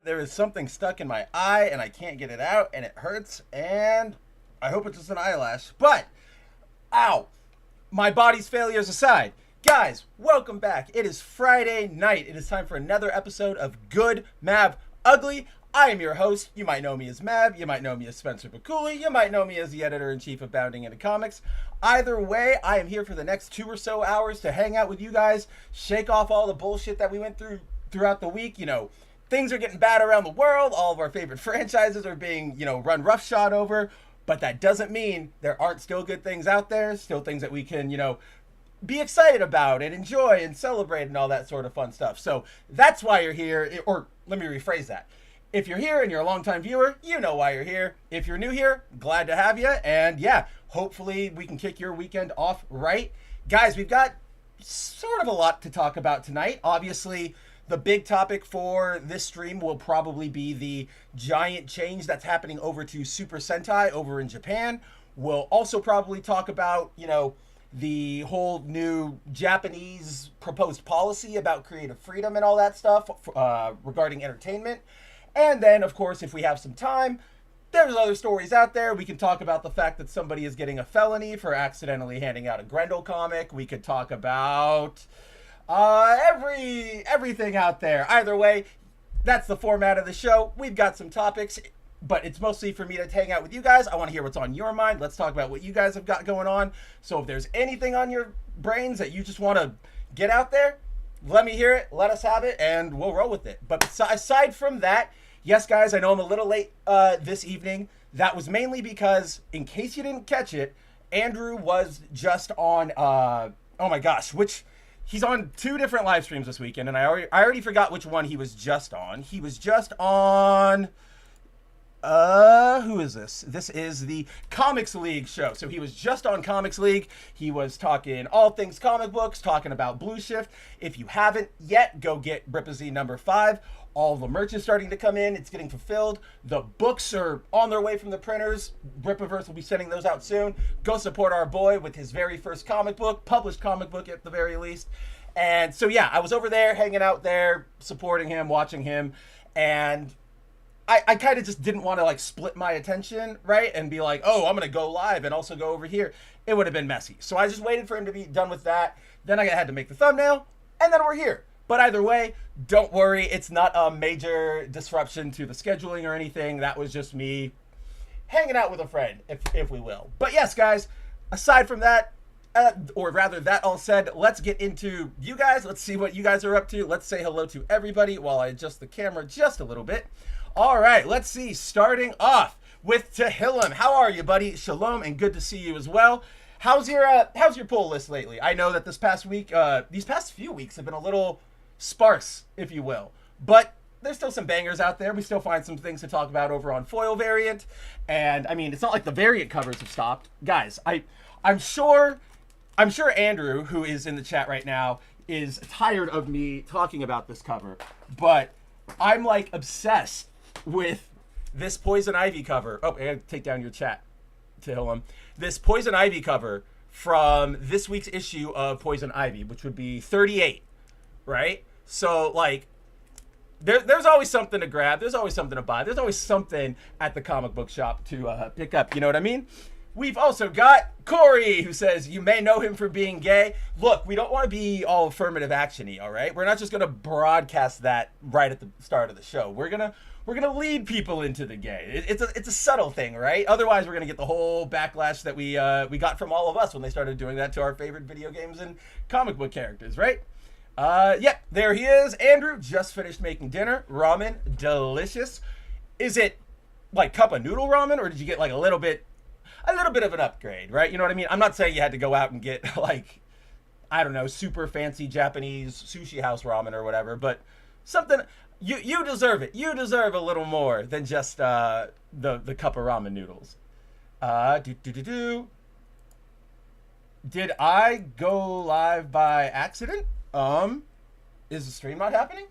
There is something stuck in my eye and I can't get it out and it hurts and I hope it's just an eyelash. But, ow, my body's failures aside. Guys, welcome back. It is Friday night. It is time for another episode of Good Mav Ugly. I am your host. You might know me as Mav. You might know me as Spencer Bakuli. You might know me as the editor-in-chief of Bounding Into Comics. Either way, I am here for the next 2 or so hours to hang out with you guys, shake off all the bullshit that we went through throughout the week. You know, things are getting bad around the world. All of our favorite franchises are being, run roughshod over. But that doesn't mean there aren't still good things out there, still things that we can, be excited about and enjoy and celebrate and all that sort of fun stuff. So that's why you're here, or let me rephrase that. If you're here and you're a longtime viewer, you know why you're here. If you're new here, glad to have you. And yeah, hopefully we can kick your weekend off right. Guys, we've got sort of a lot to talk about tonight. Obviously, the big topic for this stream will probably be the giant change that's happening over to Super Sentai over in Japan. We'll also probably talk about, the whole new Japanese proposed policy about creative freedom and all that stuff regarding entertainment. And then, of course, if we have some time, there's other stories out there. We can talk about the fact that somebody is getting a felony for accidentally handing out a Grendel comic. We could talk about everything out there. Either way, that's the format of the show. We've got some topics, but it's mostly for me to hang out with you guys. I want to hear what's on your mind. Let's talk about what you guys have got going on. So if there's anything on your brains that you just want to get out there, let me hear it, let us have it, and we'll roll with it. But aside from that, yes, guys, I know I'm a little late this evening. That was mainly because, in case you didn't catch it, Andrew was just on, he's on 2 different live streams this weekend, and I already forgot which one he was just on. He was just on... who is this? This is the Comics League show. So he was just on Comics League. He was talking all things comic books, talking about Blue Shift. If you haven't yet, go get Ripazine number 5. All the merch is starting to come in. It's getting fulfilled. The books are on their way from the printers. Ripaverse will be sending those out soon. Go support our boy with his very first comic book, published comic book at the very least. And so, yeah, I was over there, hanging out there, supporting him, watching him, and I kind of just didn't want to, split my attention, right? And be like, oh, I'm going to go live and also go over here. It would have been messy. So I just waited for him to be done with that. Then I had to make the thumbnail, and then we're here. But either way, don't worry. It's not a major disruption to the scheduling or anything. That was just me hanging out with a friend, if we will. But yes, guys, aside from that, or rather that all said, let's get into you guys. Let's see what you guys are up to. Let's say hello to everybody while I adjust the camera just a little bit. All right, let's see. Starting off with Tehillim. How are you, buddy? Shalom, and good to see you as well. How's your pull list lately? I know that this past week, these past few weeks have been a little sparse, if you will, but there's still some bangers out there. We still find some things to talk about over on Foil Variant, and I mean, it's not like the variant covers have stopped, guys. I'm sure Andrew, who is in the chat right now, is tired of me talking about this cover, but I'm obsessed with this Poison Ivy cover. Oh, I gotta take down your chat, Tehillim. This Poison Ivy cover from this week's issue of Poison Ivy, which would be 38, right? So, there's always something to grab. There's always something to buy. There's always something at the comic book shop to pick up. You know what I mean? We've also got Corey, who says, you may know him for being gay. Look, we don't want to be all affirmative action-y, all right? We're not just going to broadcast that right at the start of the show. We're gonna lead people into the gay. It's a subtle thing, right? Otherwise, we're going to get the whole backlash that we got from all of us when they started doing that to our favorite video games and comic book characters, right? Yep, there he is. Andrew just finished making dinner. Ramen, delicious. Is it cup of noodle ramen, or did you get a little bit of an upgrade, right? You know what I mean? I'm not saying you had to go out and get I don't know, super fancy Japanese sushi house ramen or whatever, but something, you deserve it. You deserve a little more than just the cup of ramen noodles. Did I go live by accident? Is the stream not happening?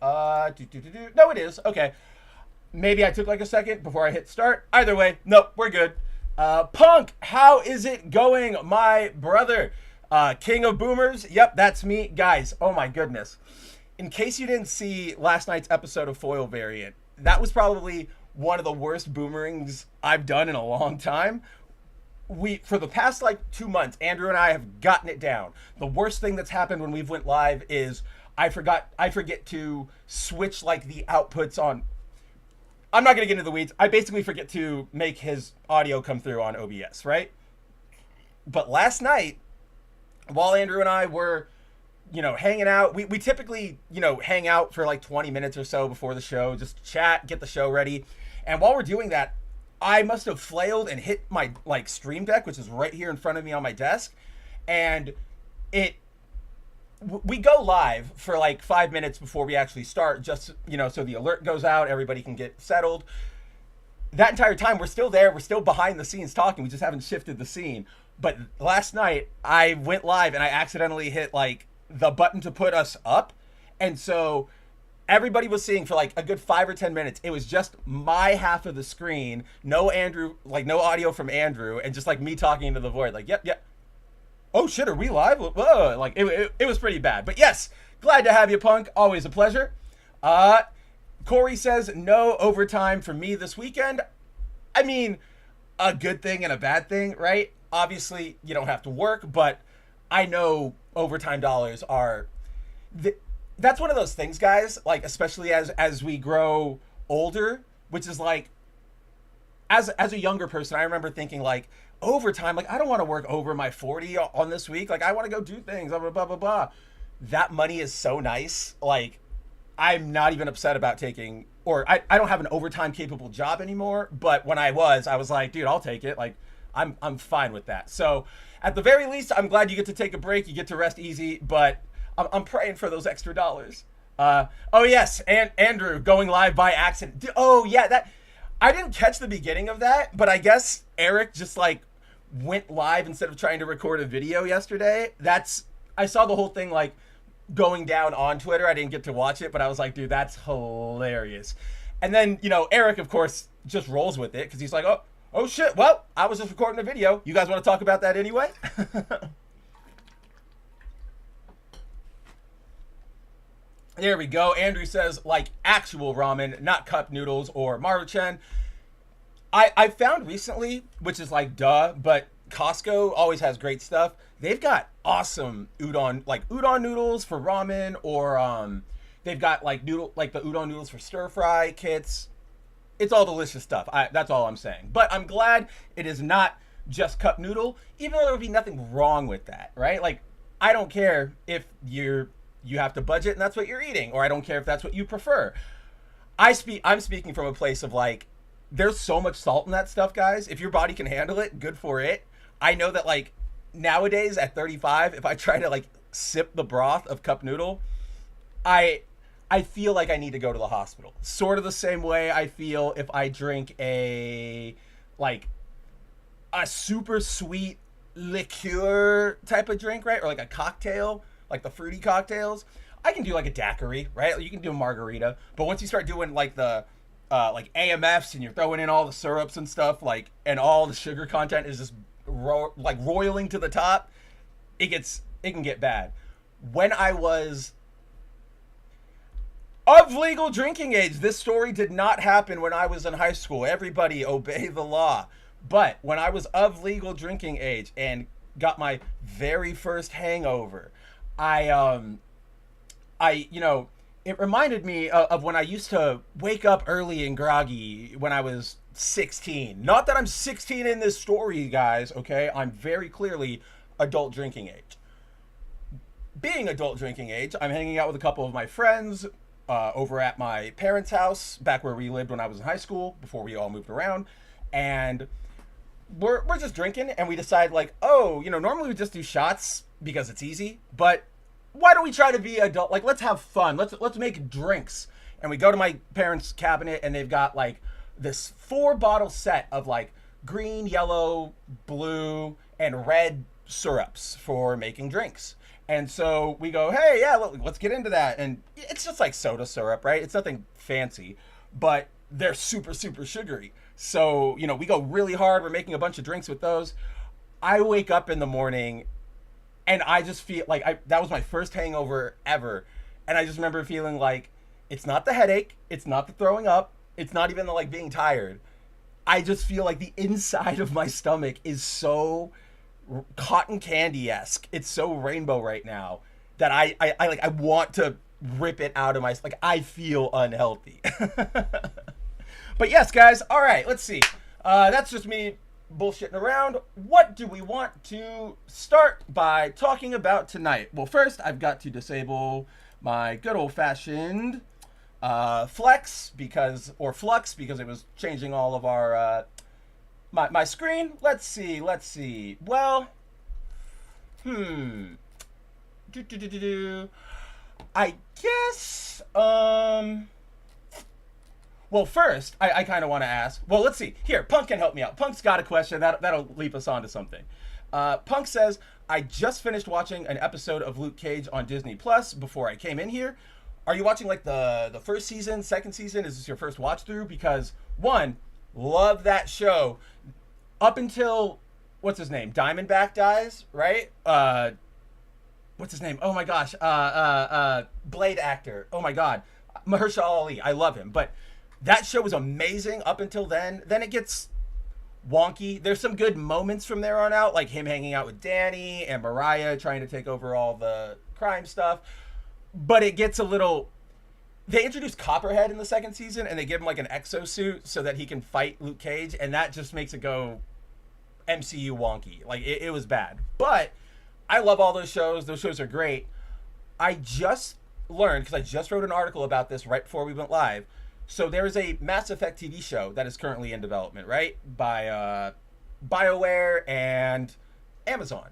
No, it is. Okay. Maybe I took a second before I hit start. Either way, nope, we're good. Punk, how is it going, my brother? King of Boomers? Yep, that's me. Guys, oh my goodness. in case you didn't see last night's episode of Foil Variant, that was probably one of the worst boomerangs I've done in a long time. We, for the past like 2 months, Andrew and I have gotten it down. The worst thing that's happened when we've went live is I forget to switch like the outputs on. I'm not gonna get into the weeds. I basically forget to make his audio come through on OBS, right? But last night, while Andrew and I were, hanging out, we typically, hang out for like 20 minutes or so before the show, just chat, get the show ready. And while we're doing that, I must have flailed and hit my like stream deck, which is right here in front of me on my desk. And we go live for like 5 minutes before we actually start, just, so the alert goes out, everybody can get settled. That entire time, we're still there. We're still behind the scenes talking. We just haven't shifted the scene. But last night, I went live and I accidentally hit like the button to put us up. And so everybody was seeing for like a good 5 or 10 minutes. It was just my half of the screen. No Andrew, like no audio from Andrew. And just like me talking into the void. Like, yep. Oh shit, are we live? Whoa. Like it was pretty bad. But yes, glad to have you, Punk. Always a pleasure. Corey says no overtime for me this weekend. I mean, a good thing and a bad thing, right? Obviously, you don't have to work, but I know overtime dollars are. That's one of those things, guys. Like, especially as we grow older, which is like, as a younger person, I remember thinking like, overtime, like I don't want to work over my 40 on this week. Like I want to go do things. Blah blah blah blah. That money is so nice. Like I'm not even upset about taking, or I don't have an overtime capable job anymore. But when I was like, dude, I'll take it. Like I'm fine with that. So at the very least, I'm glad you get to take a break. You get to rest easy. But I'm praying for those extra dollars. Oh yes, and Andrew going live by accident. Oh yeah, that I didn't catch the beginning of that, but I guess Eric just like went live instead of trying to record a video yesterday. I saw the whole thing like going down on Twitter. I didn't get to watch it, but I was like, dude, that's hilarious. And then, Eric, of course, just rolls with it because he's like, oh shit, well, I was just recording a video. You guys want to talk about that anyway? There we go. Andrew says, like actual ramen, not cup noodles or Maruchan. I found recently, which is like duh, but Costco always has great stuff. They've got awesome udon noodles for ramen, or they've got like the udon noodles for stir fry kits. It's all delicious stuff. That's all I'm saying. But I'm glad it is not just cup noodle, even though there would be nothing wrong with that, right? Like I don't care if you have to budget and that's what you're eating, or I don't care if that's what you prefer. I'm speaking from a place of like, there's so much salt in that stuff, guys. If your body can handle it, good for it. I know that like nowadays at 35, if I try to like sip the broth of cup noodle, I feel like I need to go to the hospital. Sort of the same way I feel if I drink a super sweet liqueur type of drink, right? Or like a cocktail, like the fruity cocktails. I can do like a daiquiri, right? You can do a margarita. But once you start doing like the like AMFs and you're throwing in all the syrups and stuff, like, and all the sugar content is just roiling to the top, it can get bad. When I was of legal drinking age, this story did not happen when I was in high school. Everybody obey the law. But when I was of legal drinking age and got my very first hangover, it reminded me of when I used to wake up early and groggy when I was 16. Not that I'm 16 in this story, guys, okay? I'm very clearly adult drinking age. Being adult drinking age, I'm hanging out with a couple of my friends over at my parents' house, back where we lived when I was in high school, before we all moved around. And we're just drinking, and we decide like, normally we just do shots because it's easy, but why don't we try to be adult? Like, let's have fun. Let's make drinks. And we go to my parents' cabinet, and they've got like this 4-bottle set of like green, yellow, blue, and red syrups for making drinks. And so we go, hey, yeah, let's get into that. And it's just like soda syrup, right? It's nothing fancy, but they're super, super sugary. So, we go really hard. We're making a bunch of drinks with those. I wake up in the morning and I just feel like that was my first hangover ever. And I just remember feeling like it's not the headache, it's not the throwing up, it's not even the like being tired. I just feel like the inside of my stomach is so cotton candy esque. It's so rainbow right now that I want to rip it out of my like I feel unhealthy. But yes, guys. All right, let's see. That's just me bullshitting around. What do we want to start by talking about tonight? Well, first I've got to disable my good old fashioned flux because it was changing all of our my screen. Let's see. Well, I guess well, first, I kind of want to ask. Well, let's see. Here, Punk can help me out. Punk's got a question. That'll leap us onto something. Punk says, I just finished watching an episode of Luke Cage on Disney Plus before I came in here. Are you watching like the first season, second season? Is this your first watch through? Because one, love that show. Up until what's his name? Diamondback dies, right? What's his name? Oh my gosh. Blade actor. Oh my god. Mahershala Ali. I love him. But that show was amazing up until then. Then it gets wonky. There's some good moments from there on out, like him hanging out with Danny and Mariah trying to take over all the crime stuff. But it gets a little... They introduced Copperhead in the second season, and they give him like an exosuit so that he can fight Luke Cage, and that just makes it go MCU wonky. Like, it was bad. But I love all those shows. Those shows are great. I just learned, because I just wrote an article about this right before we went live. So there is a Mass Effect TV show that is currently in development, right? By BioWare and Amazon.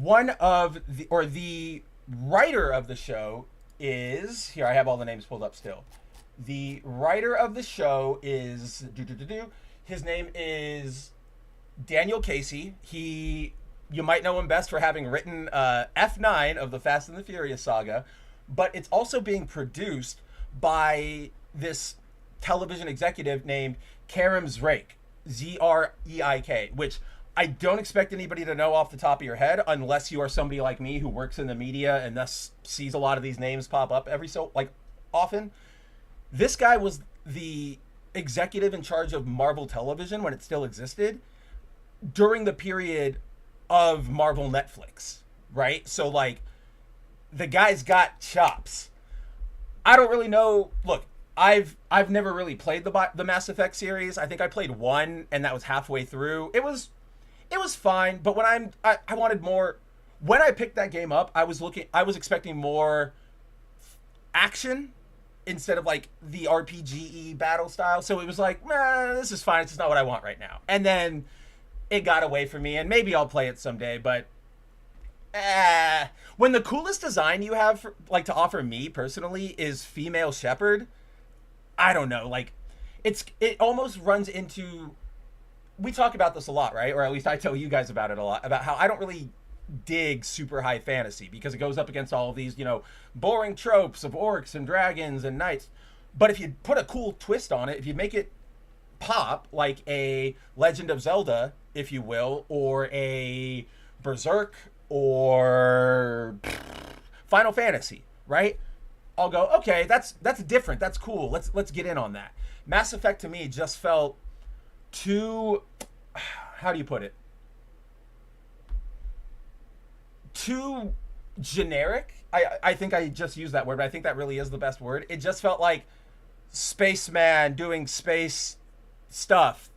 The writer of the show is... Here, I have all the names pulled up still. The writer of the show is... His name is Daniel Casey. You might know him best for having written F9 of the Fast and the Furious saga, but it's also being produced by this television executive named Karim Zreik, Zreik, which I don't expect anybody to know off the top of your head unless you are somebody like me who works in the media and thus sees a lot of these names pop up every so often. This guy was the executive in charge of Marvel Television when it still existed during the period of Marvel Netflix, right? So like the guy's got chops. I don't really know. Look, I've never really played the Mass Effect series. I think I played one, and that was halfway through. It was fine, but when I wanted more. When I picked that game up, I was expecting more action instead of like the RPG battle style. So it was like, this is fine. It's just not what I want right now. And then it got away from me, and maybe I'll play it someday. But when the coolest design you have to offer me personally is female shepherd, I don't know. Like, it almost runs into... We talk about this a lot, right? Or at least I tell you guys about it a lot, about how I don't really dig super high fantasy because it goes up against all of these, boring tropes of orcs and dragons and knights. But if you put a cool twist on it, if you make it pop, like a Legend of Zelda, if you will, or a Berserk, or Final Fantasy, right? I'll go, okay, that's different. That's cool. Let's get in on that. Mass Effect to me just felt too, how do you put it? Too generic. I think I just used that word, but I think that really is the best word. It just felt like spaceman doing space stuff.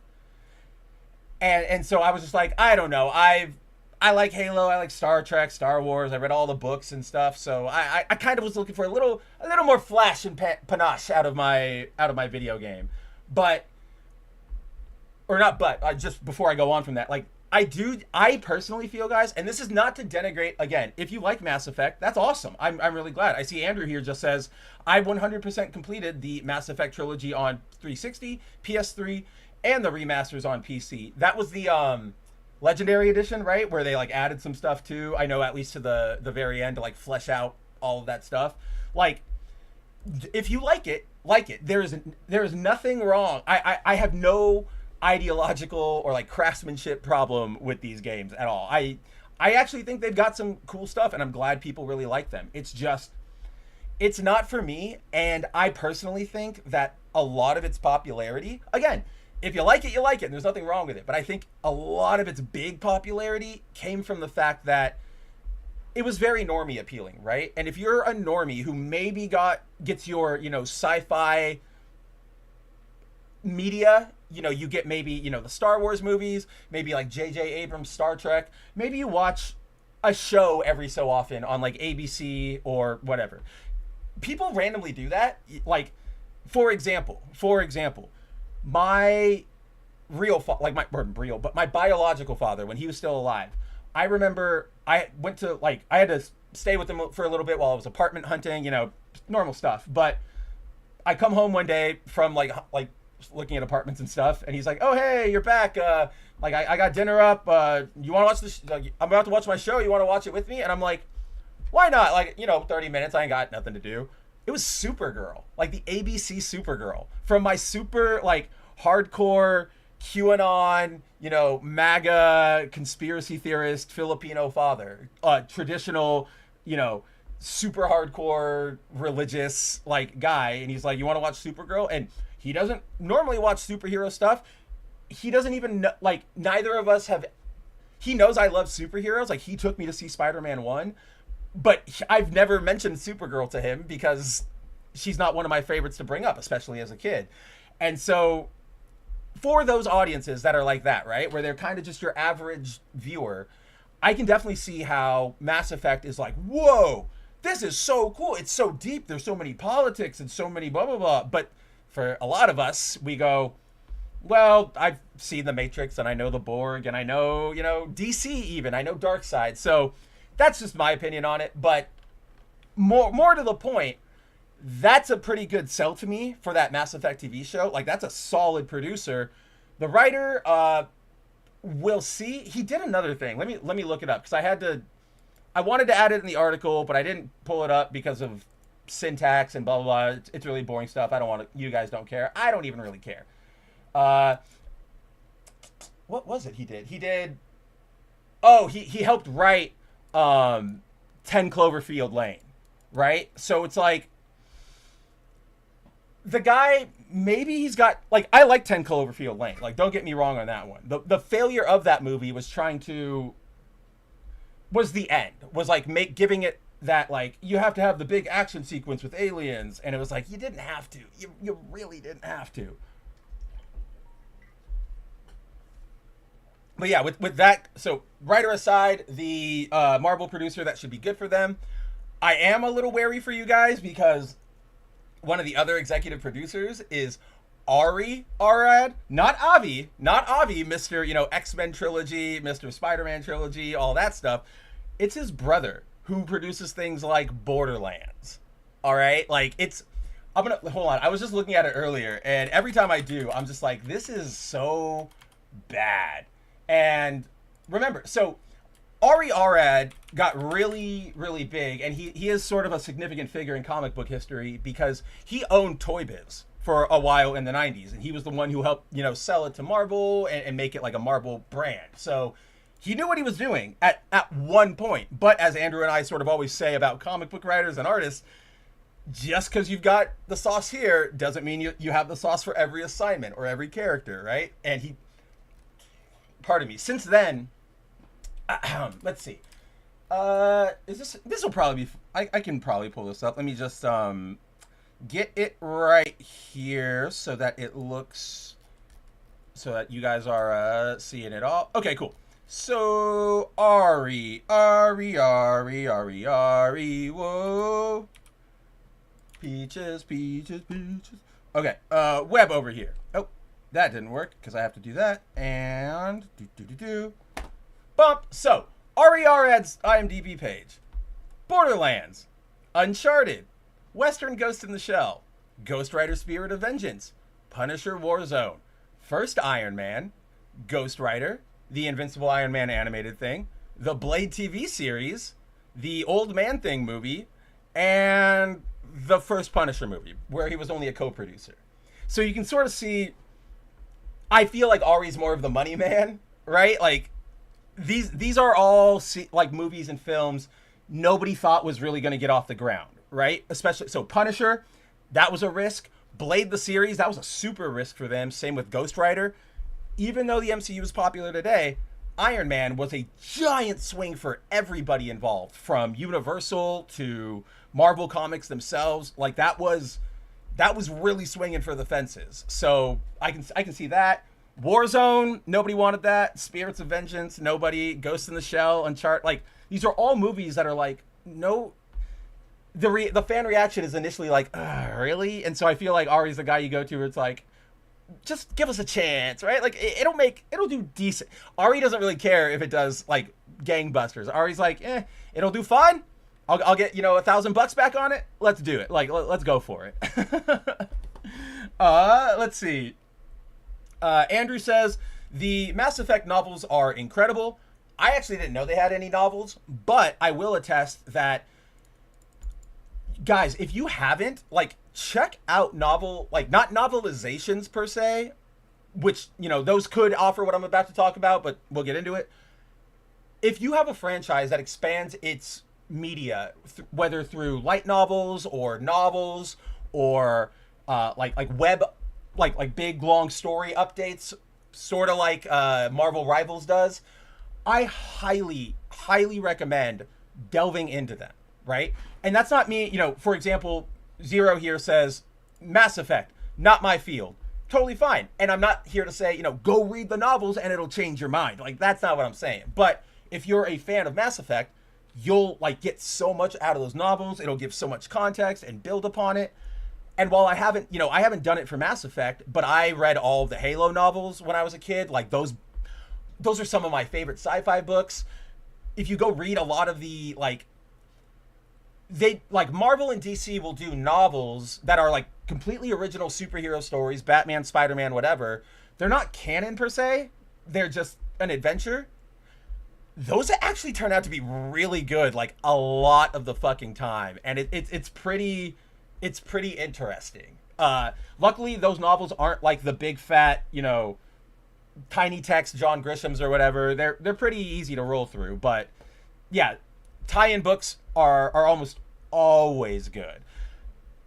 And so I was just like, I don't know. I like Halo, I like Star Trek, Star Wars. I read all the books and stuff, so I kind of was looking for a little more flash and panache out of my video game. Just before I go on from that, like I personally feel, guys, and this is not to denigrate, again, if you like Mass Effect, that's awesome. I'm really glad. I see Andrew here just says, I 100% completed the Mass Effect trilogy on 360, PS3, and the remasters on PC. That was the Legendary Edition, right? Where they added some stuff too. I know, at least to the very end, to flesh out all of that stuff. If you like it, There is nothing wrong. I have no ideological or craftsmanship problem with these games at all. I actually think they've got some cool stuff, and I'm glad people really like them. It's just, It's not for me, and I personally think that a lot of its popularity, again, if you like it, you like it, and there's nothing wrong with it. But I think a lot of its big popularity came from the fact that it was very normie appealing, right? And if you're a normie who maybe gets your, sci-fi media, you get maybe, the Star Wars movies, maybe like J.J. Abrams' Star Trek, maybe you watch a show every so often on like ABC or whatever. People randomly do that. Like, for example, my my biological father, when he was still alive, I remember I had to stay with him for a little bit while I was apartment hunting, normal stuff. But I come home one day from like looking at apartments and stuff, and he's like, "Oh, hey, you're back. I got dinner up. You want to watch this? I'm about to watch my show. You want to watch it with me?" And I'm like, "Why not? 30 minutes. I ain't got nothing to do." It was Supergirl, like the ABC Supergirl, from my super hardcore QAnon, MAGA conspiracy theorist Filipino father, traditional, super hardcore religious guy, and he's like, "You want to watch Supergirl?" And he doesn't normally watch superhero stuff. He doesn't even know, neither of us have. He knows I love superheroes. Like, he took me to see Spider-Man 1, but I've never mentioned Supergirl to him because she's not one of my favorites to bring up, especially as a kid. And so for those audiences that are like that, right, where they're kind of just your average viewer, I can definitely see how Mass Effect is like, whoa, this is so cool. It's so deep. There's so many politics and so many blah, blah, blah. But for a lot of us, we go, well, I've seen The Matrix, and I know the Borg, and I know, DC even. I know Darkseid. So that's just my opinion on it. But more to the point, that's a pretty good sell to me for that Mass Effect TV show. Like, that's a solid producer. The writer, we'll see. He did another thing. Let me look it up, because I wanted to add it in the article, but I didn't pull it up because of syntax and blah, blah, blah. It's really boring stuff. I don't want to, you guys don't care. I don't even really care. What was it he did? He helped write 10 Cloverfield Lane, right? So it's like, the guy, maybe he's got, I like 10 Cloverfield Lane. Don't get me wrong on that one. The failure of that movie was was the end. Was giving it that, you have to have the big action sequence with aliens. And it was you didn't have to. You really didn't have to. But yeah, with that, so writer aside, the Marvel producer, that should be good for them. I am a little wary for you guys because one of the other executive producers is Ari Arad, not Avi, Mr. X-Men trilogy, Mr. Spider-Man trilogy, all that stuff. It's his brother who produces things like Borderlands. All right? Hold on. I was just looking at it earlier, and every time I do, I'm just like, this is so bad. And remember, so Ari Arad got really, really big, and he is sort of a significant figure in comic book history because he owned Toy Biz for a while in the 90s, and he was the one who helped, sell it to Marvel and make it like a Marvel brand. So he knew what he was doing at one point. But as Andrew and I sort of always say about comic book writers and artists, just because you've got the sauce here doesn't mean you have the sauce for every assignment or every character, right? And since then, let's see. This will probably be, I can probably pull this up. Let me just get it right here so that it looks, so that you guys are seeing it all. Okay, cool. So Ari, whoa. Peaches. Okay, web over here. Oh, that didn't work because I have to do that. And bump. So Ari Arad's IMDb page: Borderlands, Uncharted, Western Ghost in the Shell, Ghost Rider Spirit of Vengeance, Punisher Warzone, First Iron Man, Ghost Rider, the Invincible Iron Man animated thing, the Blade TV series, the Old Man Thing movie, and the first Punisher movie, where he was only a co-producer. So you can sort of see, I feel like Ari's more of the money man, right? These are all movies and films nobody thought was really going to get off the ground, right? Especially so Punisher, that was a risk. Blade the series, that was a super risk for them. Same with Ghost Rider. Even though the MCU is popular today, Iron Man was a giant swing for everybody involved, from Universal to Marvel Comics themselves. Like that was really swinging for the fences. So I can see that. Warzone, nobody wanted that. Spirits of Vengeance, nobody. Ghost in the Shell, Uncharted, like these are all movies that are like no. The fan reaction is initially like, really? And so I feel like Ari's the guy you go to where it's like, just give us a chance, right? Like it'll do decent. Ari doesn't really care if it does like gangbusters. Ari's like, it'll do fine. I'll get $1,000 back on it. Let's do it. Like let's go for it. Let's see. Andrew says the Mass Effect novels are incredible. I actually didn't know they had any novels, but I will attest that, guys, if you haven't, like, check out not novelizations per se, which, those could offer what I'm about to talk about, but we'll get into it. If you have a franchise that expands its media, whether through light novels or or like web, like big long story updates, sort of like Marvel Rivals does, I highly, highly recommend delving into them, right? And that's not me, for example, Zero here says, Mass Effect, not my field. Totally fine. And I'm not here to say, go read the novels and it'll change your mind. Like, that's not what I'm saying. But if you're a fan of Mass Effect, you'll, like, get so much out of those novels. It'll give so much context and build upon it. And while I haven't done it for Mass Effect, but I read all of the Halo novels when I was a kid. Like, those are some of my favorite sci-fi books. If you go read a lot of the, Marvel and DC will do novels that are like completely original superhero stories, Batman, Spider-Man, whatever. They're not canon per se. They're just an adventure. Those actually turn out to be really good, like a lot of the fucking time. And it's pretty interesting. Luckily those novels aren't like the big fat, tiny text John Grisham's or whatever. They're pretty easy to roll through, but yeah, tie-in books are almost always good.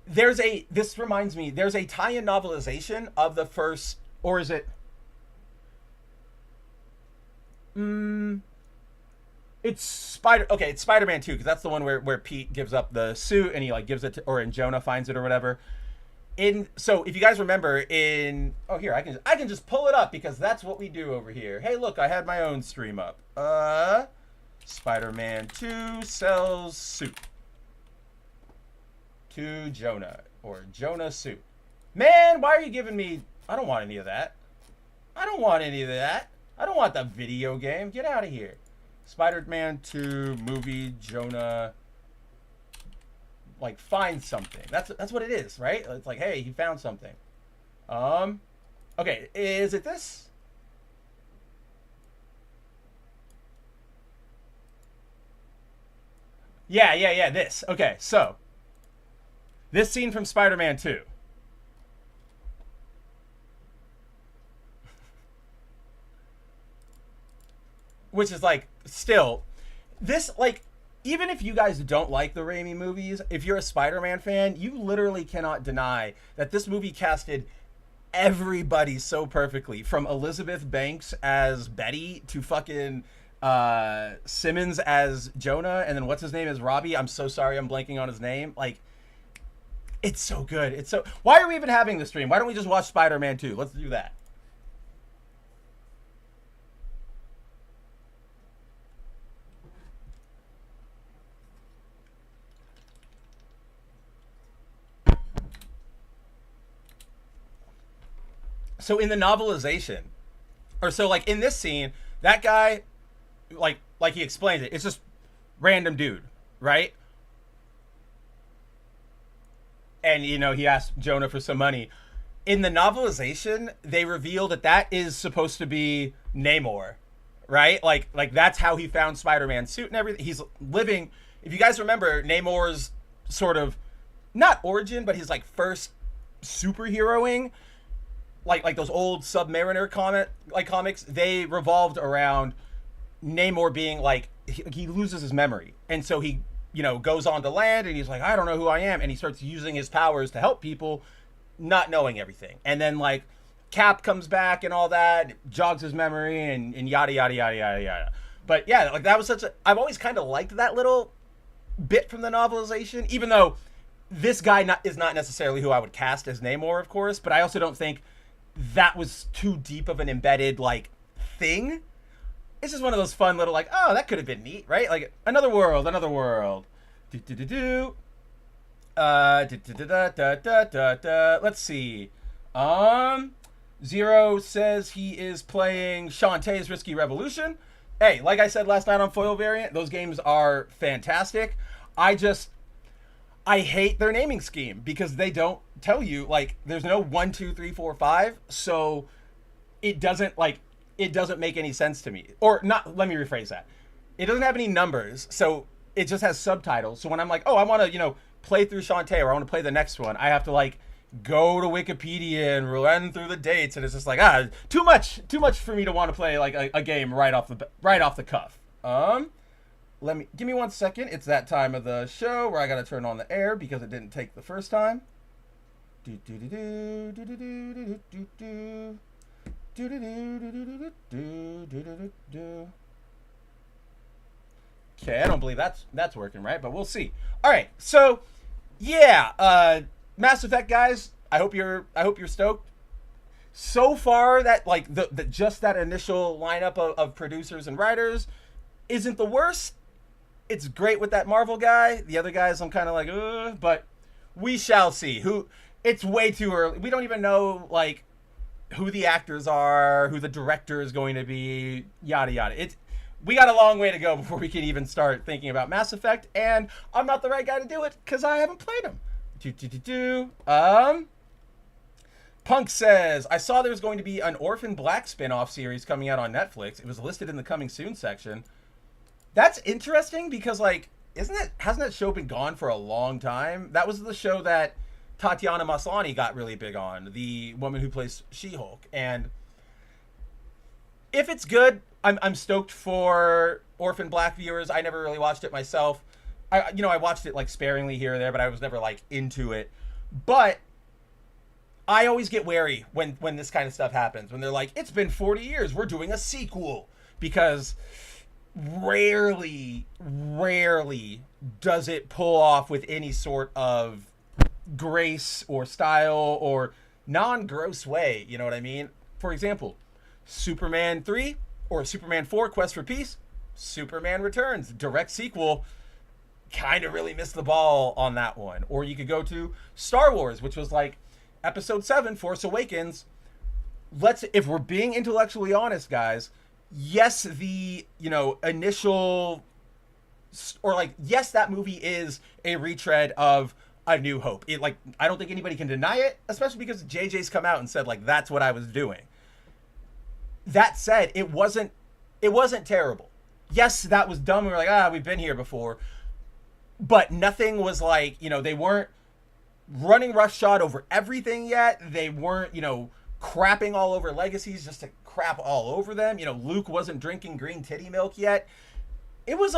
This reminds me, there's a tie-in novelization of the first, or is it? It's Spider-Man 2, because that's the one where Pete gives up the suit and he like gives it to, or in Jonah finds it or whatever. So if you guys remember here, I can just pull it up because that's what we do over here. Hey, look, I had my own stream up. Spider-Man 2 sells suit to Jonah, or Jonah suit. Man, why are you giving me? I don't want any of that. I don't want the video game. Get out of here. Spider-Man 2 movie, Jonah, like, find something. That's what it is, right? It's like, hey, he found something. Okay, is it this? Yeah, this. Okay, so this scene from Spider-Man 2. Which is like, still, this, like, even if you guys don't like the Raimi movies, if you're a Spider-Man fan, you literally cannot deny that this movie casted everybody so perfectly, from Elizabeth Banks as Betty to fucking Simmons as Jonah, and then what's his name as Robbie. I'm so sorry, I'm blanking on his name. Like, it's so good. Why are we even having this stream? Why don't we just watch Spider-Man 2? Let's do that. So in the novelization, or so like in this scene, that guy, like he explains it, it's just random dude, right? And he asked Jonah for some money. In the novelization, they reveal that is supposed to be Namor, right? Like that's how he found Spider-Man's suit and everything. He's living. If you guys remember, Namor's sort of not origin, but his like first superheroing. Like those old Submariner comics, they revolved around Namor being like he loses his memory, and so he goes on to land and he's like, I don't know who I am. And he starts using his powers to help people, not knowing everything. And then like Cap comes back and all that, jogs his memory and yada, yada, yada, yada, yada. But yeah, like that was I've always kind of liked that little bit from the novelization, even though this guy is not necessarily who I would cast as Namor, of course, but I also don't think that was too deep of an embedded like thing. It's just one of those fun little like, oh, that could have been neat, right? Like another world. Let's see. Zero says he is playing Shantae's Risky Revolution. Hey, like I said last night on Foil Variant, those games are fantastic. I hate their naming scheme because they don't tell you, like, there's no 1, 2, 3, 4, 5. So it doesn't make any sense to me. Or not, let me rephrase that. It doesn't have any numbers. So it just has subtitles. So when I'm like, oh, I want to, play through Shantae or I want to play the next one, I have to like go to Wikipedia and run through the dates. And it's just like, too much for me to want to play like a game right off the cuff. Give me 1 second. It's that time of the show where I gotta turn on the air because it didn't take the first time. Okay, I don't believe that's working right, but we'll see. All right, so yeah, Mass Effect guys, I hope you're stoked. So far, that like just that initial lineup of producers and writers isn't the worst. It's great with that Marvel guy. The other guys, I'm kind of like, but we shall see. It's way too early. We don't even know like who the actors are, who the director is going to be, yada yada. We got a long way to go before we can even start thinking about Mass Effect, and I'm not the right guy to do it because I haven't played them. Punk says, I saw there was going to be an Orphan Black spin-off series coming out on Netflix. It was listed in the coming soon section. That's interesting because, like, hasn't that show been gone for a long time? That was the show that Tatiana Maslany got really big on, the woman who plays She-Hulk. And if it's good, I'm stoked for Orphan Black viewers. I never really watched it myself. I watched it like sparingly here or there, but I was never like into it. But I always get wary when this kind of stuff happens. When they're like, it's been 40 years, we're doing a sequel. Because rarely does it pull off with any sort of grace or style or non-gross way. You know what I mean? For example, Superman 3 or Superman 4 Quest for Peace, Superman Returns, direct sequel, kind of really missed the ball on that one. Or you could go to Star Wars, which was like Episode 7, Force Awakens. If we're being intellectually honest, guys, yes, the, initial, or like, yes, that movie is a retread of A New Hope. I don't think anybody can deny it, especially because JJ's come out and said, like, that's what I was doing. That said, it wasn't terrible. Yes, that was dumb. We were like, we've been here before. But nothing was like, they weren't running roughshod over everything yet. They weren't, crapping all over legacies just to crap all over them. Luke wasn't drinking green titty milk yet. It was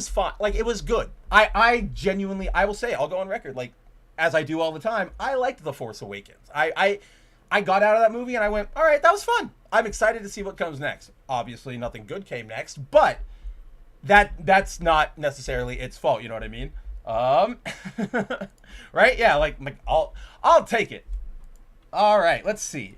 fun. Like, it was good. I genuinely, I will say, I'll go on record, like, as I do all the time, I liked The Force Awakens. I got out of that movie and I went, all right, that was fun. I'm excited to see what comes next. Obviously, nothing good came next, but that's not necessarily its fault. You know what I mean? Right? Yeah, like I'll take it. All right, let's see.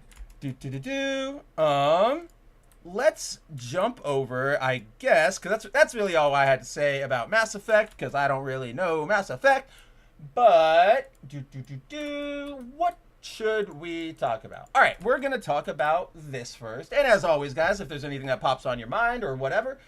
Let's jump over, I guess, because that's really all I had to say about Mass Effect, because I don't really know Mass Effect. But what should we talk about? All right, we're gonna talk about this first, and as always, guys, if there's anything that pops on your mind or whatever,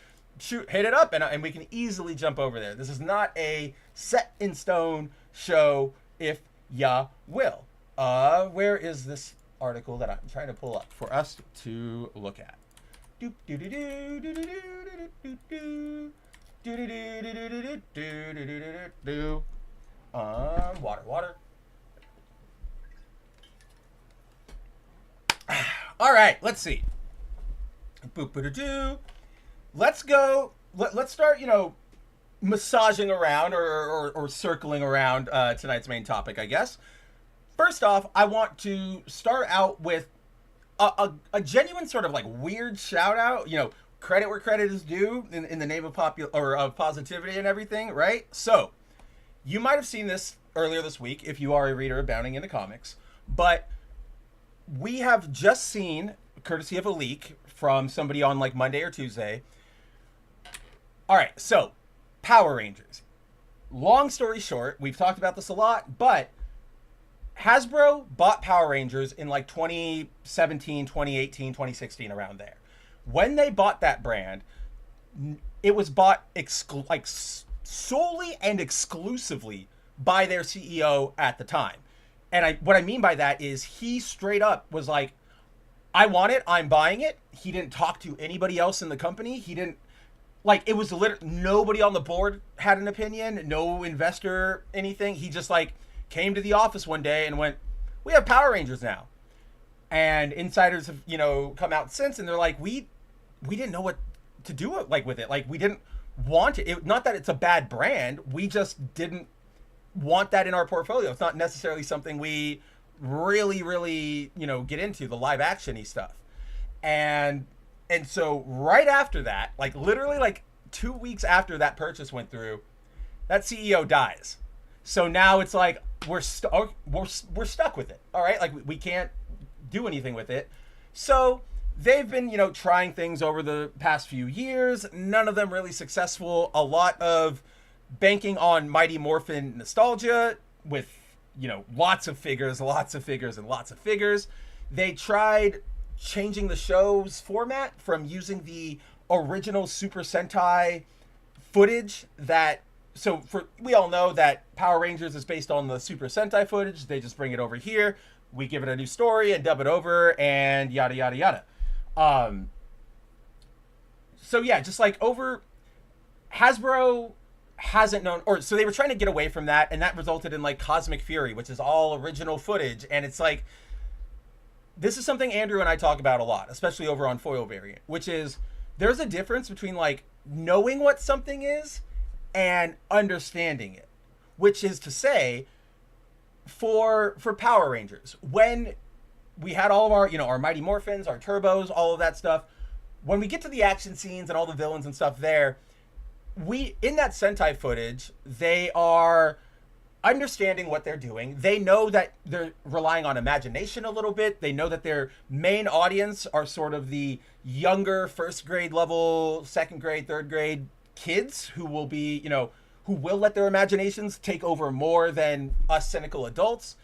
hit it up, and we can easily jump over there. This is not a set in stone show, if ya will. Where is this article that I'm trying to pull up for us to look at? Water. All right, let's see. Let's go. Let's start, massaging around or circling around tonight's main topic, I guess. First off, I want to start out with a genuine sort of like weird shout out. Credit where credit is due in the name of of positivity and everything, right? So, you might have seen this earlier this week if you are a reader of Bounding into Comics, but we have just seen, courtesy of a leak from somebody on like Monday or Tuesday. All right, so Power Rangers. Long story short, we've talked about this a lot, but Hasbro bought Power Rangers in like 2017, 2018, 2016, around there. When they bought that brand, it was bought solely and exclusively by their CEO at the time. And what I mean by that is he straight up was like, I want it, I'm buying it. He didn't talk to anybody else in the company. He didn't, like, it was literally nobody on the board had an opinion, no investor, anything. He just like came to the office one day and went, we have Power Rangers now. And insiders have, come out since, and they're like, we didn't know what to do with it. Like, we didn't want it. Not that it's a bad brand. We just didn't want that in our portfolio. It's not necessarily something we really, really, get into, the live action-y stuff. And so right after that, like literally like 2 weeks after that purchase went through, that CEO dies. So now it's like we're stuck with it. All right, like we can't do anything with it. So they've been, trying things over the past few years. None of them really successful. A lot of banking on Mighty Morphin nostalgia with, lots of figures. They tried changing the show's format from using the original Super Sentai footage we all know that Power Rangers is based on the Super Sentai footage. They just bring it over here. We give it a new story and dub it over and yada, yada, yada. So yeah, just like Hasbro hasn't known, so they were trying to get away from that, and that resulted in like Cosmic Fury, which is all original footage. And it's like, this is something Andrew and I talk about a lot, especially over on Foil Variant, which is there's a difference between like knowing what something is and understanding it, which is to say, for Power Rangers, when we had all of our, our Mighty Morphins, our Turbos, all of that stuff, when we get to the action scenes and all the villains and stuff there, in that Sentai footage, they are understanding what they're doing. They know that they're relying on imagination a little bit. They know that their main audience are sort of the younger first grade level, second grade, third grade kids who will be, who will let their imaginations take over more than us cynical adults.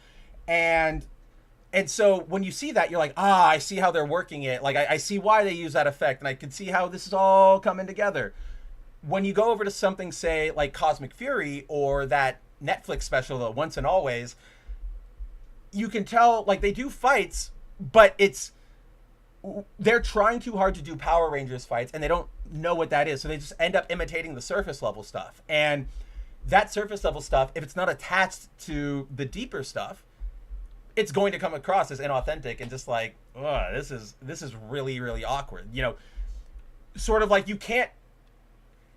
And so when you see that, you're like, I see how they're working it. Like, I see why they use that effect, and I can see how this is all coming together. When you go over to something, say, like Cosmic Fury or that Netflix special, the Once and Always, you can tell, like, they do fights, but they're trying too hard to do Power Rangers fights, and they don't know what that is. So they just end up imitating the surface level stuff. And that surface level stuff, if it's not attached to the deeper stuff, it's going to come across as inauthentic and just like, this is really, really awkward. Sort of like, you can't,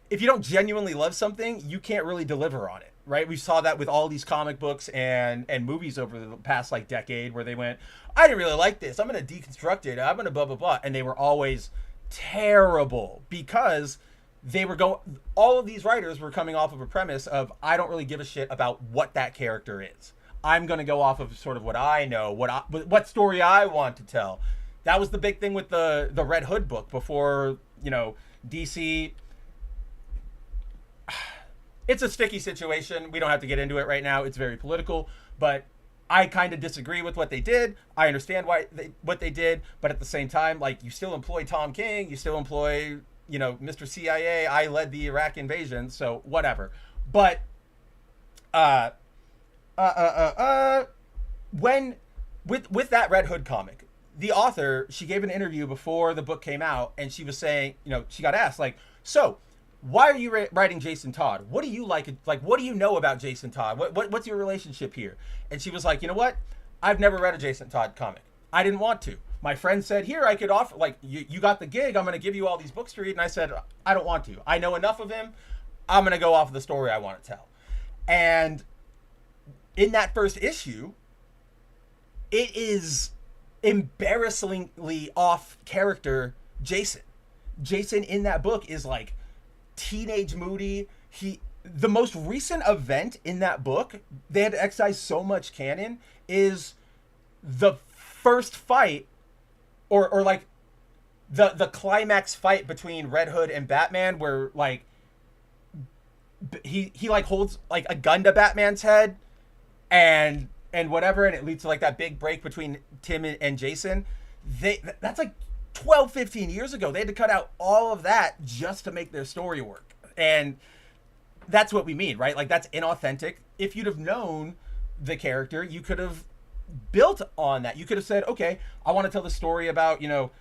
if you don't genuinely love something, you can't really deliver on it, right? We saw that with all these comic books and movies over the past like decade, where they went, I didn't really like this, I'm going to deconstruct it, I'm going to blah, blah, blah. And they were always terrible because all of these writers were coming off of a premise of, I don't really give a shit about what that character is. I'm going to go off of sort of what I know, what story I want to tell. That was the big thing with the Red Hood book before, DC. It's a sticky situation. We don't have to get into it right now. It's very political, but I kind of disagree with what they did. I understand what they did, but at the same time, like, you still employ Tom King, you still employ, Mr. CIA. I led the Iraq invasion, so whatever. But when with that Red Hood comic, the author, she gave an interview before the book came out, and she was saying, she got asked, like, so why are you writing Jason Todd? What do you like? Like, what do you know about Jason Todd? What's your relationship here? And she was like, you know what? I've never read a Jason Todd comic. I didn't want to. My friend said, here, I could offer, like, you got the gig, I'm going to give you all these books to read. And I said, I don't want to. I know enough of him. I'm going to go off of the story I want to tell. And in that first issue, it is embarrassingly off character Jason. Jason in that book is like teenage moody. The most recent event in that book, they had to excise so much canon, is the first fight or like the climax fight between Red Hood and Batman, where like he like holds like a gun to Batman's head and whatever, and it leads to like that big break between Tim and Jason. That's like 12, 15 years ago. They had to cut out all of that just to make their story work. And that's what we mean, right? Like, that's inauthentic. If you'd have known the character, you could have built on that. You could have said, okay, I want to tell the story about, you know,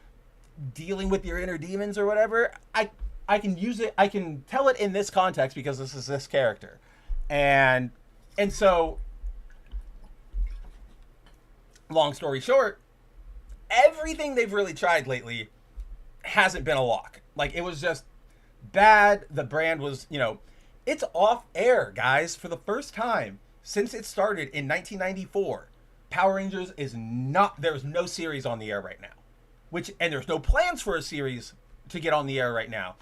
dealing with your inner demons or whatever. I can use it. I can tell it in this context because this is this character. And so, long story short, everything they've really tried lately hasn't been a lock. Like, it was just bad. The brand was, you know, it's off air, guys. For the first time since it started in 1994, Power Rangers is not, there's no series on the air right now. And there's no plans for a series to get on the air right now.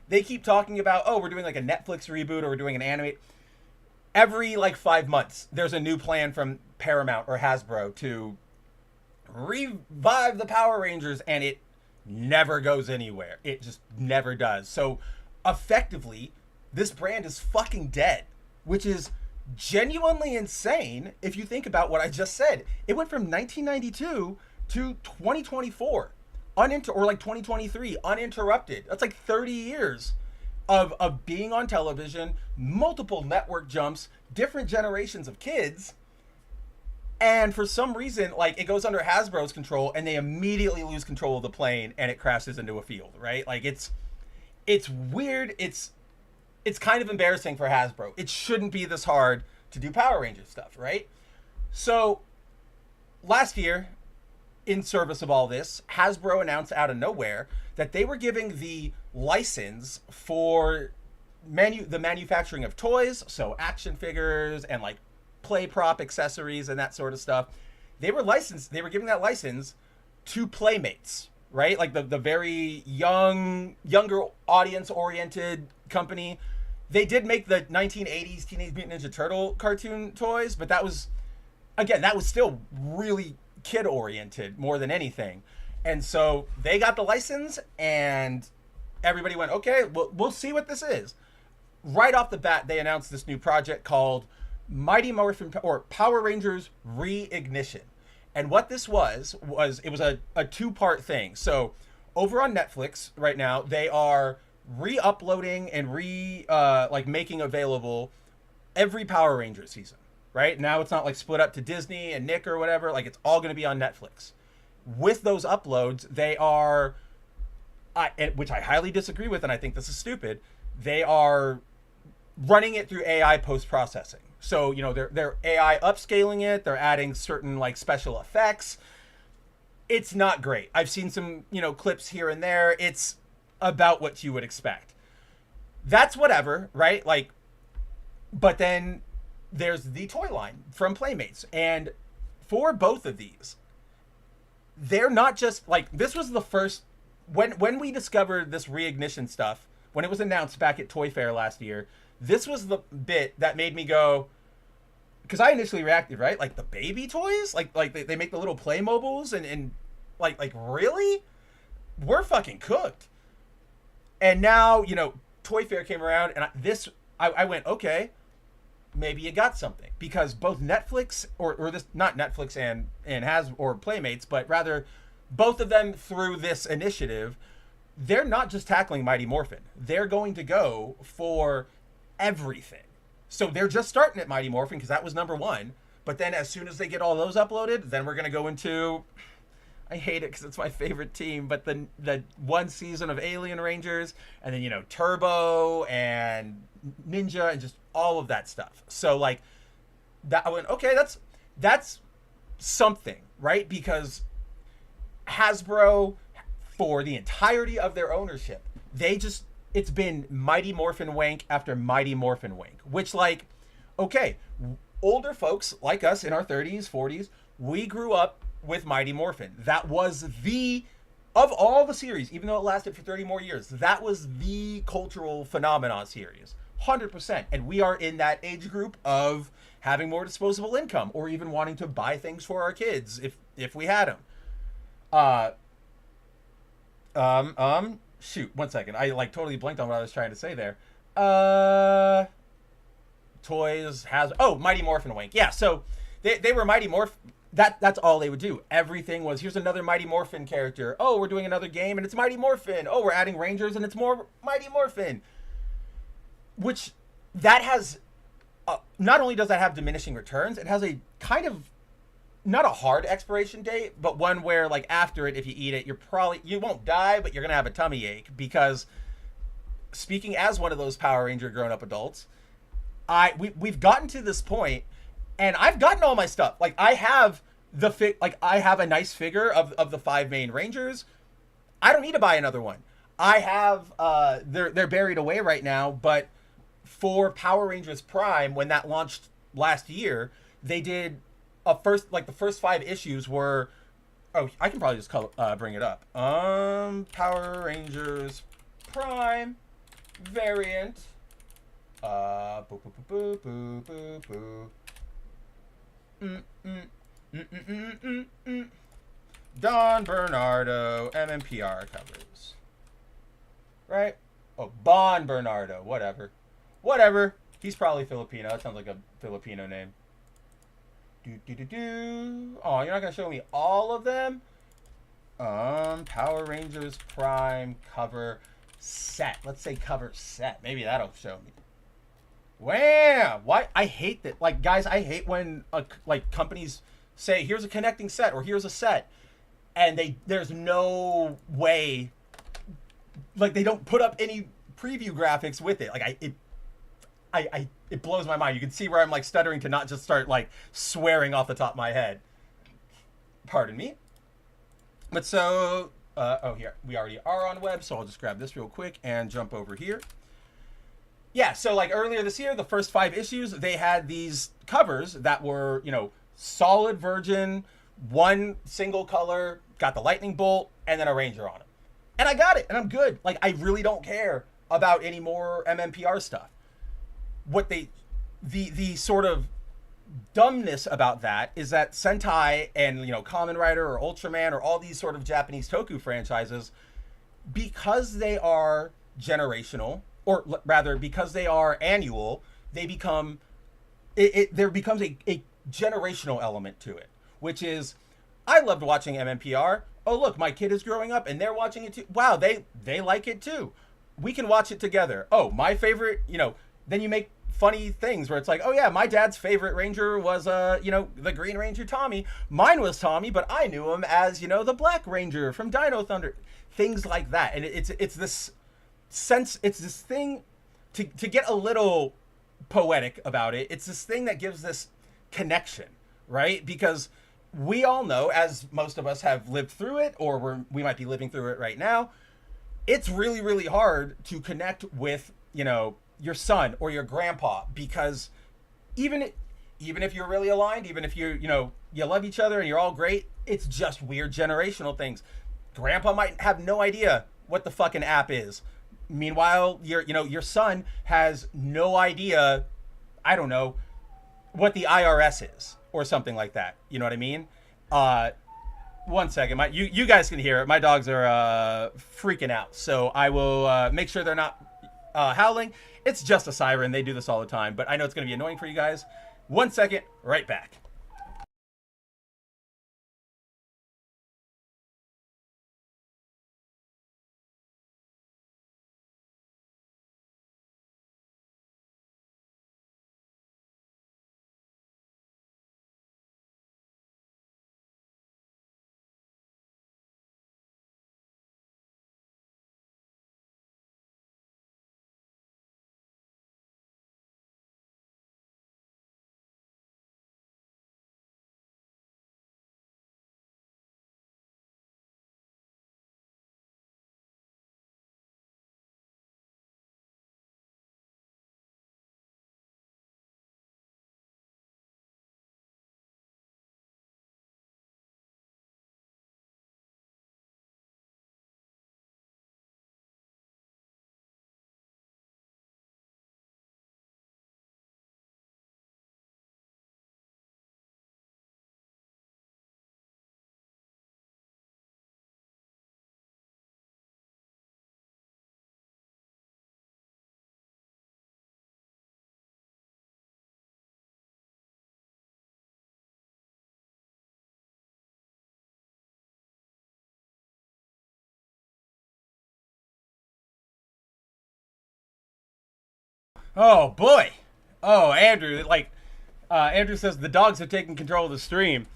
They keep talking about, oh, we're doing like a Netflix reboot or we're doing an anime. Every like 5 months, there's a new plan from Paramount or Hasbro to revive the Power Rangers, and it never goes anywhere. It just never does. So effectively, this brand is fucking dead, which is genuinely insane if you think about what I just said. It went from 1992 to 2024, or like 2023, uninterrupted. That's like 30 years of being on television, multiple network jumps, different generations of kids. And for some reason, like, it goes under Hasbro's control, and they immediately lose control of the plane, and it crashes into a field, right? Like, it's weird. It's kind of embarrassing for Hasbro. It shouldn't be this hard to do Power Rangers stuff, right? So, last year, in service of all this, Hasbro announced out of nowhere that they were giving the license for the manufacturing of toys, so action figures and like play prop accessories and that sort of stuff. They were giving that license to Playmates, right? Like the very younger audience oriented company. They did make the 1980s Teenage Mutant Ninja Turtle cartoon toys, but that was still really kid oriented more than anything. And so they got the license, and everybody went, okay, we'll see what this is. Right off the bat, they announced this new project called Mighty Morphin or Power Rangers Reignition. And what this was it was a 2-part thing. So over on Netflix right now, they are re-uploading and making available every Power Rangers season. Right now, it's not like split up to Disney and Nick or whatever. Like, it's all going to be on Netflix. With those uploads, they are, which I highly disagree with, and I think this is stupid. They are running it through AI post-processing. So, you know, they're AI upscaling it. They're adding certain like special effects. It's not great. I've seen some, you know, clips here and there. It's about what you would expect. That's whatever, right? Like, but then there's the toy line from Playmates. And for both of these, they're not just like, this was the first, when we discovered this reignition stuff, when it was announced back at Toy Fair last year, this was the bit that made me go, because I initially reacted, right? Like, the baby toys? Like they make the little Playmobiles and like really? We're fucking cooked. And now, you know, Toy Fair came around, and I went, okay, maybe you got something. Because both Netflix, or this, not Netflix and or Playmates, but rather both of them through this initiative, they're not just tackling Mighty Morphin. They're going to go for everything. So they're just starting at Mighty Morphin because that was number 1. But then as soon as they get all those uploaded, then we're going to go into, I hate it because it's my favorite team, but the one season of Alien Rangers, and then, you know, Turbo and Ninja and just all of that stuff. So like that, I went, okay, that's something, right? Because Hasbro, for the entirety of their ownership, they just it's been Mighty Morphin Wank after Mighty Morphin Wank, which, like, okay, older folks like us in our 30s, 40s, we grew up with Mighty Morphin. That was the, of all the series, even though it lasted for 30 more years, that was the cultural phenomenon series. 100%. And we are in that age group of having more disposable income or even wanting to buy things for our kids if we had them. Uh, Shoot, one second. I like totally blanked on what I was trying to say there. Uh, Toys has Mighty Morphin Wink. Yeah, so they were Mighty Morph. That's all they would do. Everything was, here's another Mighty Morphin character. Oh, we're doing another game and it's Mighty Morphin. Oh, we're adding Rangers and it's more Mighty Morphin. Which that has not only does that have diminishing returns, it has a kind of not a hard expiration date, but one where like after it, if you eat it, you won't die, but you're gonna have a tummy ache because speaking as one of those Power Ranger grown up adults, we've gotten to this point, and I've gotten all my stuff. Like I have I have a nice figure of the 5 main Rangers. I don't need to buy another one. I have they're buried away right now, but for Power Rangers Prime, when that launched last year, they did the first 5 issues were, I can probably just bring it up. Power Rangers Prime variant. Boo boo boo boo boo boo. Don Bernardo MMPR covers. Right? Oh, Bon Bernardo. Whatever. He's probably Filipino. That sounds like a Filipino name. Oh, you're not gonna show me all of them? Power Rangers Prime cover set. Let's say cover set. Maybe that'll show me. Wham! Why? I hate that. Like, guys, I hate when companies say, "Here's a connecting set" or "Here's a set," and there's no way. Like, they don't put up any preview graphics with it. Like, it blows my mind. You can see where I'm like stuttering to not just start like swearing off the top of my head. Pardon me. But so, here we already are on web, so I'll just grab this real quick and jump over here. Yeah, so like earlier this year, the first 5 issues, they had these covers that were, solid virgin, one single color, got the lightning bolt, and then a ranger on it. And I got it, and I'm good. Like, I really don't care about any more MMPR stuff. What the sort of dumbness about that is that Sentai and, Kamen Rider or Ultraman or all these sort of Japanese toku franchises, because they are generational, or rather because they are annual, they become there becomes a generational element to it, which is, I loved watching MMPR. Oh, look, my kid is growing up and they're watching it too. Wow, they like it too. We can watch it together. Oh, my favorite, then you make funny things where it's like, oh yeah, my dad's favorite Ranger was the Green Ranger Tommy. Mine was Tommy, but I knew him as, the Black Ranger from Dino Thunder. Things like that. And it's this sense, it's this thing to get a little poetic about it. It's this thing that gives this connection, right? Because we all know, as most of us have lived through it, or we might be living through it right now, it's really, really hard to connect with, your son or your grandpa, because even if you're really aligned, even if you love each other and you're all great, it's just weird generational things. Grandpa might have no idea what the fucking app is. Meanwhile, your son has no idea, I don't know, what the IRS is or something like that. You know what I mean? One second, you guys can hear it. My dogs are freaking out, so I will make sure they're not howling. It's just a siren. They do this all the time, but I know it's going to be annoying for you guys. 1 second, right back. Oh boy. Oh, Andrew, like Andrew says the dogs have taken control of the stream.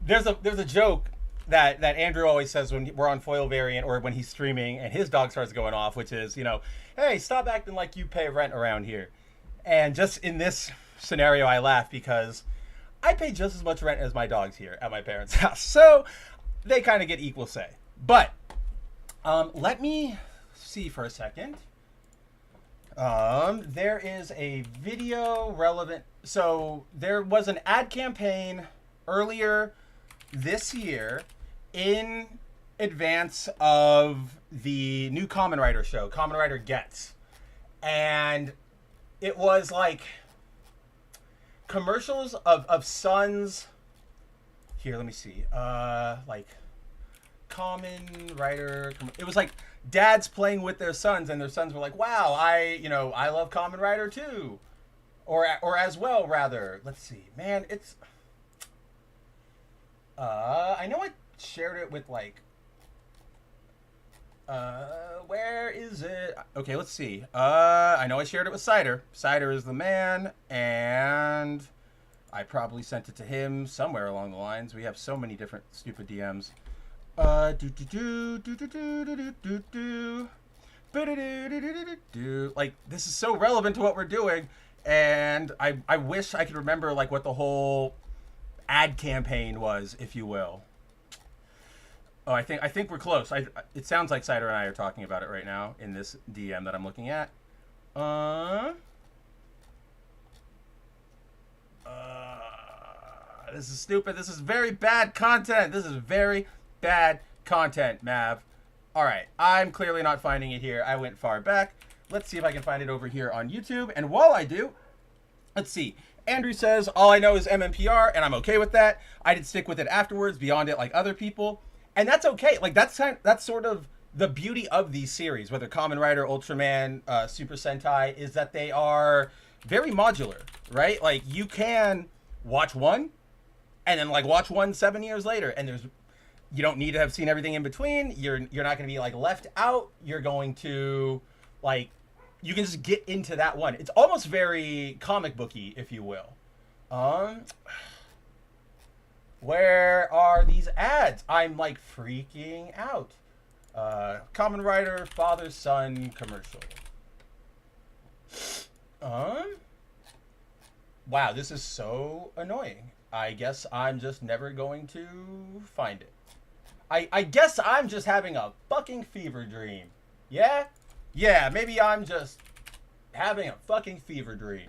There's a joke that Andrew always says when we're on Foil Variant or when he's streaming and his dog starts going off, which is, hey, stop acting like you pay rent around here. And just in this scenario, I laugh because I pay just as much rent as my dogs here at my parents' house. So they kind of get equal say. But let me see for a second. There is a video relevant. So there was an ad campaign earlier this year in advance of the new Kamen Rider show, Kamen Rider Gets. And it was like commercials of sons. Here, let me see. Like Kamen Rider. It was like dads playing with their sons, and their sons were like, "Wow, I love Kamen Rider too," or as well, rather. Let's see, man. It's. I know I shared it with like. Where is it? Okay, let's see. I know I shared it with Cider. Cider is the man, and I probably sent it to him somewhere along the lines. We have so many different stupid DMs. Like, this is so relevant to what we're doing, and I wish I could remember like what the whole ad campaign was, if you will. Oh, I think we're close. It sounds like Cider and I are talking about it right now in this DM that I'm looking at. This is stupid. This is very bad content. This is very bad content, Mav. All right, I'm clearly not finding it here. I went far back. Let's see if I can find it over here on YouTube. And while I do, let's see. Andrew says, all I know is MMPR, and I'm okay with that. I did stick with it afterwards, beyond it like other people. And that's okay. Like, that's sort of the beauty of these series, whether Kamen Rider, Ultraman, Super Sentai, is that they are very modular, right? Like, you can watch one, and then, like, watch one 7 years later, and you don't need to have seen everything in between. You're not going to be, like, left out. You're going to, like, you can just get into that one. It's almost very comic booky, if you will. Where are these ads? I'm like freaking out. Kamen Rider father-son commercial. Wow, this is so annoying. I guess I'm just never going to find it. I guess I'm just having a fucking fever dream. Yeah? Yeah, maybe I'm just having a fucking fever dream.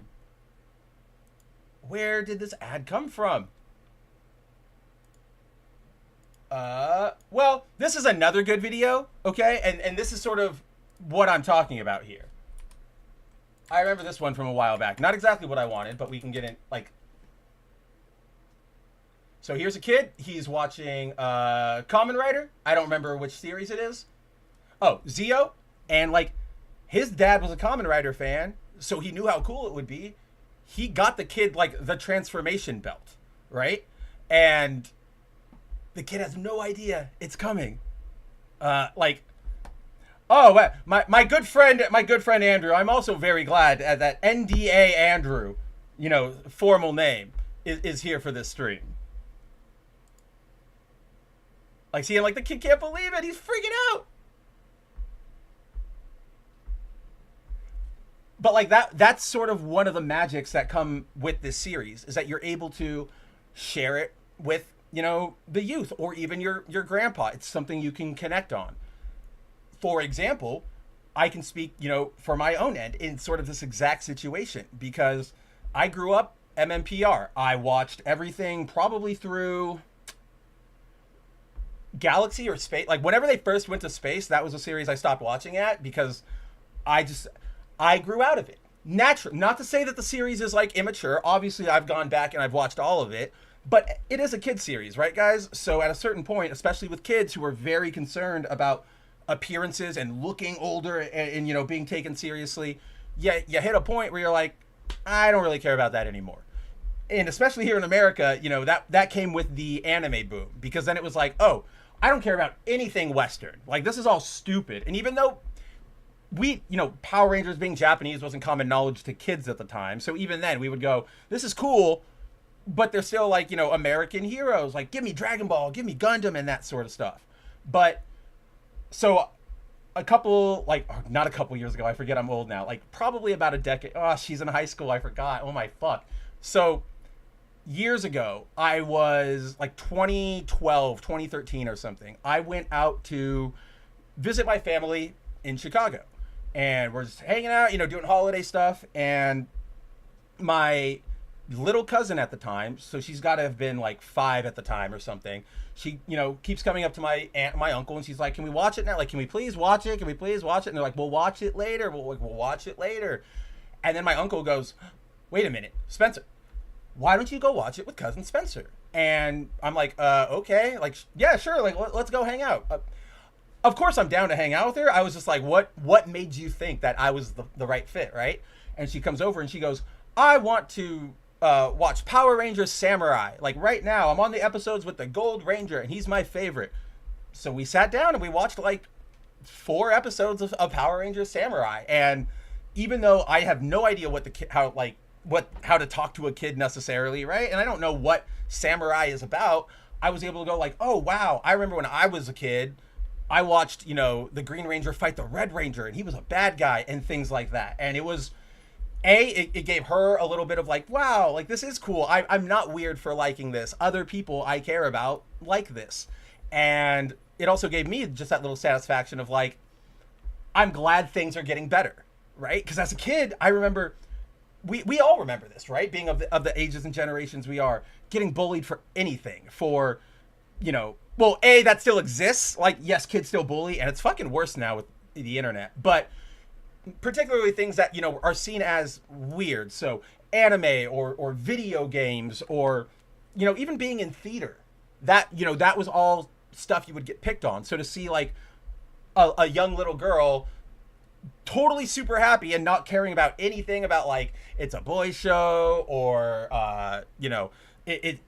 Where did this ad come from? Well, this is another good video, okay? And this is sort of what I'm talking about here. I remember this one from a while back. Not exactly what I wanted, but we can get in, like... So here's a kid. He's watching, Kamen Rider. I don't remember which series it is. Oh, Zio. And, like, his dad was a Kamen Rider fan, so he knew how cool it would be. He got the kid, like, the transformation belt, right? And... the kid has no idea it's coming. Like, oh, my good friend Andrew. I'm also very glad that NDA Andrew, formal name, is here for this stream. Like, seeing like the kid can't believe it. He's freaking out. But like that's sort of one of the magics that come with this series is that you're able to share it with the youth or even your grandpa. It's something you can connect on. For example, I can speak, for my own end in sort of this exact situation because I grew up MMPR. I watched everything probably through Galaxy or Space. Like whenever they first went to space, that was a series I stopped watching at because I grew out of it. Natural. Not to say that the series is like immature. Obviously, I've gone back and I've watched all of it. But it is a kid's series, right, guys? So at a certain point, especially with kids who are very concerned about appearances and looking older and being taken seriously, you hit a point where you're like, I don't really care about that anymore. And especially here in America, that came with the anime boom. Because then it was like, oh, I don't care about anything Western. Like, this is all stupid. And even though, Power Rangers being Japanese wasn't common knowledge to kids at the time. So even then we would go, this is cool, but they're still like, American heroes. Like, give me Dragon Ball, give me Gundam and that sort of stuff. But so a couple, like, not a couple years ago, I forget, I'm old now, like probably about a decade. Oh, she's in high school, I forgot. Oh my fuck. So years ago, I was like 2012, 2013 or something. I went out to visit my family in Chicago. And we're just hanging out, doing holiday stuff. And my little cousin at the time, so she's got to have been like 5 at the time or something. She, keeps coming up to my aunt and my uncle, and she's like, "Can we watch it now? Like, can we please watch it? Can we please watch it?" And they're like, "We'll watch it later. We'll watch it later." And then my uncle goes, "Wait a minute, Spencer, why don't you go watch it with cousin Spencer?" And I'm like, okay, like, yeah, sure, like, let's go hang out. Of course I'm down to hang out with her. I was just like, what made you think that I was the right fit, right? And she comes over and she goes, "I want to watch Power Rangers Samurai. Like, right now, I'm on the episodes with the Gold Ranger, and he's my favorite." So we sat down and we watched like 4 episodes of Power Rangers Samurai. And even though I have no idea how to talk to a kid necessarily, right? And I don't know what Samurai is about, I was able to go like, oh wow, I remember when I was a kid, I watched, the Green Ranger fight the Red Ranger, and he was a bad guy and things like that. And it was, it gave her a little bit of like, wow, like this is cool. I'm not weird for liking this. Other people I care about like this. And it also gave me just that little satisfaction of like, I'm glad things are getting better, right? Because as a kid, I remember, we all remember this, right? Being of the ages and generations we are, getting bullied for anything, for, well, that still exists. Like, yes, kids still bully, and it's fucking worse now with the internet. But particularly things that, are seen as weird. So anime or video games or, even being in theater. That, that was all stuff you would get picked on. So to see, like, a young little girl totally super happy and not caring about anything about, like, it's a boys show or,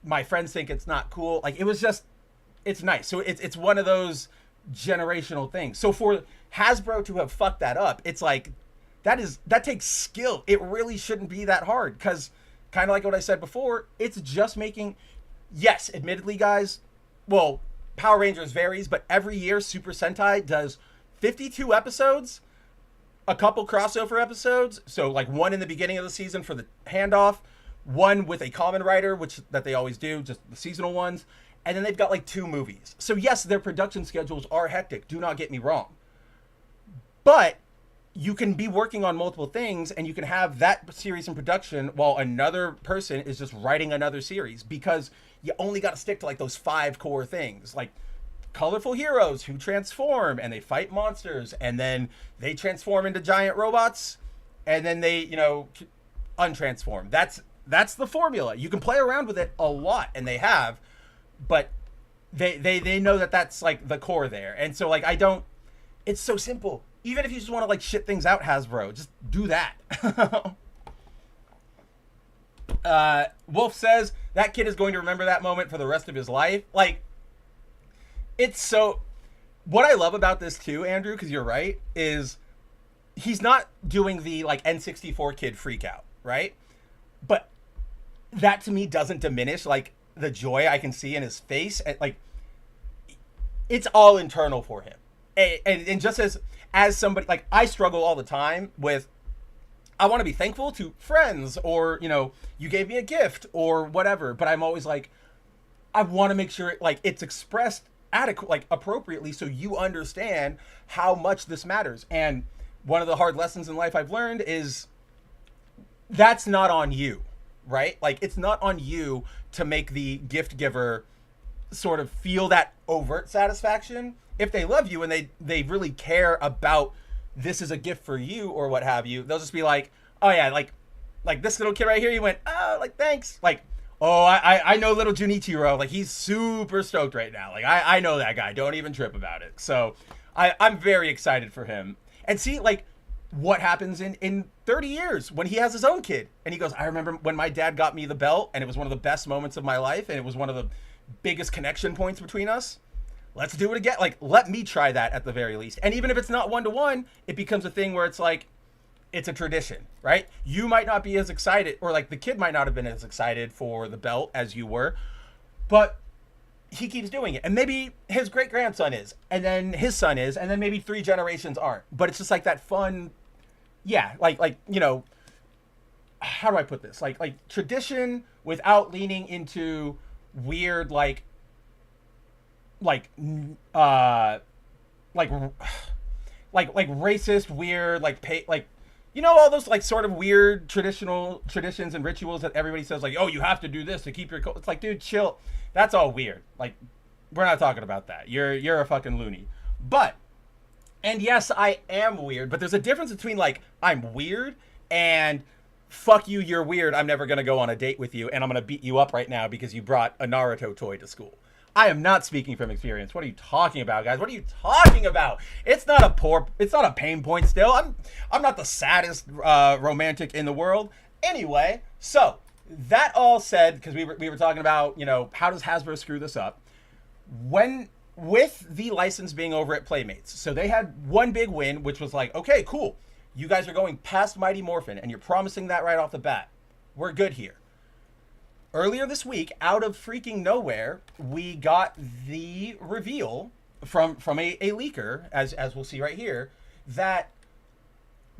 my friends think it's not cool. Like, it was just, it's nice. So it's one of those generational things. So for Hasbro to have fucked that up, it's like, that takes skill. It really shouldn't be that hard, because kind of like what I said before, it's just making, yes, admittedly, guys, well, Power Rangers varies, but every year Super Sentai does 52 episodes, a couple crossover episodes, so like one in the beginning of the season for the handoff, one with a common writer, that they always do, just the seasonal ones, and then they've got like 2 movies. So yes, their production schedules are hectic, do not get me wrong. But you can be working on multiple things, and you can have that series in production while another person is just writing another series, because you only got to stick to like those 5 core things, like colorful heroes who transform and they fight monsters, and then they transform into giant robots, and then they, untransform. That's the formula. You can play around with it a lot, and they have, but they know that that's like the core there. And so like, it's so simple. Even if you just want to like shit things out, Hasbro, just do that. Wolf says that kid is going to remember that moment for the rest of his life. Like, it's so, what I love about this too, Andrew, because you're right, is he's not doing the like N64 kid freak out, right? But that to me doesn't diminish like the joy I can see in his face. Like, it's all internal for him. And just as somebody, like, I struggle all the time with, I want to be thankful to friends, or, you gave me a gift or whatever, but I'm always like, I want to make sure it's expressed appropriately, so you understand how much this matters. And one of the hard lessons in life I've learned is that's not on you, right? Like, it's not on you to make the gift giver sort of feel that overt satisfaction. If they love you and they really care about, this is a gift for you or what have you, they'll just be like, oh yeah, like this little kid right here, he went, oh, like, thanks. Like, oh, I know little Junichiro, like, he's super stoked right now. Like, I know that guy, don't even trip about it. So I'm very excited for him. And see, like, what happens in 30 years when he has his own kid. And he goes, I remember when my dad got me the belt, and it was one of the best moments of my life, and it was one of the biggest connection points between us. let's do it again. Like, let me try that at the very least. And even if it's not 1-to-1, it becomes a thing where it's like, it's a tradition, right? You might not be as excited, or like the kid might not have been as excited for the belt as you were, but he keeps doing it. And maybe his great grandson is, and then his son is, and then maybe 3 generations aren't. But it's just like that fun, yeah, like, you know, how do I put this? Like tradition without leaning into weird, like racist, weird, like, you know, all those like sort of weird traditions and rituals that everybody says like, oh, you have to do this to keep your it's like, dude, chill. That's all weird. Like, we're not talking about that. You're a fucking loony. But, and yes, I am weird, but there's a difference between like, I'm weird and fuck you, you're weird, I'm never gonna go on a date with you, and I'm gonna beat you up right now because you brought a Naruto toy to school. I am not speaking from experience. What are you talking about, guys? What are you talking about? It's not a pain point still. I'm not the saddest romantic in the world. Anyway, so that all said, because we were talking about, you know, how does Hasbro screw this up? With the license being over at Playmates, so they had one big win, which was like, okay, cool. You guys are going past Mighty Morphin, and you're promising that right off the bat. We're good here. Earlier this week, out of freaking nowhere, we got the reveal from a leaker, as we'll see right here, that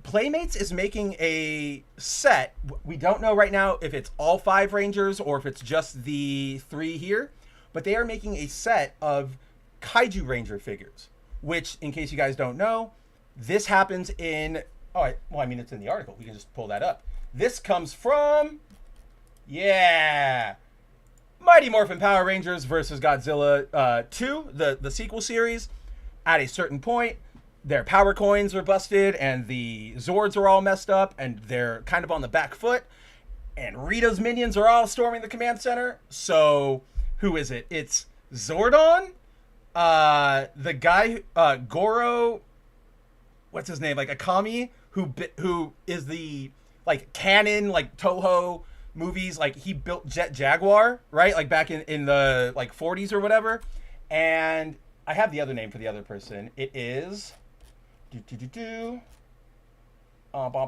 Playmates is making a set. We don't know right now if it's all 5 Rangers or if it's just the 3 here, but they are making a set of Kaiju Ranger figures, which, in case you guys don't know, this happens in... Oh, well, I mean, it's in the article. We can just pull that up. This comes from... Yeah. Mighty Morphin Power Rangers versus Godzilla 2, the sequel series. At a certain point, their power coins are busted and the Zords are all messed up and they're kind of on the back foot. And Rita's minions are all storming the command center. So, who is it? It's Zordon, the guy, Goro, what's his name? Like Akami, who is the, like, canon, like, Toho movies, like he built Jet Jaguar, right? Like back in the like 40s or whatever. And I have the other name for the other person. It is oh,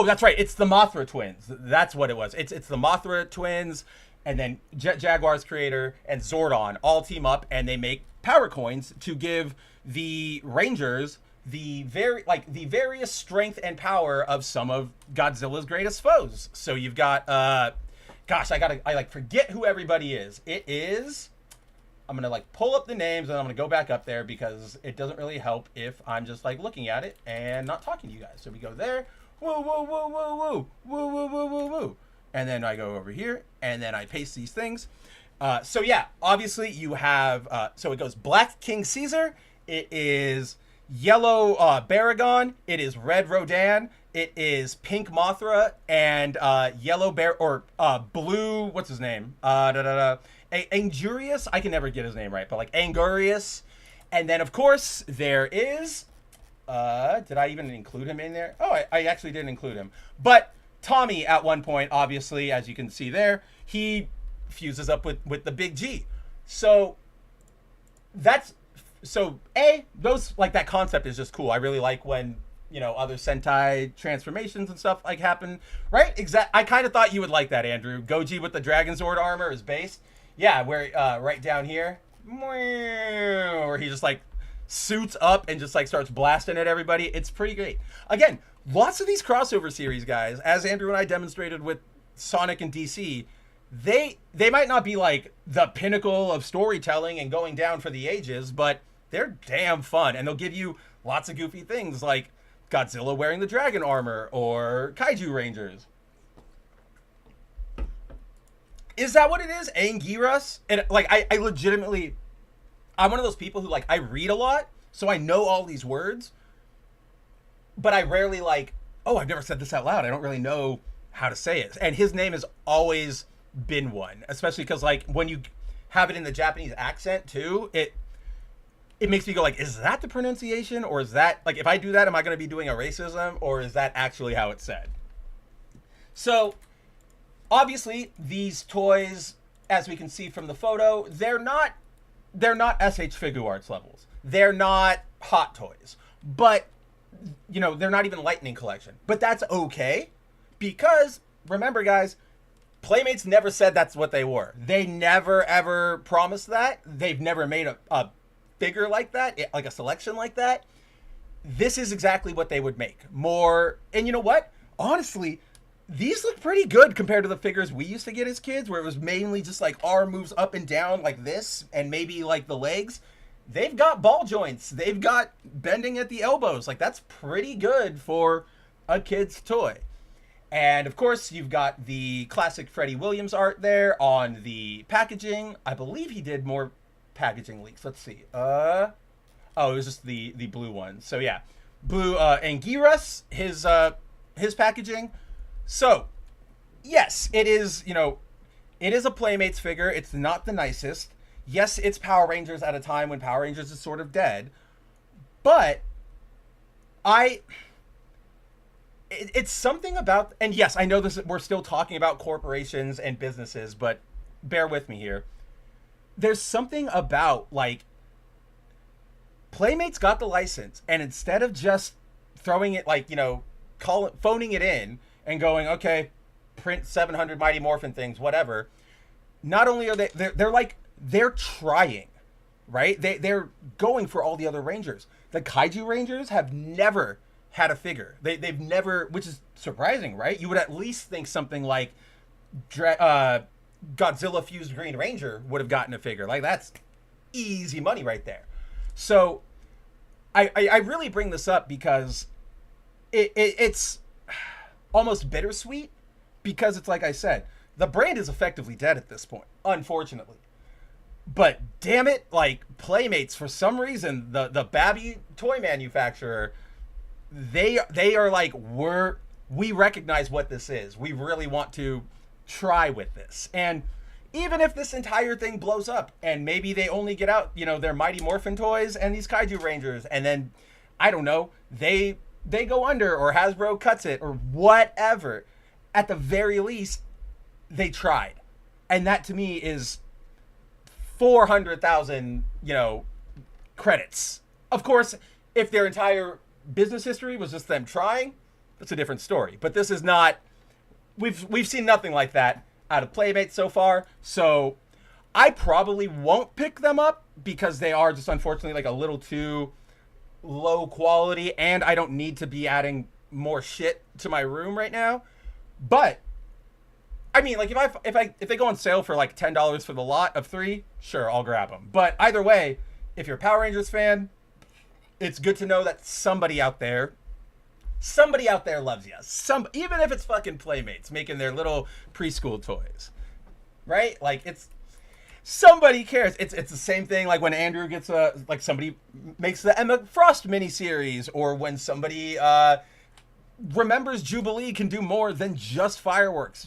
that's right. It's the Mothra twins. That's what it was. It's the Mothra twins, and then Jet Jaguar's creator and Zordon all team up and they make power coins to give the Rangers the various strength and power of some of Godzilla's greatest foes. So you've got gosh, I forget who everybody is. It is, I'm gonna like pull up the names and I'm gonna go back up there because it doesn't really help if I'm just like looking at it and not talking to you guys. So we go there, woo woo woo woo woo woo woo woo woo woo, and then I go over here and then I paste these things. So yeah, obviously you have so it goes Black King Caesar. It is Yellow Baragon, it is Red Rodan, it is Pink Mothra, and Yellow Bear, or Blue, what's his name? Angurius, I can never get his name right, but like Angurius. And then of course there is, did I even include him in there? Oh, I actually didn't include him. But Tommy at one point, obviously, as you can see there, he fuses up with the big G. So that's... So, those, like, that concept is just cool. I really like when, you know, other Sentai transformations and stuff, like, happen, right? I kind of thought you would like that, Andrew. Goji with the Dragon Zord armor is base. Yeah, where, right down here, where he just, like, suits up and just, like, starts blasting at everybody. It's pretty great. Again, lots of these crossover series, guys, as Andrew and I demonstrated with Sonic and DC, they might not be, like, the pinnacle of storytelling and going down for the ages, but they're damn fun, and they'll give you lots of goofy things like Godzilla wearing the dragon armor or Kaiju Rangers. Is that what it is? Anguirus? And like, I legitimately, I'm one of those people who, like, I read a lot, so I know all these words, but I rarely like, oh, I've never said this out loud. I don't really know how to say it. And his name has always been one, especially because, like, when you have it in the Japanese accent too, it makes me go like, is that the pronunciation, or is that, like, if I do that, am I going to be doing a racism, or is that actually how it's said? So obviously these toys as we can see from the photo, they're not SH Figure Arts levels. They're not Hot Toys. But, you know, they're not even Lightning Collection. But that's okay, because, remember guys, Playmates never said that's what they were. They never, ever promised that. They've never made a figure like that, like a selection like that. This is exactly what they would make. More, and you know what? Honestly, these look pretty good compared to the figures we used to get as kids, where it was mainly just like arm moves up and down like this, and maybe like the legs. They've got ball joints. They've got bending at the elbows. Like, that's pretty good for a kid's toy. And of course, you've got the classic Freddie Williams art there on the packaging. I believe he did more packaging leaks. Let's see. Oh, it was just the blue one. So yeah, blue Anguirus, his packaging. So, yes, it is, you know, it is a Playmates figure. It's not the nicest. Yes, it's Power Rangers at a time when Power Rangers is sort of dead. But it's something about, and yes, I know we're still talking about corporations and businesses, but bear with me here. There's something about, like, Playmates got the license, and instead of just throwing it, like, you know, phoning it in, and going, okay, print 700 Mighty Morphin things, whatever. Not only are they're trying, right? They're going for all the other Rangers. The Kaiju Rangers have never had a figure. They've never, which is surprising, right? You would at least think something like Godzilla Fused Green Ranger would have gotten a figure. Like, that's easy money right there. So I really bring this up because it's almost bittersweet, because it's like I said, the brand is effectively dead at this point, unfortunately. But damn it, like, Playmates, for some reason, the Babby toy manufacturer, they are like, we recognize what this is. We really want to try with this. And even if this entire thing blows up and maybe they only get out, you know, their Mighty Morphin toys and these Kaiju Rangers, and then, I don't know, they go under, or Hasbro cuts it, or whatever. At the very least, they tried. And that to me is 400,000, you know, credits. Of course, if their entire business history was just them trying, that's a different story. But this is not, we've seen nothing like that out of Playmates so far. So I probably won't pick them up, because they are just unfortunately like a little too low quality, and I don't need to be adding more shit to my room right now. But I mean, like, if they go on sale for like $10 for the lot of 3, sure, I'll grab them. But either way, if you're a Power Rangers fan, it's good to know that somebody out there loves you. Even if it's fucking Playmates making their little preschool toys, right? Like, it's, somebody cares. It's the same thing like when Andrew gets like somebody makes the Emma Frost miniseries, or when somebody remembers Jubilee can do more than just fireworks.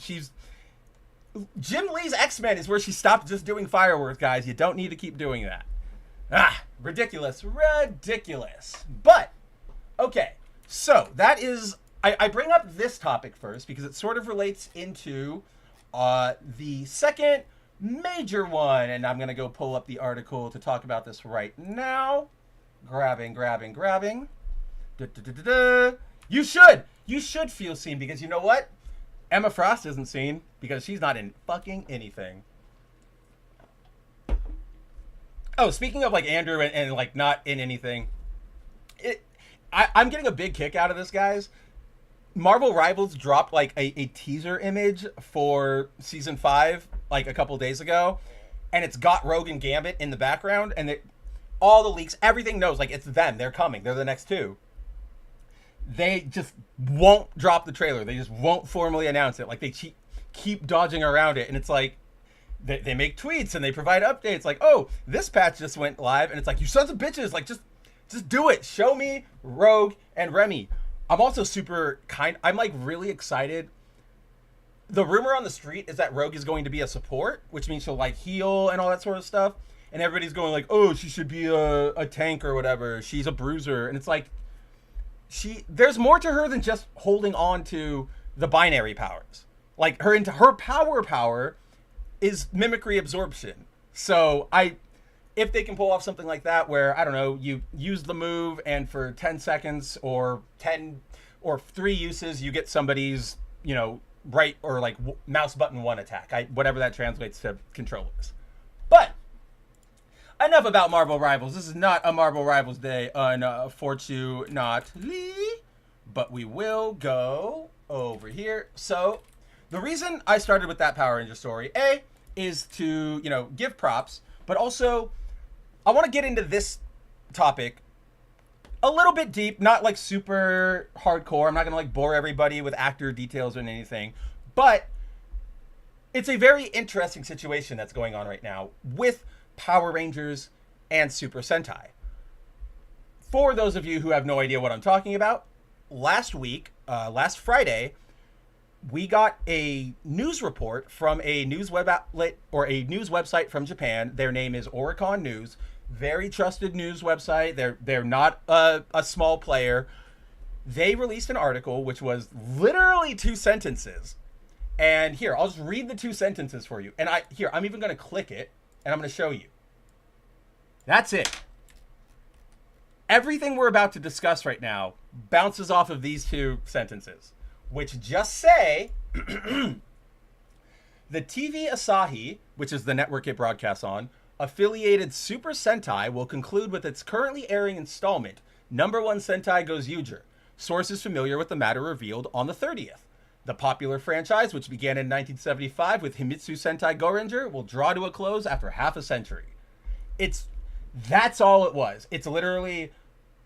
Jim Lee's X-Men is where she stopped just doing fireworks, guys. You don't need to keep doing that. Ridiculous. But okay, so that is, I bring up this topic first because it sort of relates into the second major one, and I'm gonna go pull up the article to talk about this right now. Grabbing. You should feel seen, because you know what? Emma Frost isn't seen because she's not in fucking anything. Oh, speaking of like Andrew and like not in anything, I'm getting a big kick out of this, guys. Marvel Rivals dropped like a teaser image for season 5 like a couple days ago, and it's got Rogue and Gambit in the background, and all the leaks, everything knows, like, it's them. They're coming. They're the next 2. They just won't drop the trailer. They just won't formally announce it. Like, they keep dodging around it, and it's like they make tweets and they provide updates like, oh, this patch just went live, and it's like, you sons of bitches, like, just do it. Show me Rogue and Remy. I'm also I'm like really excited. The rumor on the street is that Rogue is going to be a support, which means she'll like heal and all that sort of stuff. And everybody's going like, oh, she should be a tank or whatever. She's a bruiser. And it's like, there's more to her than just holding on to the binary powers. Like, her power is mimicry absorption. So if they can pull off something like that, where I don't know, you use the move and for 10 seconds or 10 or 3 uses, you get somebody's, right or like mouse button 1 attack. Whatever that translates to controllers. But enough about Marvel Rivals. This is not a Marvel Rivals day, unfortunately. But we will go over here. So the reason I started with that Power Ranger story, A, is to, give props, but also I want to get into this topic a little bit deep, not like super hardcore. I'm not going to like bore everybody with actor details or anything, but it's a very interesting situation that's going on right now with Power Rangers and Super Sentai. For those of you who have no idea what I'm talking about, last Friday, we got a news report from a news web outlet or a news website from Japan. Their name is Oricon News. Very trusted news website. They're not a small player. They released an article which was literally 2 sentences. And here, I'll just read the 2 sentences for you. And I'm even going to click it and I'm going to show you. That's it. Everything we're about to discuss right now bounces off of these 2 sentences, which just say the TV Asahi, which is the network it broadcasts on, affiliated Super Sentai will conclude with its currently airing installment, Number 1 Sentai Goes Yuger. Sources familiar with the matter revealed on the 30th. The popular franchise, which began in 1975 with Himitsu Sentai Goranger, will draw to a close after half a century. That's all it was. It's literally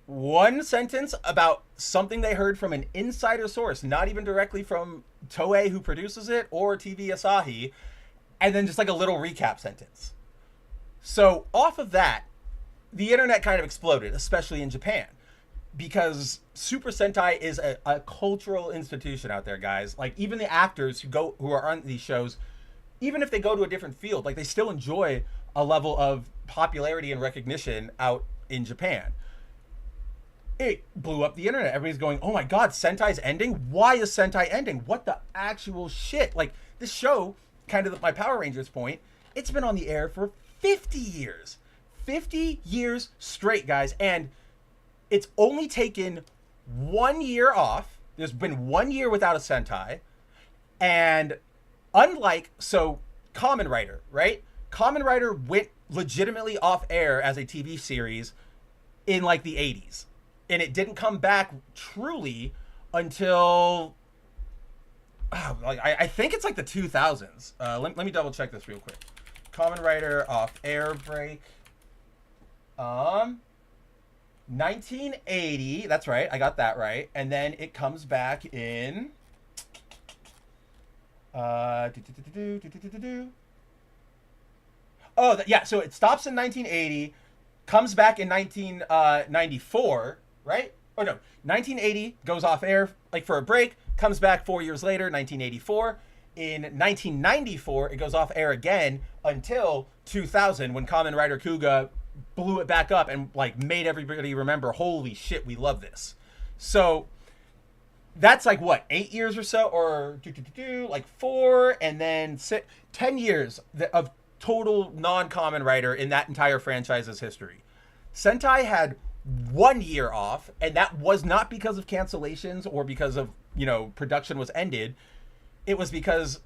1 sentence about something they heard from an insider source, not even directly from Toei, who produces it, or TV Asahi, and then just like a little recap sentence. So off of that, the internet kind of exploded, especially in Japan, because Super Sentai is a cultural institution out there, guys. Like, even the actors who are on these shows, even if they go to a different field, like, they still enjoy a level of popularity and recognition out in Japan. It blew up the internet. Everybody's going, oh my god, Sentai's ending? Why is Sentai ending? What the actual shit? Like, this show, kind of my Power Rangers point, it's been on the air for 50 years. 50 years straight, guys. And it's only taken 1 year off. There's been 1 year without a Sentai. And Kamen Rider, right? Kamen Rider went legitimately off air as a TV series in like the 80s. And it didn't come back truly until, I think it's like the 2000s. Let me double check this real quick. Kamen Rider off air break. 1980. That's right. I got that right. And then it comes back in. So it stops in 1980, comes back in 1994, right? Oh no, 1980 goes off air like for a break, comes back 4 years later, 1984. In 1994, it goes off air again until 2000, when Kamen Rider Kuga blew it back up and like made everybody remember, holy shit, we love this. So that's like what, 8 years or so, or like 4, and then 10 years of total non-Kamen Rider in that entire franchise's history. Sentai had 1 year off, and that was not because of cancellations or because of, production was ended. It was because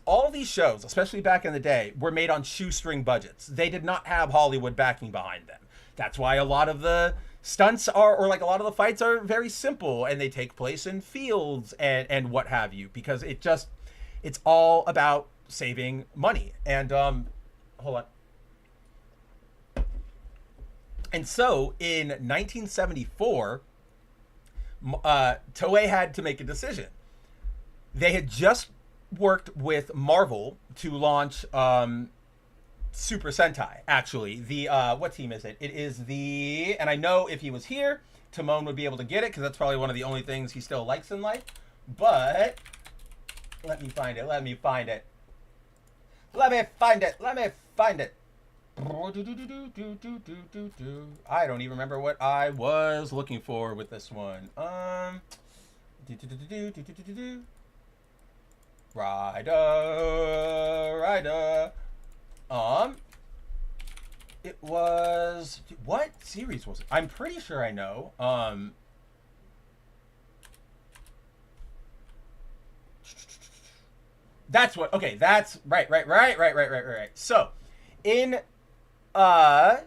all of these shows, especially back in the day, were made on shoestring budgets. They did not have Hollywood backing behind them. That's why a lot of the stunts or like a lot of the fights are very simple, and they take place in fields and what have you, because it's all about saving money. And hold on. And so in 1974, Toei had to make a decision. They had just worked with Marvel to launch Super Sentai. Actually, the what team is it? It is and I know if he was here, Timon would be able to get it, because that's probably one of the only things he still likes in life. But let me find it. I don't even remember what I was looking for with this one. Rider. It was, what series was it? I'm pretty sure I know. That's what. Okay, that's right. So, in okay, I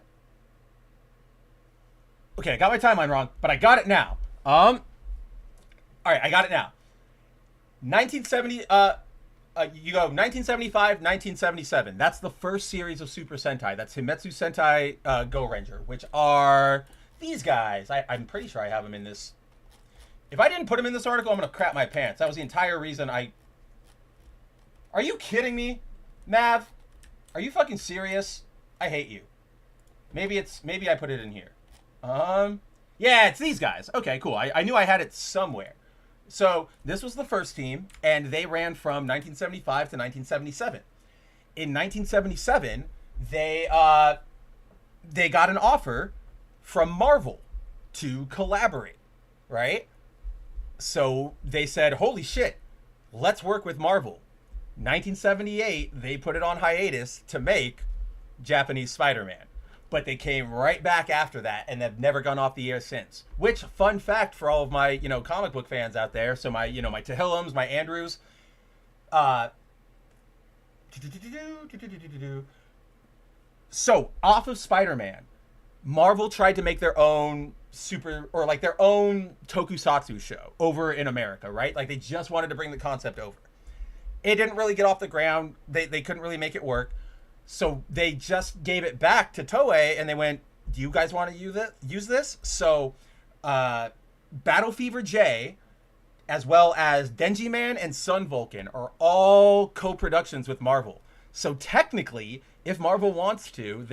got my timeline wrong, but I got it now. All right, I got it now. 1970. You go 1975, 1977. That's the first series of Super Sentai. That's Himetsu Sentai Go Ranger, which are these guys. I'm pretty sure I have them in this. If I didn't put them in this article, I'm gonna crap my pants. That was the entire reason I. Are you kidding me, Mav? Are you fucking serious? I hate you. Maybe I put it in here. Yeah, it's these guys. Okay, cool. I knew I had it somewhere. So this was the first team, and they ran from 1975 to 1977. In 1977, they got an offer from Marvel to collaborate, right? So they said, holy shit, let's work with Marvel. 1978, they put it on hiatus to make Japanese Spider-Man. But they came right back after that, and they've never gone off the air since. Which, fun fact for all of my, comic book fans out there. So my, my Tehillums, my Andrews. So, off of Spider-Man, Marvel tried to make their own their own tokusatsu show over in America, right? Like, they just wanted to bring the concept over. It didn't really get off the ground. They couldn't really make it work. So they just gave it back to Toei, and they went, do you guys want to use this? So Battle Fever J, as well as Denji Man and Sun Vulcan, are all co-productions with Marvel. So technically, if Marvel wants to,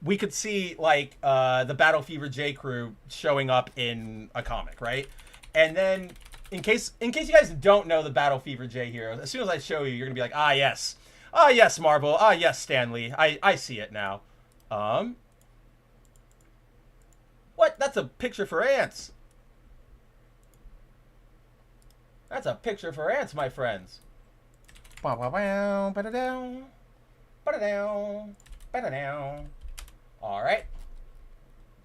we could see like the Battle Fever J crew showing up in a comic, right? And then in case you guys don't know the Battle Fever J here, as soon as I show you, you're gonna be like, ah yes. Ah, yes, Marvel. Ah, yes, Stan Lee. I see it now. What? That's a picture for ants. That's a picture for ants, my friends. All right.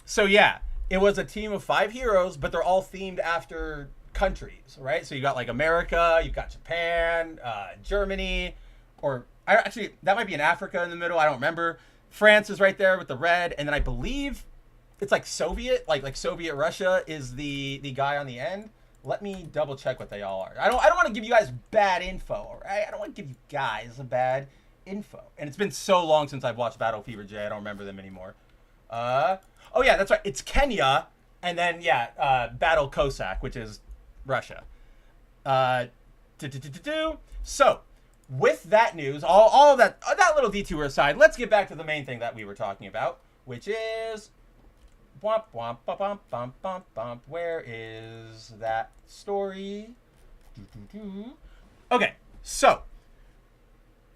So, yeah, it was a team of 5 heroes, but they're all themed after countries, right? So you got, like, America, you've got Japan, Germany, or... Actually, that might be in Africa in the middle. I don't remember. France is right there with the red. And then I believe it's like Soviet, like Soviet Russia is the guy on the end. Let me double check what they all are. I don't want to give you guys bad info, right? I don't want to give you guys a bad info. And it's been so long since I've watched Battle Fever J. I don't remember them anymore. Oh, yeah, that's right. It's Kenya. And then, yeah, Battle Cossack, which is Russia. So... with that news, all that little detour aside, let's get back to the main thing that we were talking about, which is where is that story? Okay, so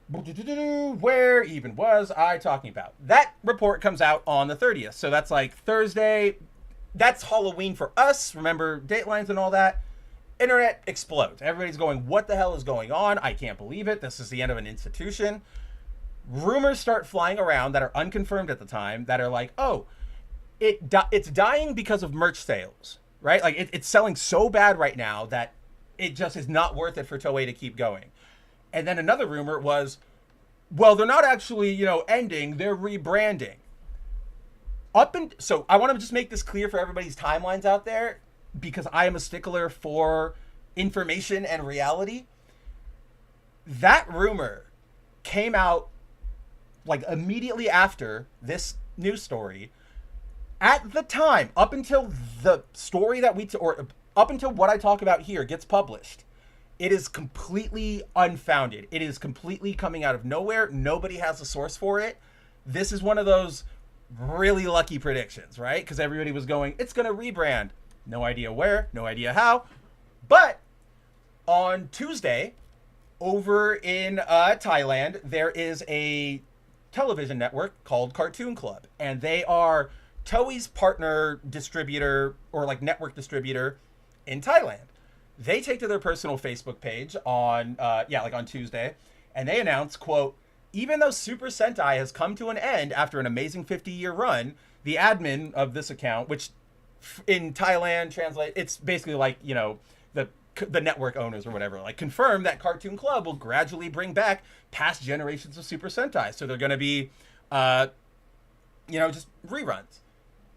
where even was I talking about? That report comes out on the 30th, so that's like Thursday. That's Halloween for us. Remember datelines and all that. Internet explodes. Everybody's going, what the hell is going on? I can't believe it. This is the end of an institution. Rumors start flying around that are unconfirmed at the time that are like, oh, it's dying because of merch sales, right? Like it's selling so bad right now that it just is not worth it for Toei to keep going. And then another rumor was, well, they're not actually, ending, they're rebranding. So I want to just make this clear for everybody's timelines out there, because I am a stickler for information and reality. That rumor came out like immediately after this news story. At the time, up until the story that or up until what I talk about here gets published, it is completely unfounded. It is completely coming out of nowhere. Nobody has a source for it. This is one of those really lucky predictions, right? Because everybody was going, it's going to rebrand. No idea where, no idea how. But on Tuesday, over in Thailand, there is a television network called Cartoon Club. And they are Toei's partner distributor, or like network distributor in Thailand. They take to their personal Facebook page on on Tuesday, and they announce, quote, even though Super Sentai has come to an end after an amazing 50-year run, the admin of this account, which in Thailand translate, it's basically like, the network owners or whatever, like, confirm that Cartoon Club will gradually bring back past generations of Super Sentai. So they're going to be, just reruns.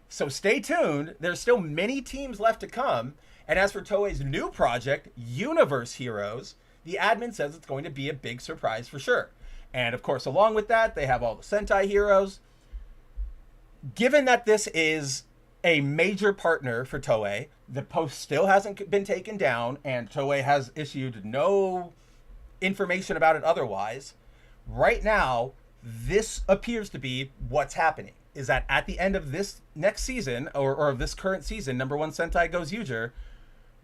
So stay tuned. There's still many teams left to come. And as for Toei's new project, Universe Heroes, the admin says it's going to be a big surprise for sure. And of course, along with that, they have all the Sentai heroes. Given that this is a major partner for Toei, the post still hasn't been taken down, and Toei has issued no information about it otherwise. Right now, this appears to be what's happening. Is that at the end of this next season, or of this current season, number 1 Sentai Goes User,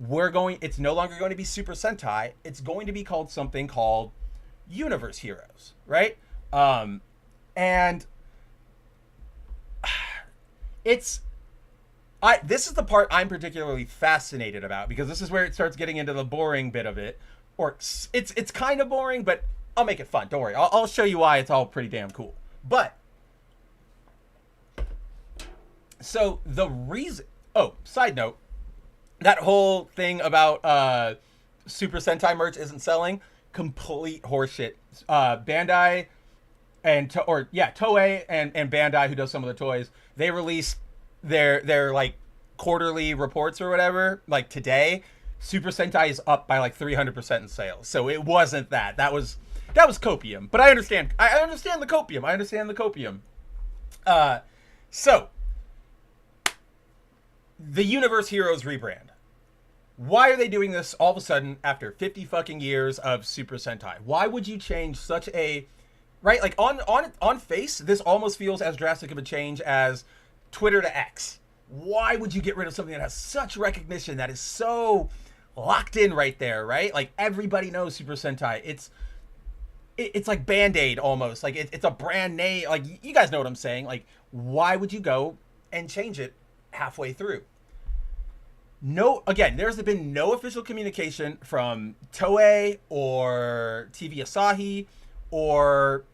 it's no longer going to be Super Sentai. It's going to be called something called Universe Heroes, right? And this is the part I'm particularly fascinated about, because this is where it starts getting into the boring bit of it. Or it's kind of boring, but I'll make it fun. Don't worry. I'll show you why it's all pretty damn cool. But so the reason, side note, that whole thing about Super Sentai merch isn't selling, complete horseshit. Bandai Toei and Bandai, who does some of the toys, they released their like quarterly reports or whatever, like today. Super Sentai is up by like 300% in sales. So it wasn't that. That was copium. But I understand the copium. I understand the copium. So the Universe Heroes rebrand. Why are they doing this all of a sudden after 50 fucking years of Super Sentai? Why would you change such a, right? Like on face, this almost feels as drastic of a change as Twitter to X. Why would you get rid of something that has such recognition, that is so locked in right there, right? Like everybody knows Super Sentai. It's like Band-Aid almost. Like it's a brand name. Like you guys know what I'm saying. Like why would you go and change it halfway through? No, again, there's been no official communication from Toei or TV Asahi or,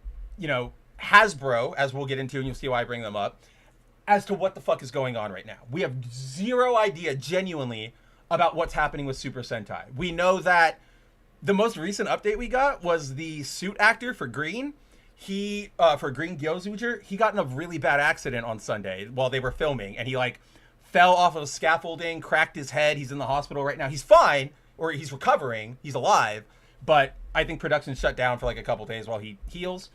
Hasbro, as we'll get into, and you'll see why I bring them up, as to what the fuck is going on right now. We have zero idea, genuinely, about what's happening with Super Sentai. We know that the most recent update we got was the suit actor for Green. For Green Gyozuger, he got in a really bad accident on Sunday while they were filming, and he, fell off of scaffolding, cracked his head. He's in the hospital right now. He's fine, or he's recovering. He's alive, but I think production shut down for a couple days while he heals.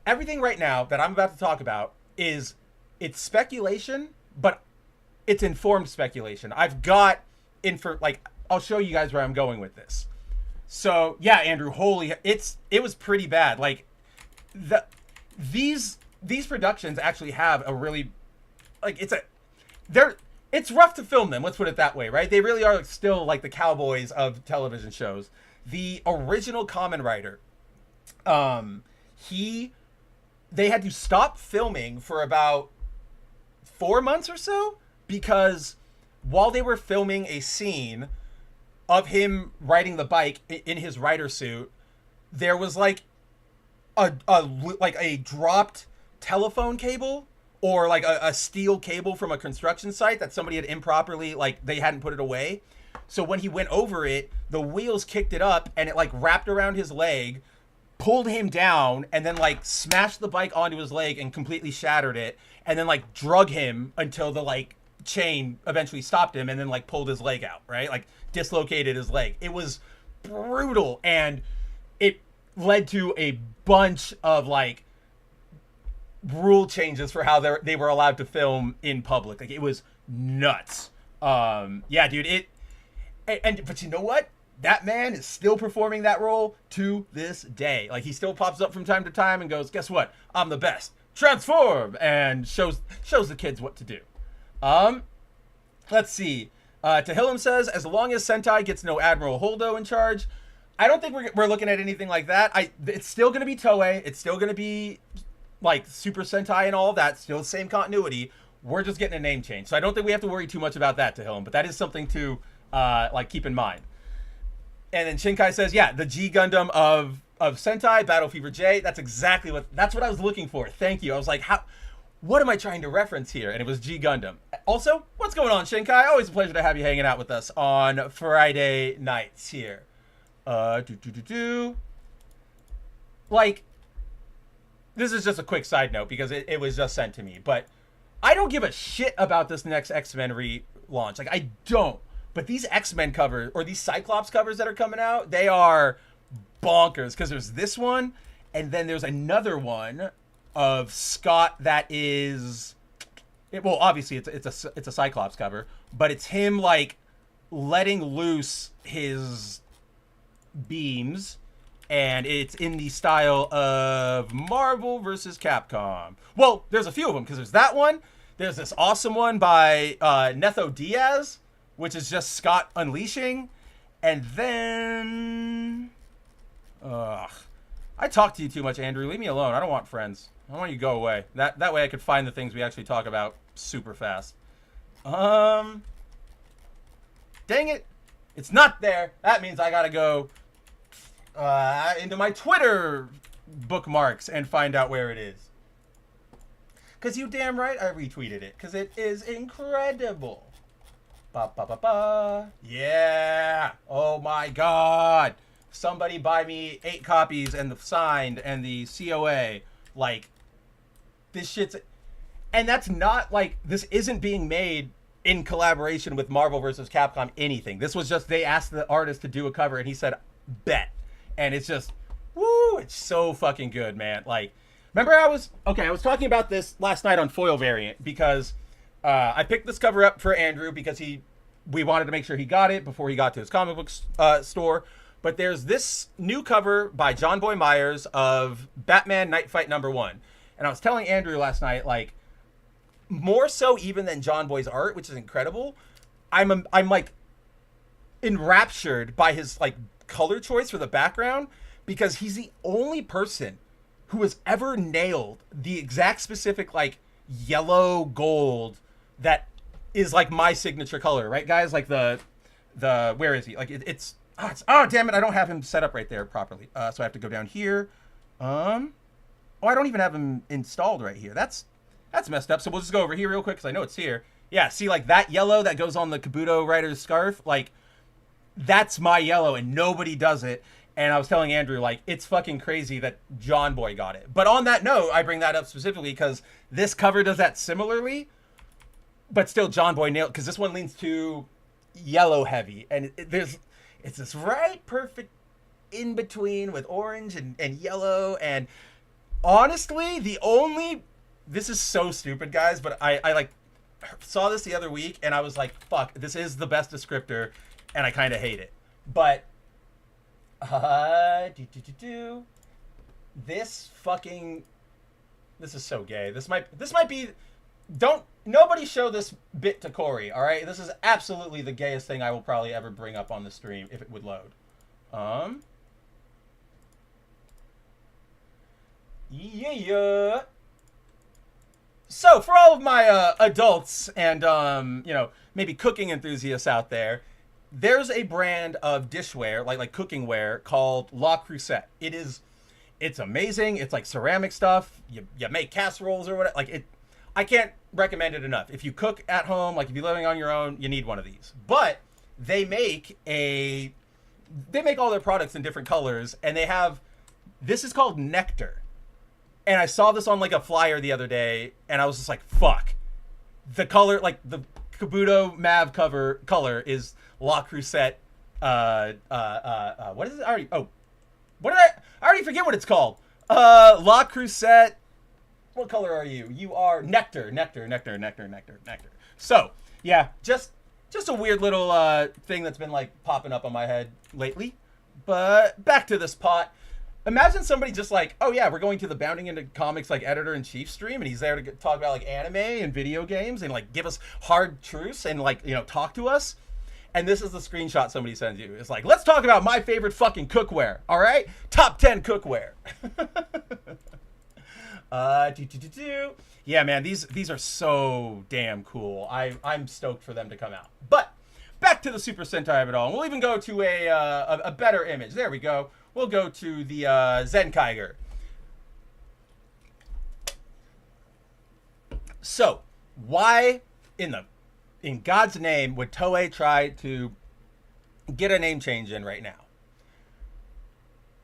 Everything right now that I'm about to talk about it's speculation, but it's informed speculation. I've got I'll show you guys where I'm going with this. So yeah, Andrew, it was pretty bad. These productions actually have a really, it's rough to film them. Let's put it that way, right? They really are still like the cowboys of television shows. The original Kamen Rider, they had to stop filming for about 4 months or so, because while they were filming a scene of him riding the bike in his rider suit, there was a dropped telephone cable, or a steel cable from a construction site that somebody had improperly, they hadn't put it away. So when he went over it, the wheels kicked it up, and it wrapped around his leg, pulled him down, and then smashed the bike onto his leg and completely shattered it, and then drug him until the chain eventually stopped him, and then pulled his leg out, right? Dislocated his leg. It was brutal, and it led to a bunch of rule changes for how they were allowed to film in public. It was nuts. Yeah, dude, but you know what? That man is still performing that role to this day. He still pops up from time to time and goes, guess what? I'm the best. Transform! And shows the kids what to do. Let's see. Tahillim says, as long as Sentai gets no Admiral Holdo in charge, I don't think we're looking at anything like that. It's still going to be Toei. It's still going to be Super Sentai and all of that. Still the same continuity. We're just getting a name change. So I don't think we have to worry too much about that, Tahillim. But that is something to Like, keep in mind. And then Shinkai says, yeah, the G Gundam of Sentai, Battle Fever J. That's what I was looking for. Thank you. I was like, what am I trying to reference here? And it was G Gundam. Also, what's going on, Shinkai? Always a pleasure to have you hanging out with us on Friday nights here. Like, this is just a quick side note because it was just sent to me, but I don't give a shit about this next X-Men relaunch. Like, I don't. But these X-Men covers, or these Cyclops covers that are coming out, they are bonkers. Because there's this one, and then there's another one of Scott that is... well, obviously, it's a Cyclops cover, but it's him, like, letting loose his beams, and it's in the style of Marvel versus Capcom. Well, there's a few of them, because there's that one. There's this awesome one by Netho Diaz, which is just Scott unleashing. And then... I talk to you too much, Andrew. Leave me alone. I don't want friends. I want you to go away. That way I could find the things we actually talk about super fast. Dang it. It's not there. That means I gotta go into my Twitter bookmarks and find out where it is. Because you damn right I retweeted it. Because it is incredible. Ba, ba, ba, ba. Yeah. Oh my God. Somebody buy me 8 copies and the signed and the COA. Like, this shit's... And that's not, like, this isn't being made in collaboration with Marvel vs. Capcom anything. This was just, they asked the artist to do a cover and he said, bet. And it's just, woo, it's so fucking good, man. Like, remember I was talking about this last night on Foil Variant because I picked this cover up for Andrew because we wanted to make sure he got it before he got to his comic book store. But there's this new cover by John Boy Myers of Batman Night Fight #1. And I was telling Andrew last night, like, more so even than John Boy's art, which is incredible, I'm like enraptured by his like color choice for the background, because he's the only person who has ever nailed the exact specific like yellow gold that is like my signature color, right guys? Like the where is he? Like it's damn it, I don't have him set up right there properly. So I have to go down here. I don't even have him installed right here. That's messed up. So we'll just go over here real quick because I know it's here. Yeah, see like that yellow that goes on the Kabuto Rider's scarf? Like, that's my yellow and nobody does it. And I was telling Andrew, like, it's fucking crazy that John Boy got it. But on that note, I bring that up specifically because this cover does that similarly. But still, John Boy nailed, because this one leans too yellow heavy. And it's this right perfect in between with orange and yellow. And honestly, this is so stupid, guys, but I like saw this the other week and I was like, fuck, this is the best descriptor and I kind of hate it. But this is so gay. This might be, nobody show this bit to Corey, all right? This is absolutely the gayest thing I will probably ever bring up on the stream if it would load. Yeah. So for all of my adults and maybe cooking enthusiasts out there, there's a brand of dishware, like cookingware, called La Crusette. It's amazing. It's like ceramic stuff. You make casseroles or whatever. Like I can't recommend it enough. If you cook at home, like if you're living on your own, you need one of these. But they make all their products in different colors, and this is called Nectar. And I saw this on like a flyer the other day, and I was just like, fuck. The color, like the Kabuto Mav color is La Crusette. What is it? I already forget what it's called. La Crusette. What color are you? You are Nectar. So, yeah, just a weird little thing that's been like popping up on my head lately. But back to this pot. Imagine somebody just like, oh yeah, we're going to the Bounding Into Comics like editor-in-chief stream, and he's there to talk about like anime and video games and like give us hard truths and like, talk to us. And this is the screenshot somebody sends you. It's like, let's talk about my favorite fucking cookware. All right, top 10 cookware. Yeah, man, these are so damn cool. I'm stoked for them to come out. But back back to the Super Sentai of it all. And we'll even go to a better image. There we go. We'll go to the Zenkaiger. So, why in God's name would Toei try to get a name change in right now?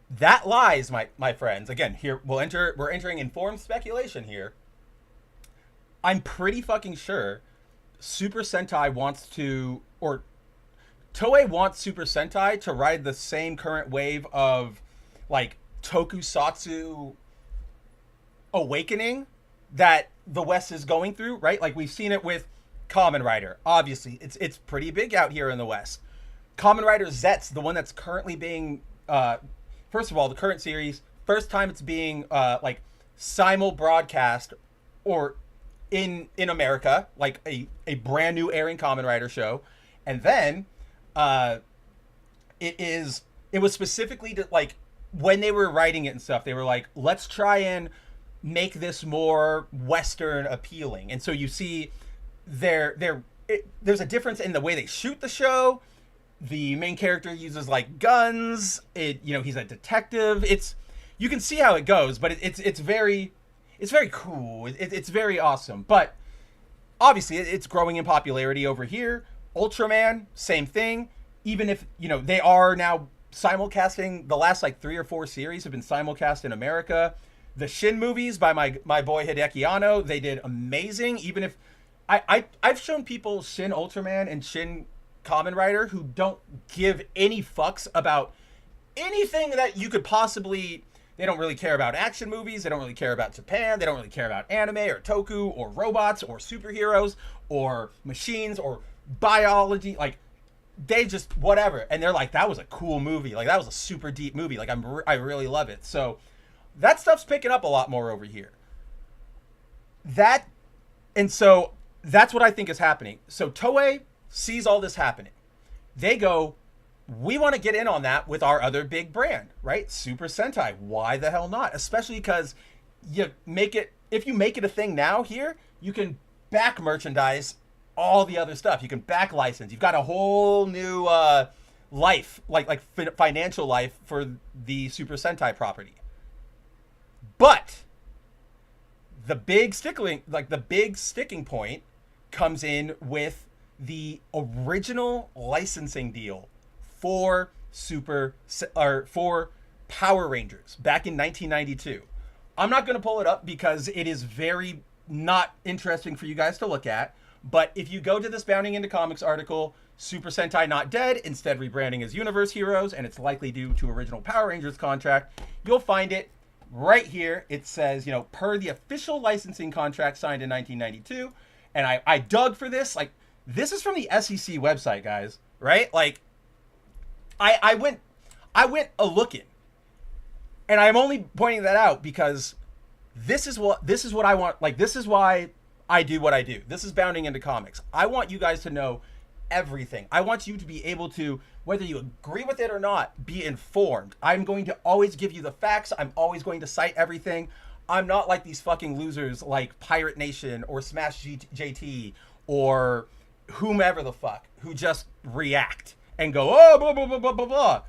That lies, my friends. Again, here we're entering informed speculation here. I'm pretty fucking sure Super Sentai wants to, or Toei wants Super Sentai to ride the same current wave of like tokusatsu awakening that the West is going through, right? Like we've seen it with Kamen Rider. Obviously, it's pretty big out here in the West. Kamen Rider Zets, the one that's currently being first of all, the current series, first time it's being like simul broadcast or in America, like a brand new airing Kamen Rider show. And then it was specifically to, like, when they were writing it and stuff, they were like, let's try and make this more Western appealing. And so you see there's a difference in the way they shoot the show. The main character uses like guns. He's a detective. You can see how it goes, but it's very cool. It's very awesome. But obviously, it's growing in popularity over here. Ultraman, same thing. Even if they are now simulcasting, the last like 3 or 4 series have been simulcast in America. The Shin movies by my boy Hideaki Anno, they did amazing. Even if I've shown people Shin Ultraman and Shin Kamen Rider who don't give any fucks about anything that you could possibly. They don't really care about action movies. They don't really care about Japan. They don't really care about anime or toku or robots or superheroes or machines or biology. Like, they just whatever. And they're like, that was a cool movie. Like, that was a super deep movie. Like, I really love it. So that stuff's picking up a lot more over here. So that's what I think is happening. So Toei sees all this happening. They go, we want to get in on that with our other big brand, right? Super Sentai. Why the hell not? Especially because if you make it a thing now here, you can back merchandise all the other stuff. You can back license. You've got a whole new life, like financial life for the Super Sentai property. But the big sticking point comes in with the original licensing deal for Power Rangers back in 1992. I'm not going to pull it up because it is very not interesting for you guys to look at. But if you go to this Bounding Into Comics article, Super Sentai Not Dead, instead rebranding as Universe Heroes, and it's likely due to original Power Rangers contract, you'll find it right here. It says, per the official licensing contract signed in 1992. And I dug for this. Like, this is from the SEC website, guys, right? Like, I went a looking, and I'm only pointing that out because this is what I want. Like, this is why I do what I do. This is Bounding Into Comics. I want you guys to know everything. I want you to be able to, whether you agree with it or not, be informed. I'm going to always give you the facts. I'm always going to cite everything. I'm not like these fucking losers like Pirate Nation or Smash JT or whomever the fuck who just react and go, oh, blah, blah, blah, blah, blah, blah.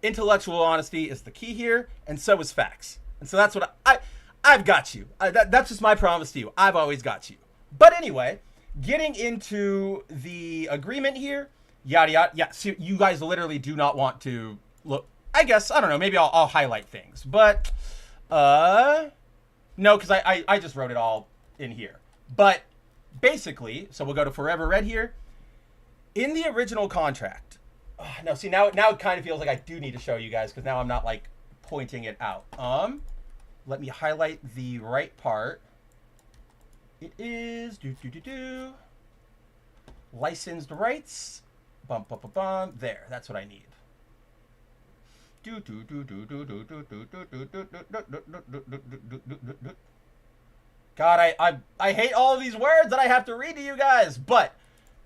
Intellectual honesty is the key here, and so is facts. And so that's what I've got you. That's just my promise to you. I've always got you. But anyway, getting into the agreement here, yada, yada. Yeah, so you guys literally do not want to look. I guess, I don't know, maybe I'll highlight things. But, no, because I just wrote it all in here. But basically, so we'll go to Forever Red here. In the original contract, no, see, now it kind of feels like I do need to show you guys because now I'm not like pointing it out. Let me highlight the right part. It is licensed rights. Bum bum bum bum. There, that's what I need. God, I hate all of these words that I have to read to you guys. But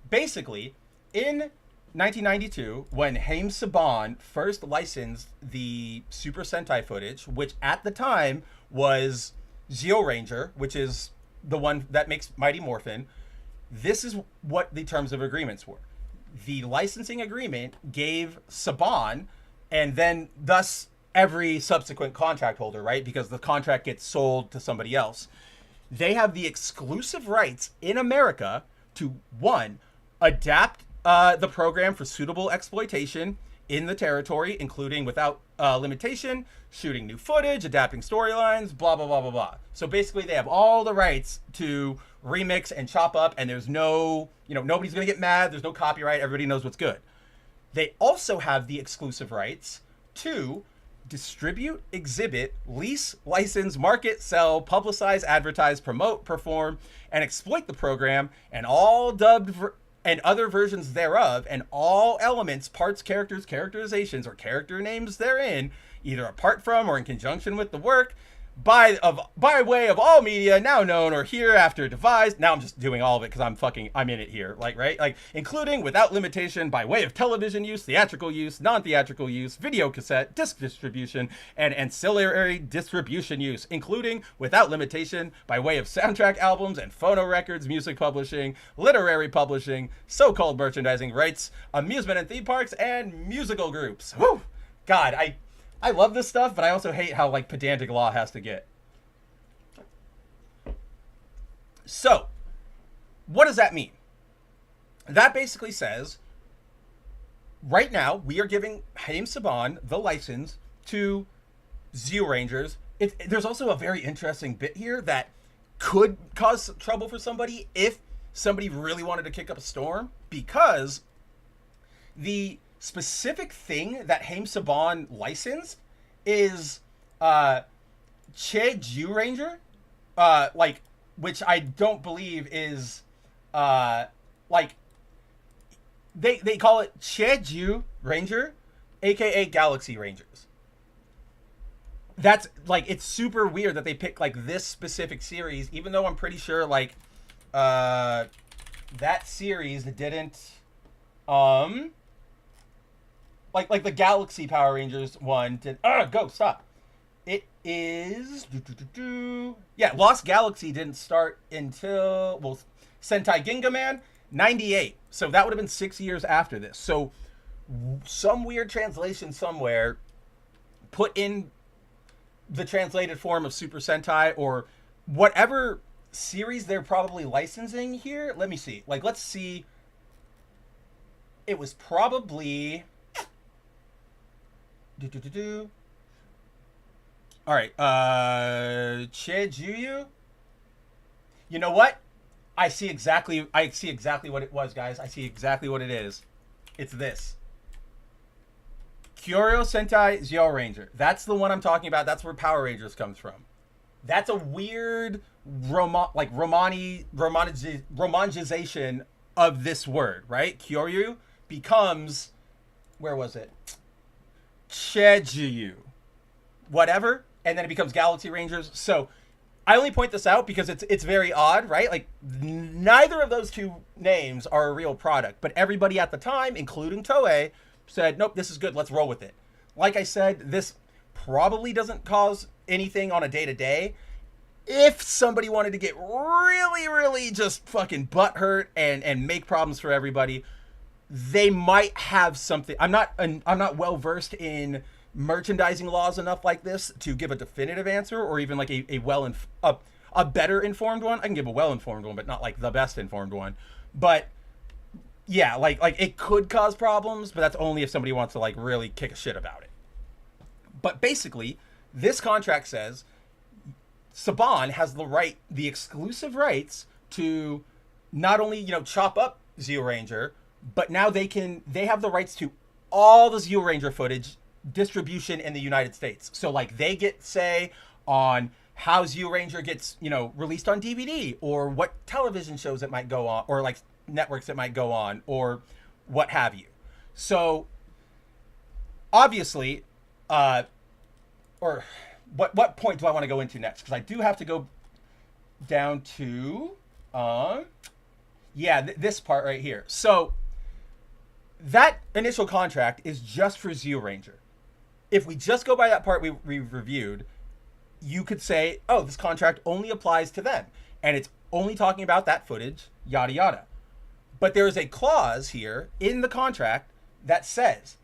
basically, in 1992, when Haim Saban first licensed the Super Sentai footage, which at the time was Zeo Ranger, which is the one that makes Mighty Morphin, this is what the terms of agreements were. the licensing agreement gave Saban, and then thus every subsequent contract holder, right? Because the contract gets sold to somebody else. They have the exclusive rights in America to, one, adapt the program for suitable exploitation in the territory, including without limitation, shooting new footage, adapting storylines, blah, blah, blah, blah, blah. So basically they have all the rights to remix and chop up, and there's no, nobody's going to get mad. There's no copyright. Everybody knows what's good. They also have the exclusive rights to distribute, exhibit, lease, license, market, sell, publicize, advertise, promote, perform, and exploit the program and all dubbed and other versions thereof, and all elements, parts, characters, characterizations, or character names therein, either apart from or in conjunction with the work, by way of all media now known or hereafter devised. Now I'm just doing all of it because I'm in it here, right? Including without limitation by way of television use, theatrical use, non-theatrical use, video cassette, disc distribution, and ancillary distribution use, including without limitation by way of soundtrack albums and phono records, music publishing, literary publishing, so-called merchandising rights, amusement and theme parks, and musical groups. Woo! God, I love this stuff, but I also hate how pedantic law has to get. So, what does that mean? That basically says, right now, we are giving Haim Saban the license to Zyurangers. There's also a very interesting bit here that could cause trouble for somebody if somebody really wanted to kick up a storm, because the specific thing that Haim Saban licensed is Zyuranger, which I don't believe is they call it Zyuranger, aka Galaxy Rangers. That's it's super weird that they pick this specific series, even though I'm pretty sure that series didn't like the Galaxy Power Rangers one did. Go stop. It is Lost Galaxy didn't start until Sentai Gingaman 98. So that would have been 6 years after this. So some weird translation somewhere put in the translated form of Super Sentai or whatever series they're probably licensing here. Let me see. Let's see. It was probably all right, Chejuyu. You know what? I see exactly what it was, guys. I see exactly what it is. It's this. Kyoryo Sentai Zyuranger. That's the one I'm talking about. That's where Power Rangers comes from. That's a weird romanization of this word, right? Kyoryu becomes, where was it? Chejuyu, whatever, and then it becomes Galaxy Rangers. So I only point this out because it's very odd, right? Neither of those two names are a real product, but everybody at the time, including Toei, said, nope, this is good, let's roll with it. Like I said, this probably doesn't cause anything on a day-to-day. If somebody wanted to get really, really just fucking butthurt and make problems for everybody, they might have something. I'm not well versed in merchandising laws enough like this to give a definitive answer, or even a better informed one. I can give a well informed one, but not the best informed one. But yeah, it could cause problems, but that's only if somebody wants to really kick a shit about it. But basically, this contract says Saban has the exclusive rights to not only chop up Zyuranger, but now they have the rights to all the Zyuranger footage distribution in the United States. So they get say on how Zyuranger gets, released on DVD, or what television shows it might go on, or networks it might go on, or what have you. So obviously, or what point do I want to go into next? Because I do have to go down to this part right here. So that initial contract is just for Zyuranger. If we just go by that part we reviewed, you could say, oh, this contract only applies to them, and it's only talking about that footage, yada yada. But there is a clause here in the contract that says,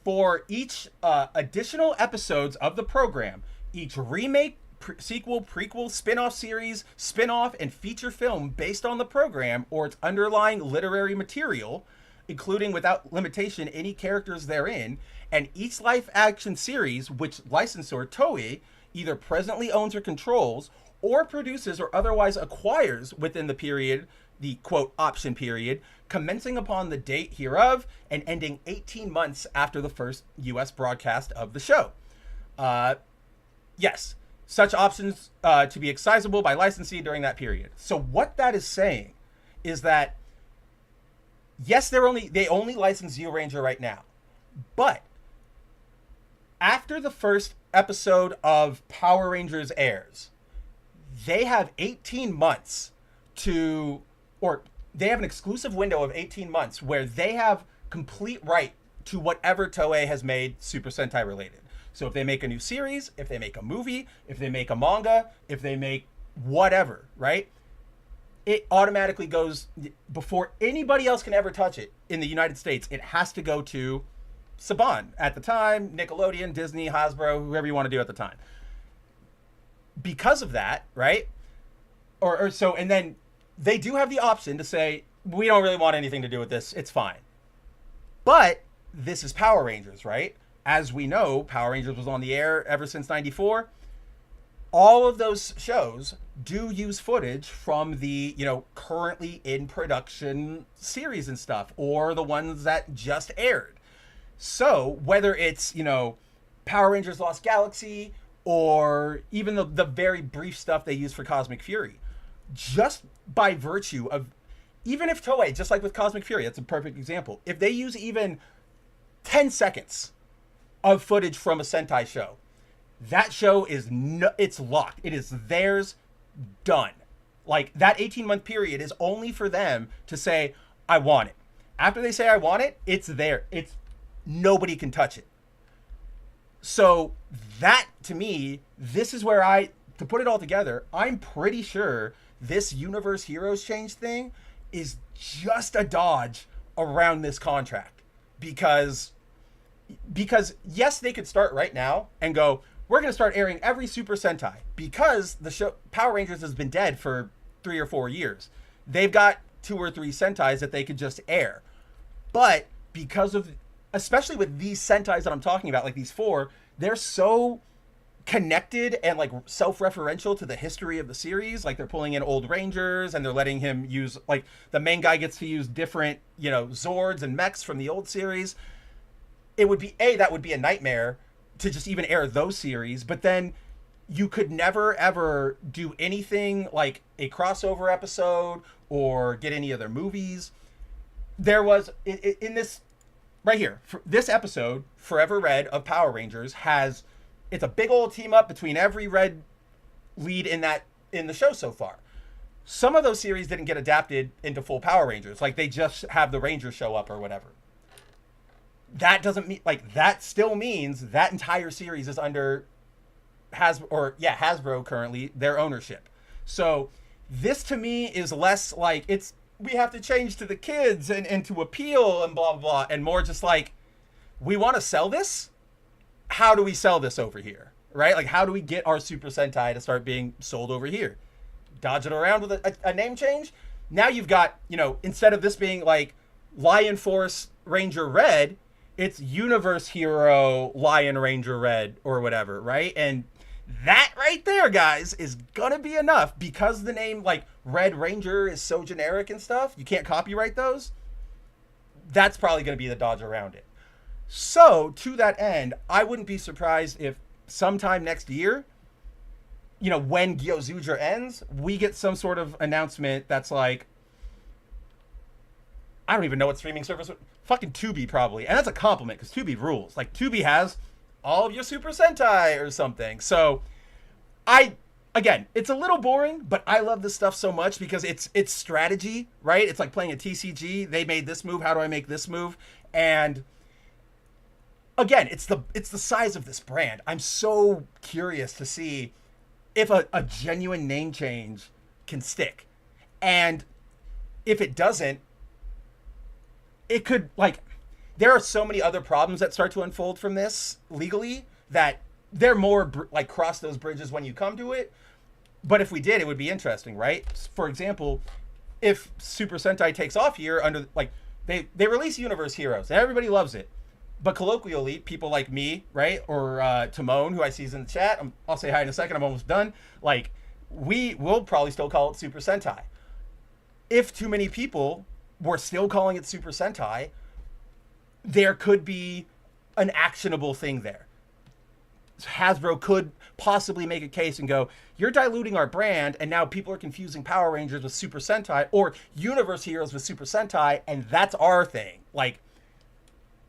for each additional episodes of the program, each remake, sequel, prequel, spin-off series, spin-off, and feature film based on the program or its underlying literary material, including without limitation any characters therein, and each live-action series which licensor Toei either presently owns or controls, or produces or otherwise acquires within the period, the quote option period, commencing upon the date hereof and ending 18 months after the first U.S. broadcast of the show. Yes, such options to be excisable by licensee during that period. So what that is saying is that, yes, they only license Zyuranger right now, but after the first episode of Power Rangers airs, they have 18 months or they have an exclusive window of 18 months where they have complete right to whatever Toei has made Super Sentai related. So if they make a new series, if they make a movie, if they make a manga, if they make whatever, right? It automatically goes, before anybody else can ever touch it in the United States, it has to go to Saban at the time, Nickelodeon, Disney, Hasbro, whoever you want to do at the time. Because of that, right? Or so, and then they do have the option to say, we don't really want anything to do with this. It's fine. But this is Power Rangers, right? As we know, Power Rangers was on the air ever since 94. All of those shows do use footage from the, currently in production series and stuff, or the ones that just aired. So whether it's, Power Rangers Lost Galaxy, or even the very brief stuff they use for Cosmic Fury, just by virtue of, even if Toei, just like with Cosmic Fury, that's a perfect example, if they use even 10 seconds of footage from a Sentai show, that show is it's locked. It is theirs, done. Like, that 18-month period is only for them to say, I want it. After they say I want it, it's there. Nobody can touch it. So that, to me, this is where to put it all together, I'm pretty sure this Universe Heroes Change thing is just a dodge around this contract. Because yes, they could start right now and go, we're going to start airing every Super Sentai, because the show Power Rangers has been dead for 3 or 4 years. They've got 2 or 3 Sentais that they could just air. But because of, especially with these Sentais that I'm talking about, like these 4, they're so connected and like self-referential to the history of the series. Like, they're pulling in old Rangers and they're letting him use, like, the main guy gets to use different, Zords and mechs from the old series. It would be, that would be a nightmare to just even air those series, but then you could never ever do anything like a crossover episode or get any other movies. There was, in this, right here, this episode, Forever Red of Power Rangers, it's a big old team up between every red lead in the show so far. Some of those series didn't get adapted into full Power Rangers, like they just have the Rangers show up or whatever. That doesn't mean, like, that still means that entire series is under Hasbro currently, their ownership. So this to me is less like we have to change to the kids and to appeal and blah, blah, blah, and more just like, we want to sell this. How do we sell this over here? Right? Like, how do we get our Super Sentai to start being sold over here? Dodge it around with a name change. Now you've got, instead of this being like Lion Force Ranger Red, it's Universe Hero Lion Ranger Red or whatever, right? And that right there, guys, is gonna be enough, because the name, like, Red Ranger is so generic and stuff, you can't copyright those. That's probably gonna be the dodge around it. So, to that end, I wouldn't be surprised if sometime next year, when Gyozudra ends, we get some sort of announcement that's like, I don't even know what streaming service fucking Tubi probably. And that's a compliment, because Tubi rules. Like, Tubi has all of your Super Sentai or something. So again, it's a little boring, but I love this stuff so much because it's strategy, right? It's like playing a TCG. They made this move. How do I make this move? And again, it's the size of this brand. I'm so curious to see if a genuine name change can stick. And if it doesn't, it could, like, there are so many other problems that start to unfold from this legally that they're more like cross those bridges when you come to it. But if we did, it would be interesting, right? For example, if Super Sentai takes off here under, like, they release Universe Heroes and everybody loves it. But colloquially, people like me, right? Or Timon, who I see is in the chat, I'll say hi in a second, I'm almost done. Like, we will probably still call it Super Sentai. If too many people were still calling it Super Sentai, there could be an actionable thing there. Hasbro could possibly make a case and go, you're diluting our brand, and now people are confusing Power Rangers with Super Sentai, or Universe Heroes with Super Sentai, and that's our thing. Like,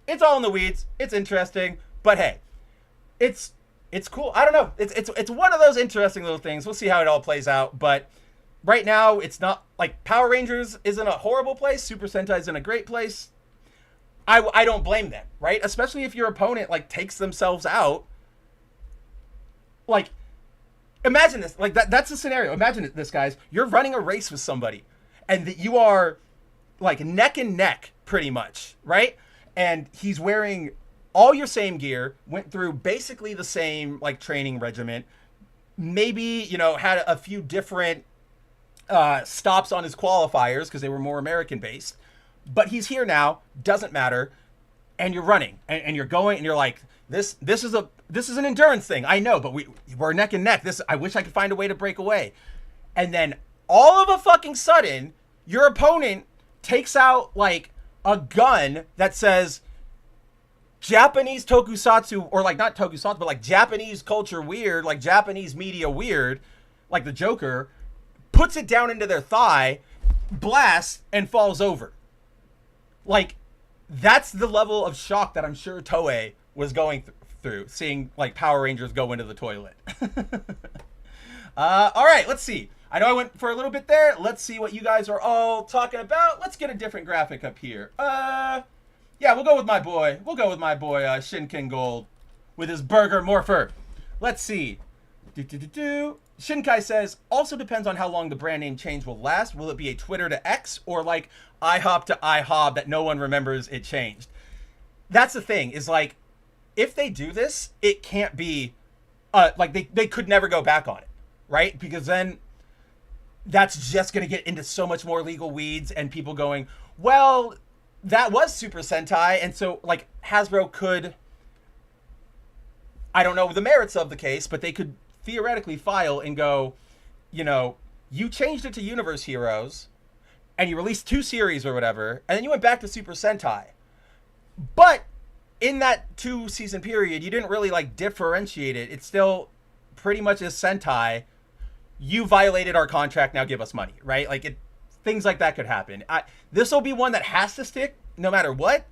it's all in the weeds. It's interesting, but hey, it's cool. I don't know. It's one of those interesting little things. We'll see how it all plays out, but right now it's not like Power Rangers is in a horrible place. Super Sentai is in a great place. I don't blame them, right? Especially if your opponent like takes themselves out. Like, imagine this. Like that's the scenario. Imagine this, guys. You're running a race with somebody, and that you are like neck and neck, pretty much, right? And he's wearing all your same gear, went through basically the same like training regimen, maybe, you know, had a few different stops on his qualifiers because they were more American based, but he's here now, doesn't matter, and you're running and you're going and you're like, this is an endurance thing, I know, but we're neck and neck. I wish I could find a way to break away. And then all of a fucking sudden, your opponent takes out like a gun that says Japanese tokusatsu, or like not tokusatsu, but like Japanese culture weird, like Japanese media weird, like the Joker, puts it down into their thigh, blasts, and falls over. Like, that's the level of shock that I'm sure Toei was going through, seeing like Power Rangers go into the toilet. All right, let's see. I know I went for a little bit there. Let's see what you guys are all talking about. Let's get a different graphic up here. Yeah, we'll go with my boy. Shinken Gold with his burger morpher. Let's see. Shinkai says, also depends on how long the brand name change will last. Will it be a Twitter to X or like IHOP to IHOB that no one remembers it changed? That's the thing, is like, if they do this, it can't be, like they could never go back on it, right? Because then that's just going to get into so much more legal weeds and people going, well, that was Super Sentai. And so like Hasbro could, I don't know the merits of the case, but they could theoretically file and go, you know, you changed it to Universe Heroes and you released 2 series or whatever, and then you went back to Super Sentai. But in that 2-season period, you didn't really like differentiate it. It's still pretty much is Sentai. You violated our contract, now give us money, right? Like, things like that could happen. This will be one that has to stick no matter what.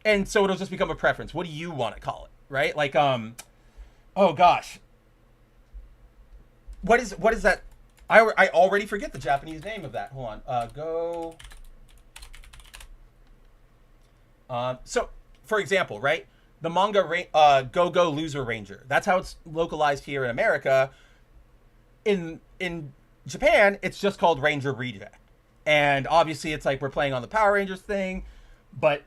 And so it'll just become a preference. What do you want to call it, right? Like, oh gosh. What is that? I already forget the Japanese name of that. Hold on. So, for example, right? The manga Go-Go Loser Ranger. That's how it's localized here in America. In Japan, it's just called Ranger Reject. And obviously it's like we're playing on the Power Rangers thing, but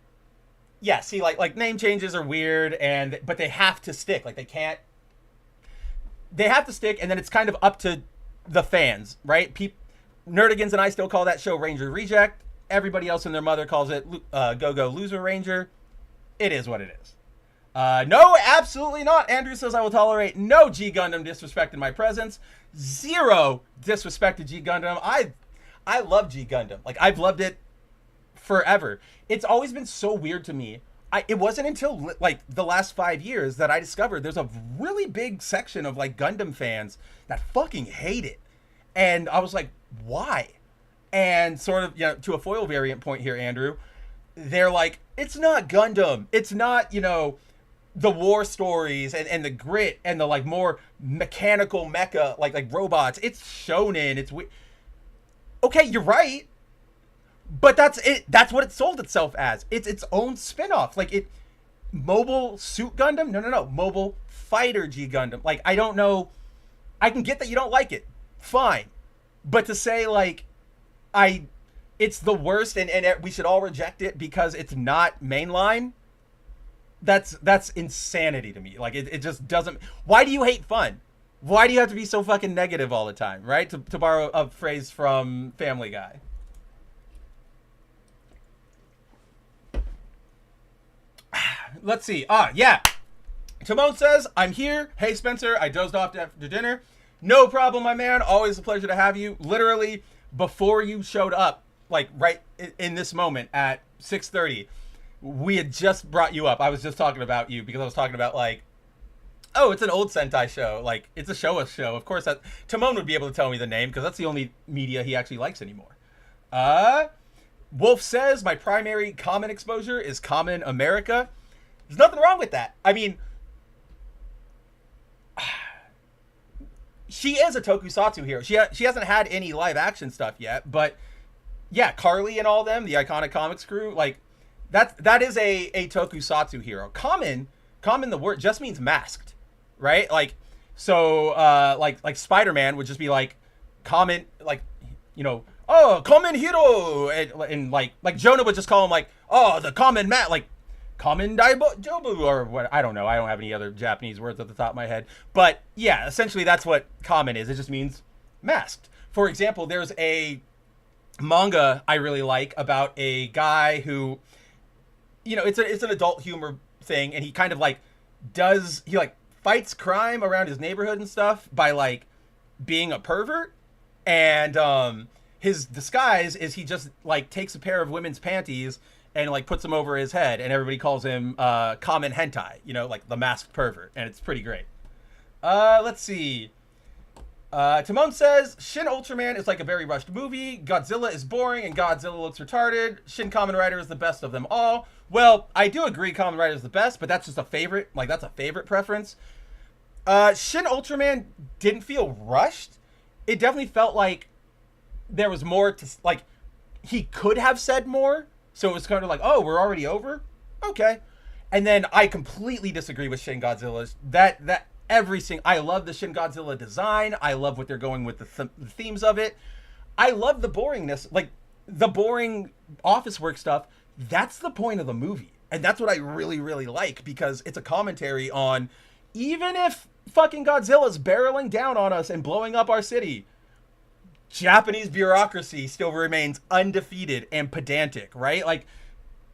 yeah, see, like name changes are weird, but they have to stick. Like they have to stick, and then it's kind of up to the fans, right? Nerdigans and I still call that show Ranger Reject. Everybody else and their mother calls it Go-Go Loser Ranger. It is what it is. No, absolutely not. Andrew says, I will tolerate no G Gundam disrespect in my presence. 0 disrespect to G Gundam. I love G Gundam. Like, I've loved it forever. It's always been so weird to me. It wasn't until like the last 5 years that I discovered there's a really big section of like Gundam fans that fucking hate it. And I was like, why? And sort of, you know, to a foil variant point here, Andrew, they're like, it's not Gundam. It's not, you know, the war stories and the grit and the like more mechanical mecha, like robots. It's shonen. It's okay, you're right. But that's it. That's what it sold itself as. It's its own spin-off. Like Mobile Suit Gundam? No. Mobile Fighter G Gundam. Like, I don't know. I can get that you don't like it. Fine. But to say, like, I it's the worst, and we should all reject it because it's not mainline. That's insanity to me. Like it just doesn't. Why do you hate fun? Why do you have to be so fucking negative all the time, right? To borrow a phrase from Family Guy. Let's see. Yeah. Timon says, I'm here. Hey, Spencer, I dozed off after dinner. No problem, my man. Always a pleasure to have you. Literally, before you showed up, like right in this moment at 6:30, we had just brought you up. I was just talking about you because I was talking about like, oh, it's an old Sentai show. Like, it's a Showa show. Of course, that Timon would be able to tell me the name because that's the only media he actually likes anymore. Wolf says, my primary common exposure is Common America. There's nothing wrong with that. I mean, she is a tokusatsu hero. She hasn't had any live action stuff yet, but yeah, Carly and all them, the iconic comics crew, like that is a tokusatsu hero. Common the word just means masked, right? Like so like Spider-Man would just be like common, like, you know, oh, common hero, and like Jonah would just call him like, oh, the common like Kamen Jobu, or what, I don't know. I don't have any other Japanese words at the top of my head. But yeah, essentially that's what common is. It just means masked. For example, there's a manga I really like about a guy who, you know, it's an adult humor thing, and he kind of like fights crime around his neighborhood and stuff by like being a pervert, and his disguise is he just like takes a pair of women's panties and like puts them over his head, and everybody calls him common hentai, you know, like the masked pervert, and it's pretty great. Let's see. Timon says, Shin Ultraman is like a very rushed movie. Godzilla is boring, and Godzilla looks retarded. Shin Kamen Rider is the best of them all. Well, I do agree Kamen Rider is the best, but that's just a favorite. Like, that's a favorite preference. Shin Ultraman didn't feel rushed. It definitely felt like there was more to, like, he could have said more. So it was kind of like, oh, we're already over? Okay. And then I completely disagree with Shin Godzilla's. I love the Shin Godzilla design. I love what they're going with the themes of it. I love the boringness, like the boring office work stuff. That's the point of the movie. And that's what I really, really like, because it's a commentary on, even if fucking Godzilla's barreling down on us and blowing up our city, Japanese bureaucracy still remains undefeated and pedantic, right? Like,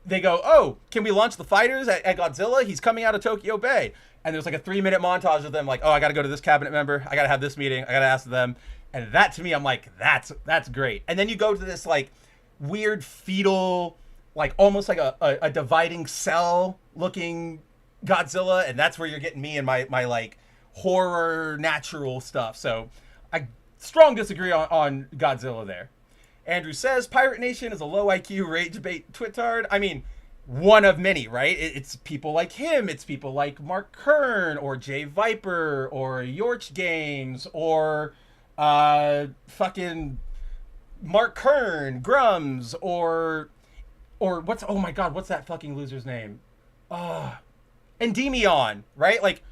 they go, oh, can we launch the fighters at Godzilla? He's coming out of Tokyo Bay. And there's like a 3-minute montage of them like, oh, I got to go to this cabinet member. I got to have this meeting. I got to ask them. And that, to me, I'm like, that's great. And then you go to this like weird fetal, like almost like a dividing cell looking Godzilla. And that's where you're getting me and my like horror natural stuff. So I strong disagree on Godzilla there. Andrew says, Pirate Nation is a low IQ rage bait twitard. I mean, one of many, right? It's people like him. It's people like Mark Kern or Jay Viper or Yorch Games or fucking Mark Kern, Grums, or what's, oh my god, what's that fucking loser's name? Endymion, right? Like,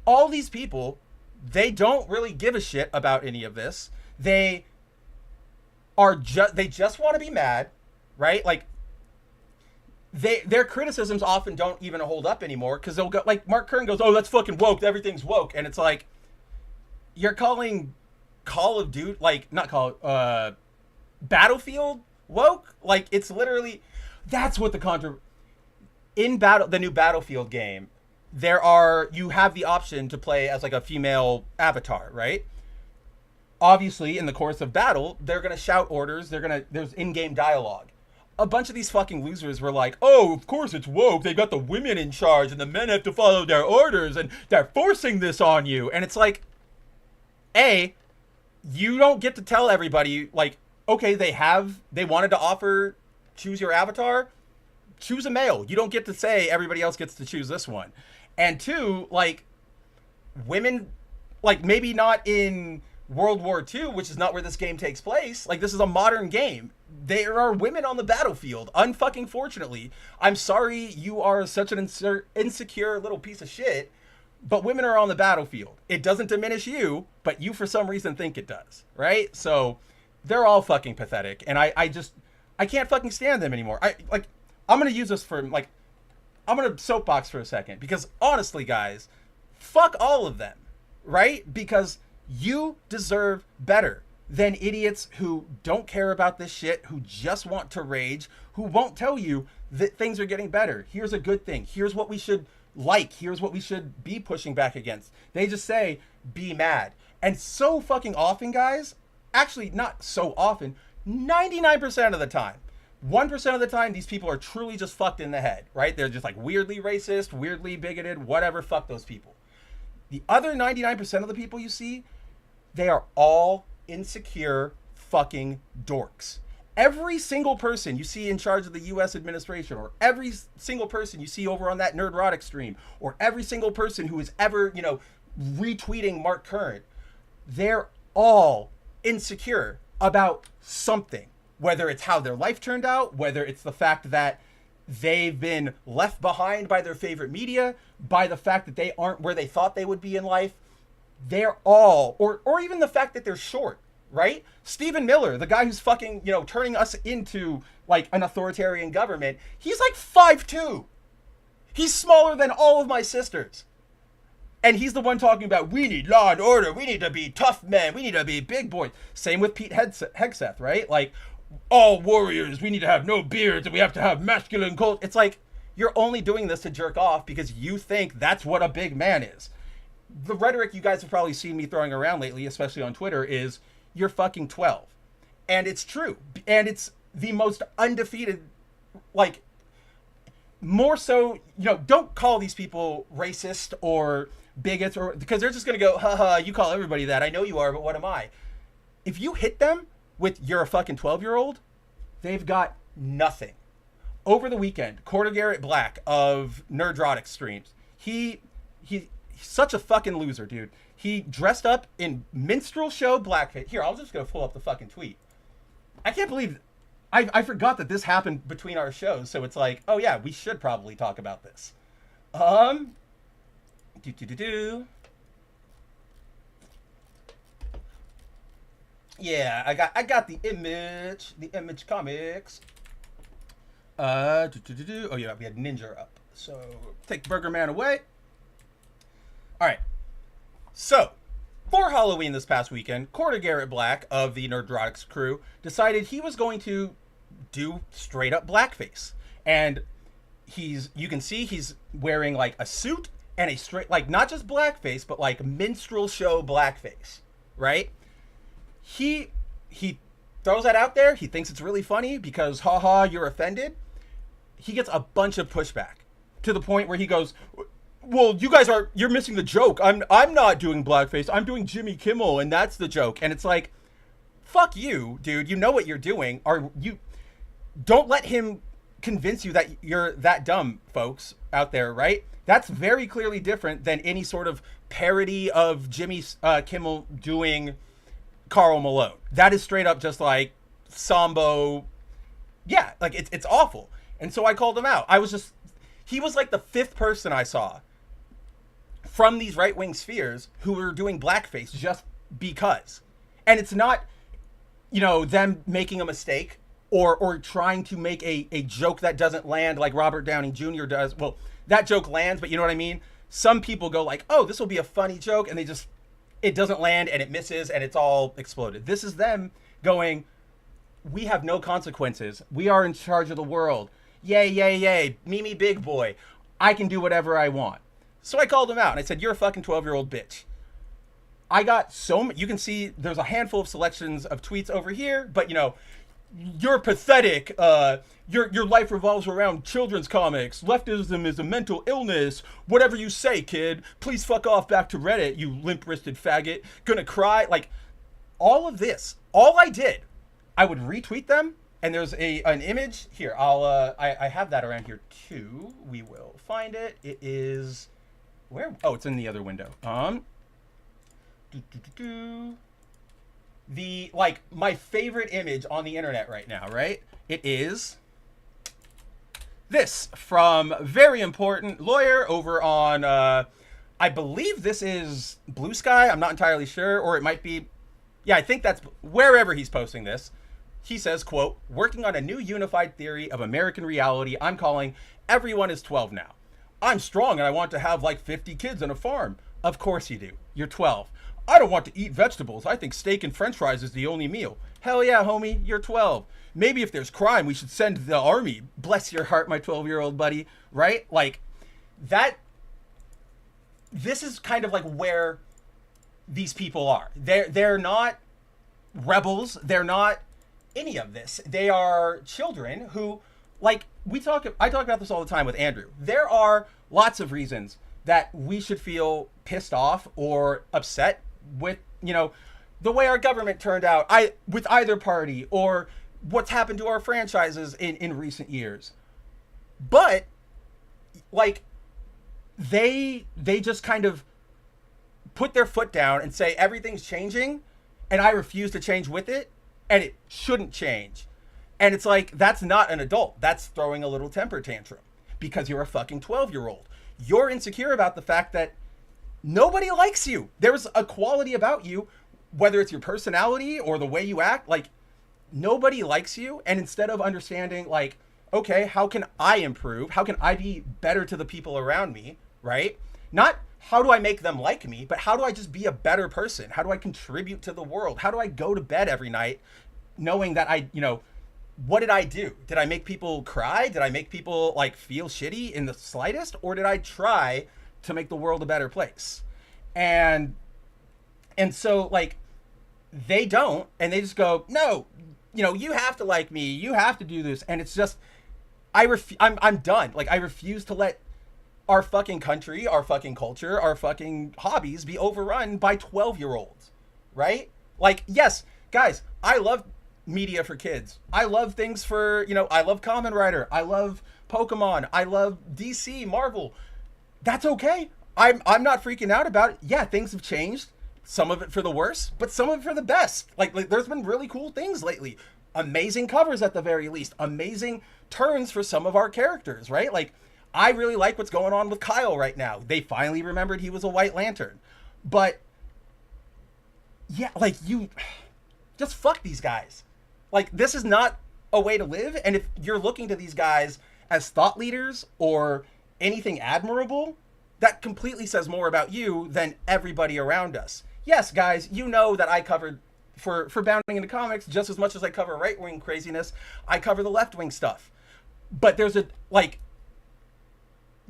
all these people, they don't really give a shit about any of this. They just want to be mad, right? Like, their criticisms often don't even hold up anymore, because they'll go, like, Mark Kern goes, oh, that's fucking woke, everything's woke, and it's like, you're calling Call of Duty, like, not Battlefield woke? Like, it's literally, that's what the new Battlefield game, you have the option to play as like a female avatar, right? Obviously, in the course of battle, they're gonna shout orders, there's in-game dialogue. A bunch of these fucking losers were like, oh, of course it's woke, they got the women in charge and the men have to follow their orders and they're forcing this on you. And it's like, A, you don't get to tell everybody, like, okay, they wanted to offer choose your avatar, choose a male. You don't get to say everybody else gets to choose this one. And 2, like, women, like, maybe not in World War II, which is not where this game takes place. Like, this is a modern game. There are women on the battlefield, unfucking fortunately. I'm sorry you are such an insecure little piece of shit, but women are on the battlefield. It doesn't diminish you, but you for some reason think it does, right? So they're all fucking pathetic, and I can't fucking stand them anymore. I'm gonna use this for like, I'm gonna soapbox for a second, because honestly, guys, fuck all of them, right? Because you deserve better than idiots who don't care about this shit, who just want to rage, who won't tell you that things are getting better. Here's a good thing. Here's what we should like. Here's what we should be pushing back against. They just say, be mad. And so fucking often, guys, actually not so often, 99% of the time, 1% of the time, these people are truly just fucked in the head, right? They're just like weirdly racist, weirdly bigoted, whatever, fuck those people. The other 99% of the people you see, they are all insecure fucking dorks. Every single person you see in charge of the US administration, or every single person you see over on that Nerdrotic stream, or every single person who is ever, retweeting Mark Current, they're all insecure about something. Whether it's how their life turned out, whether it's the fact that they've been left behind by their favorite media, by the fact that they aren't where they thought they would be in life, they're all, or even the fact that they're short, right? Stephen Miller, the guy who's fucking, turning us into like an authoritarian government, he's like 5'2". He's smaller than all of my sisters. And he's the one talking about, we need law and order, we need to be tough men, we need to be big boys. Same with Pete Hegseth, right? Like, all warriors, we need to have no beards and we have to have masculine cult. It's like, you're only doing this to jerk off because you think that's what a big man is. The rhetoric you guys have probably seen me throwing around lately, especially on Twitter, is you're fucking 12. And it's true. And it's the most undefeated, like, more so, don't call these people racist or bigots, or because they're just going to go, haha, you call everybody that. I know you are, but what am I? If you hit them with you're a fucking 12-year-old, they've got nothing. Over the weekend, Corder Garrett Black of Nerdrotic streams, he's such a fucking loser, dude. He dressed up in minstrel show blackface. Here, I'll just go pull up the fucking tweet. I can't believe I forgot that this happened between our shows, so it's like, oh yeah, we should probably talk about this. Yeah, I got the image comics. Oh yeah, we had Ninja up. So take Burger Man away. All right. So for Halloween this past weekend, Corder Garrett Black of the Nerdrotics crew decided he was going to do straight up blackface, and you can see he's wearing like a suit and a straight, like, not just blackface, but like minstrel show blackface, right? He throws that out there. He thinks it's really funny because, haha, you're offended. He gets a bunch of pushback to the point where he goes, well, you're missing the joke. I'm not doing blackface. I'm doing Jimmy Kimmel, and that's the joke. And it's like, fuck you, dude. You know what you're doing. Don't let him convince you that you're that dumb, folks out there, right? That's very clearly different than any sort of parody of Jimmy Kimmel doing Karl Malone. That is straight up just like Sambo. Yeah, like it's awful. And so I called him out. He was like the fifth person I saw from these right-wing spheres who were doing blackface just because. And it's not, them making a mistake or trying to make a joke that doesn't land like Robert Downey Jr. does. Well, that joke lands, but you know what I mean? Some people go like, oh, this will be a funny joke, and it doesn't land, and it misses, and it's all exploded. This is them going, we have no consequences. We are in charge of the world. Yay, yay, yay. Me, big boy. I can do whatever I want. So I called him out, and I said, you're a fucking 12-year-old bitch. I got you can see there's a handful of selections of tweets over here, but, you're pathetic. Your life revolves around children's comics. Leftism is a mental illness. Whatever you say, kid. Please fuck off back to Reddit, you limp-wristed faggot. Gonna cry. Like, all of this. All I did, I would retweet them, and there's an image. Here, I have that around here, too. We will find it. It is... Where? Oh, it's in the other window. My favorite image on the internet right now, right? It is this from very important lawyer over on, I believe this is Blue Sky. I'm not entirely sure, or it might be, Yeah, I think that's wherever he's posting this. He says, quote, working on a new unified theory of American reality I'm calling Everyone is 12 Now. I'm strong and I want to have like 50 kids on a farm. Of course you do. You're 12. I don't want to eat vegetables. I think steak and french fries is the only meal. Hell yeah, homie, you're 12. Maybe if there's crime, we should send the army. Bless your heart, my 12-year-old buddy. Right? Like, that. This is kind of like where these people are. They're not rebels. They're not any of this. They are children who, like, I talk about this all the time with Andrew. There are lots of reasons that we should feel pissed off or upset with, the way our government turned out, with either party, or what's happened to our franchises in recent years. But, like, they just kind of put their foot down and say everything's changing and I refuse to change with it, and it shouldn't change. And it's like, that's not an adult. That's throwing a little temper tantrum because you're a fucking 12-year-old. You're insecure about the fact that nobody likes you. There's a quality about you, whether it's your personality or the way you act, like, nobody likes you. And instead of understanding, like, okay, how can I improve? How can I be better to the people around me, right? Not how do I make them like me, but how do I just be a better person? How do I contribute to the world? How do I go to bed every night knowing that what did I do? Did I make people cry? Did I make people, like, feel shitty in the slightest? Or did I try to make the world a better place? And so, like, they don't, and they just go, no, you have to like me. You have to do this. And it's just, I'm done. Like, I refuse to let our fucking country, our fucking culture, our fucking hobbies be overrun by 12-year-olds, right? Like, yes, guys, I love media for kids. I love things for, I love Kamen Rider. I love Pokemon. I love DC, Marvel. That's okay. I'm not freaking out about it. Yeah, things have changed. Some of it for the worse, but some of it for the best. Like there's been really cool things lately. Amazing covers at the very least. Amazing turns for some of our characters, right? Like, I really like what's going on with Kyle right now. They finally remembered he was a White Lantern. But, yeah, like, you just fuck these guys. Like, this is not a way to live. And if you're looking to these guys as thought leaders or anything admirable, that completely says more about you than everybody around us. Yes, guys, you know that I covered, for Bounding into Comics, just as much as I cover right-wing craziness, I cover the left-wing stuff. But there's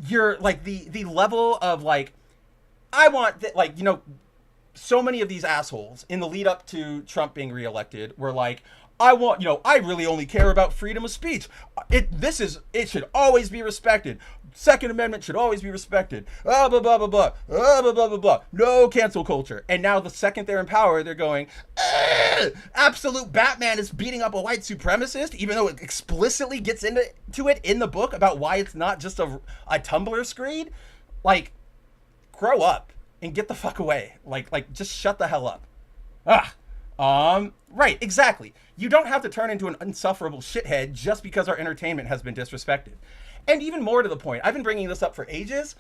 you're, like, the level of, like, I want, so many of these assholes in the lead up to Trump being reelected were like, I really only care about freedom of speech. It should always be respected. Second Amendment should always be respected. Blah, blah, blah, blah, blah. Blah, blah, blah, blah. No cancel culture. And now the second they're in power, they're going, absolute Batman is beating up a white supremacist, even though it explicitly gets into it in the book about why it's not just a Tumblr screed. Like, grow up and get the fuck away. Like just shut the hell up. Right, exactly. You don't have to turn into an insufferable shithead just because our entertainment has been disrespected. And even more to the point, I've been bringing this up for ages.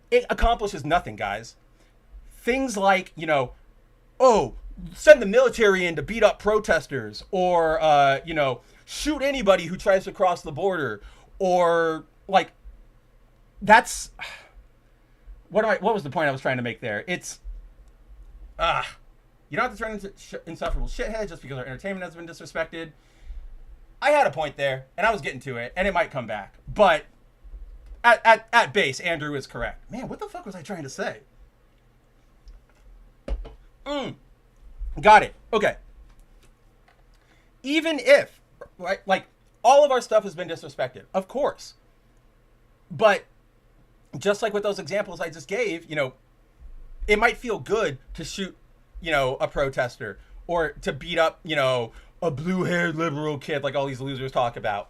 It accomplishes nothing, guys. Things like, send the military in to beat up protesters, or, shoot anybody who tries to cross the border, or, like, that's, what was the point I was trying to make there? It's, you don't have to turn into insufferable shithead just because our entertainment has been disrespected. I had a point there, and I was getting to it, and it might come back. But at base, Andrew is correct. Man, what the fuck was I trying to say? Got it. Okay. Even if, right, like, all of our stuff has been disrespected, of course. But just like with those examples I just gave, it might feel good to shoot, a protester, or to beat up, a blue-haired liberal kid like all these losers talk about.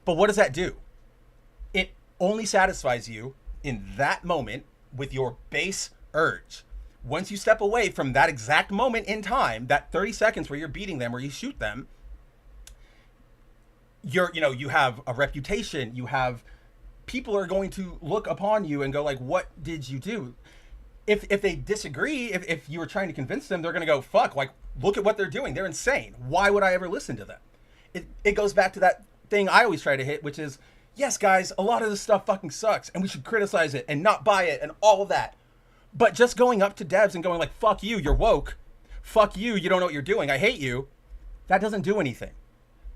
But what does that do? It only satisfies you in that moment with your base urge. Once you step away from that exact moment in time, that 30 seconds where you're beating them, where you shoot them, you have a reputation, people are going to look upon you and go like, what did you do? if they disagree, if you were trying to convince them, they're going to go, fuck, like, look at what they're doing. They're insane. Why would I ever listen to them? It goes back to that thing I always try to hit, which is, yes, guys, a lot of this stuff fucking sucks, and we should criticize it and not buy it and all of that. But just going up to devs and going like, fuck you, you're woke. Fuck you, you don't know what you're doing. I hate you. That doesn't do anything.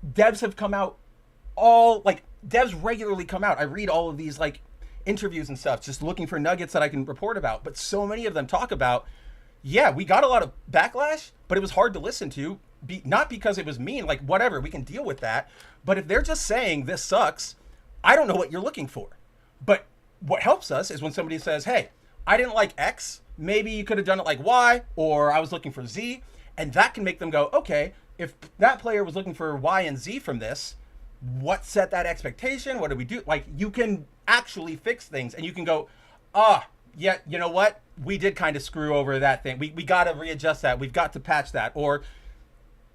Devs have come out devs regularly come out. I read all of these, like, interviews and stuff, just looking for nuggets that I can report about. But so many of them talk about, yeah, we got a lot of backlash, but it was hard to listen to. Not because it was mean, like, whatever, we can deal with that. But if they're just saying this sucks, I don't know what you're looking for. But what helps us is when somebody says, hey, I didn't like X, maybe you could have done it like Y, or I was looking for Z. And that can make them go, okay, if that player was looking for Y and Z from this, what set that expectation? What did we do? Like, you can actually fix things, and you can go, yeah, you know what? We did kind of screw over that thing. We got to readjust that. We've got to patch that. Or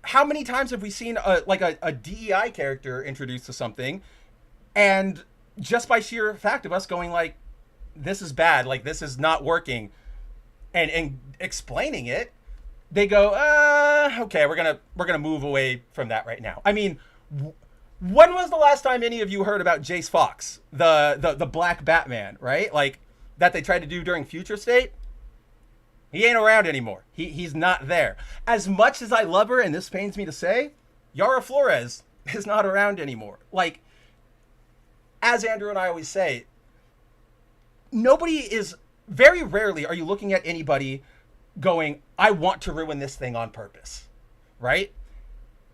how many times have we seen a DEI character introduced to something, and just by sheer fact of us going like, this is bad, like, this is not working, and explaining it, they go, okay, we're gonna move away from that right now. I mean, when was the last time any of you heard about Jace Fox, the Black Batman, right? Like, that they tried to do during Future State? He ain't around anymore. He's not there. As much as I love her, and this pains me to say, Yara Flores is not around anymore. Like, as Andrew and I always say, very rarely are you looking at anybody going, I want to ruin this thing on purpose, right?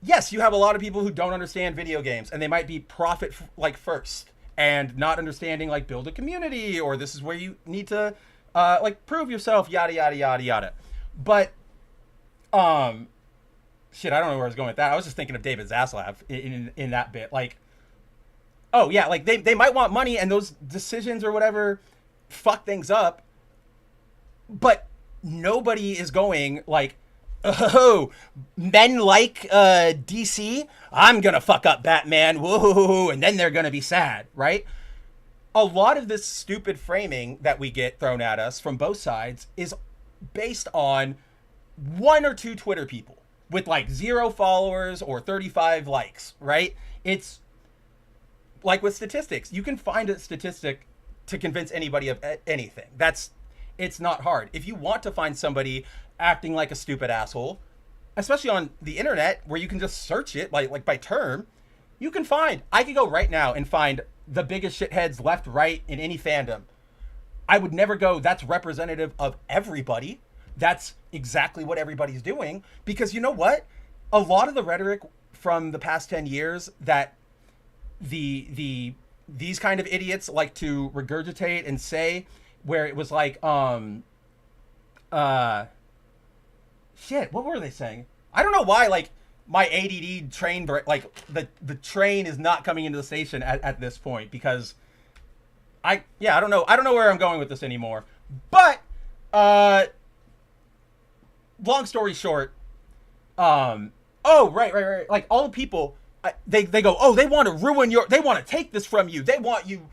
Yes, you have a lot of people who don't understand video games, and they might be profit first and not understanding, like, build a community, or this is where you need to prove yourself, yada yada yada yada. But shit, I don't know where I was going with that. I was just thinking of David Zaslav in that bit. Like, oh yeah, like they might want money, and those decisions or whatever fuck things up, but nobody is going like, oh, men like DC, I'm gonna fuck up Batman, whoa, and then they're gonna be sad, right? A lot of this stupid framing that we get thrown at us from both sides is based on one or two Twitter people with like 0 followers or 35 likes, right? It's like with statistics. You can find a statistic to convince anybody of anything. It's not hard. If you want to find somebody acting like a stupid asshole, especially on the internet where you can just search it like by term, you can find. I could go right now and find the biggest shitheads left, right in any fandom. I would never go, that's representative of everybody. That's exactly what everybody's doing. Because you know what? A lot of the rhetoric from the past 10 years that these kind of idiots like to regurgitate and say, where it was like, shit, what were they saying? I don't know why, like, my ADD train, like, the train is not coming into the station at this point, because I don't know where I'm going with this anymore. But, long story short, right. Like, all the people, they go, oh, they want to ruin they want to take this from you. They want you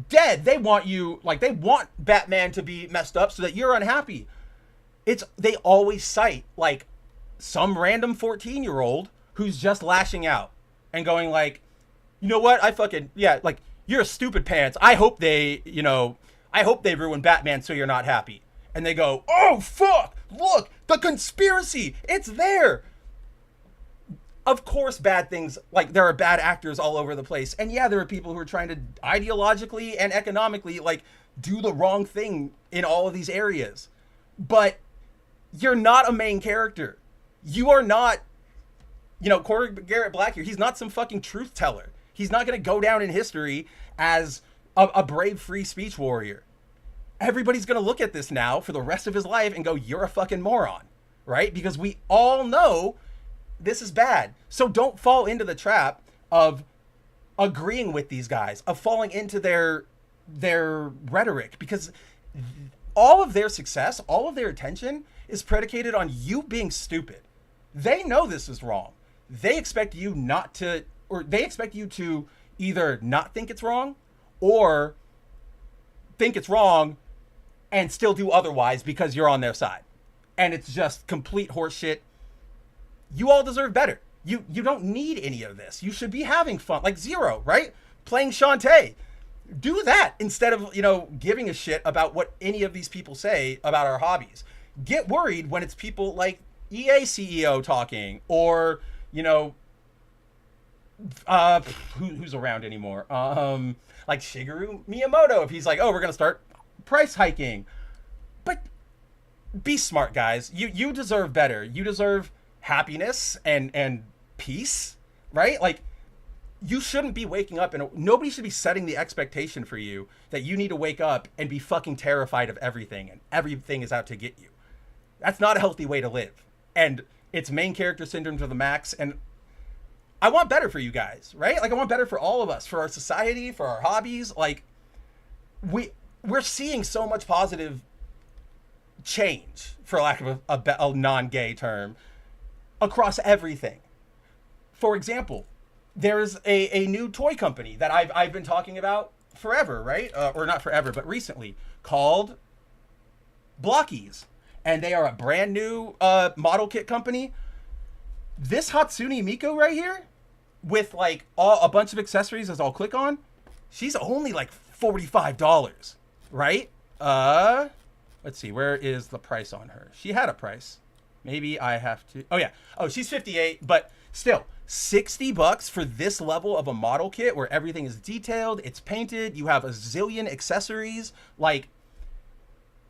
dead. They want you, like, they want Batman to be messed up so that you're unhappy. They always cite, like, some random 14-year-old who's just lashing out and going like, you know what? Like, you're a stupid pants. I hope they ruin Batman so you're not happy. And they go, oh, fuck, look, the conspiracy, it's there. Of course, bad things, like, there are bad actors all over the place. And yeah, there are people who are trying to ideologically and economically, like, do the wrong thing in all of these areas. But you're not a main character. You are not, Corey Garrett Black here. He's not some fucking truth teller. He's not going to go down in history as a brave free speech warrior. Everybody's going to look at this now for the rest of his life and go, you're a fucking moron, right? Because we all know this is bad. So don't fall into the trap of agreeing with these guys, of falling into their rhetoric, because all of their success, all of their attention is predicated on you being stupid. They know this is wrong. They expect you they expect you to either not think it's wrong or think it's wrong and still do otherwise because you're on their side. And it's just complete horseshit. You all deserve better. You don't need any of this. You should be having fun. Like Zero, right? Playing Shantae. Do that instead of, giving a shit about what any of these people say about our hobbies. Get worried when it's people like EA CEO talking, or, who's around anymore? Like Shigeru Miyamoto, if he's like, oh, we're going to start price hiking. But be smart, guys. You deserve better. You deserve happiness and peace, right? Like, you shouldn't be waking up, and nobody should be setting the expectation for you that you need to wake up and be fucking terrified of everything and everything is out to get you. That's not a healthy way to live. And it's main character syndrome to the max. And I want better for you guys, right? Like, I want better for all of us, for our society, for our hobbies. Like, we're seeing so much positive change, for lack of a non-gay term, across everything. For example, there's a new toy company that I've been talking about forever, right? Or not forever, but recently, called Blockies. And they are a brand new model kit company. This Hatsune Miku right here, with like a bunch of accessories as I'll click on, she's only like $45, right? Let's see, where is the price on her? She had a price. Maybe I have to, oh yeah. Oh, she's 58, but still, $60 for this level of a model kit where everything is detailed, it's painted, you have a zillion accessories. Like,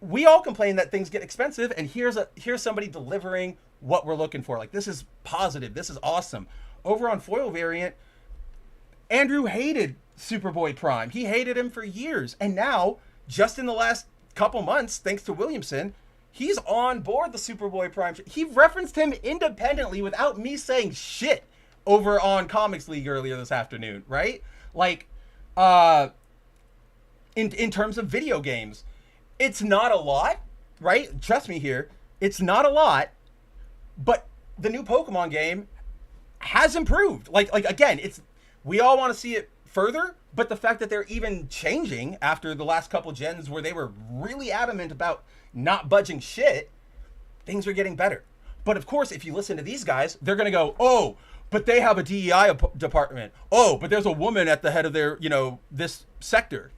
we all complain that things get expensive, and here's somebody delivering what we're looking for. Like, this is positive, this is awesome. Over on Foil Variant, Andrew hated Superboy Prime. He hated him for years, and now, just in the last couple months, thanks to Williamson, he's on board the Superboy Prime. He referenced him independently without me saying shit over on Comics League earlier this afternoon, right? Like, in terms of video games, it's not a lot, right? Trust me here, it's not a lot, but the new Pokemon game has improved. Like again, we all want to see it further, but the fact that they're even changing after the last couple gens where they were really adamant about not budging shit, things are getting better. But of course, if you listen to these guys, they're going to go, oh, but they have a DEI department. Oh, but there's a woman at the head of their, this sector.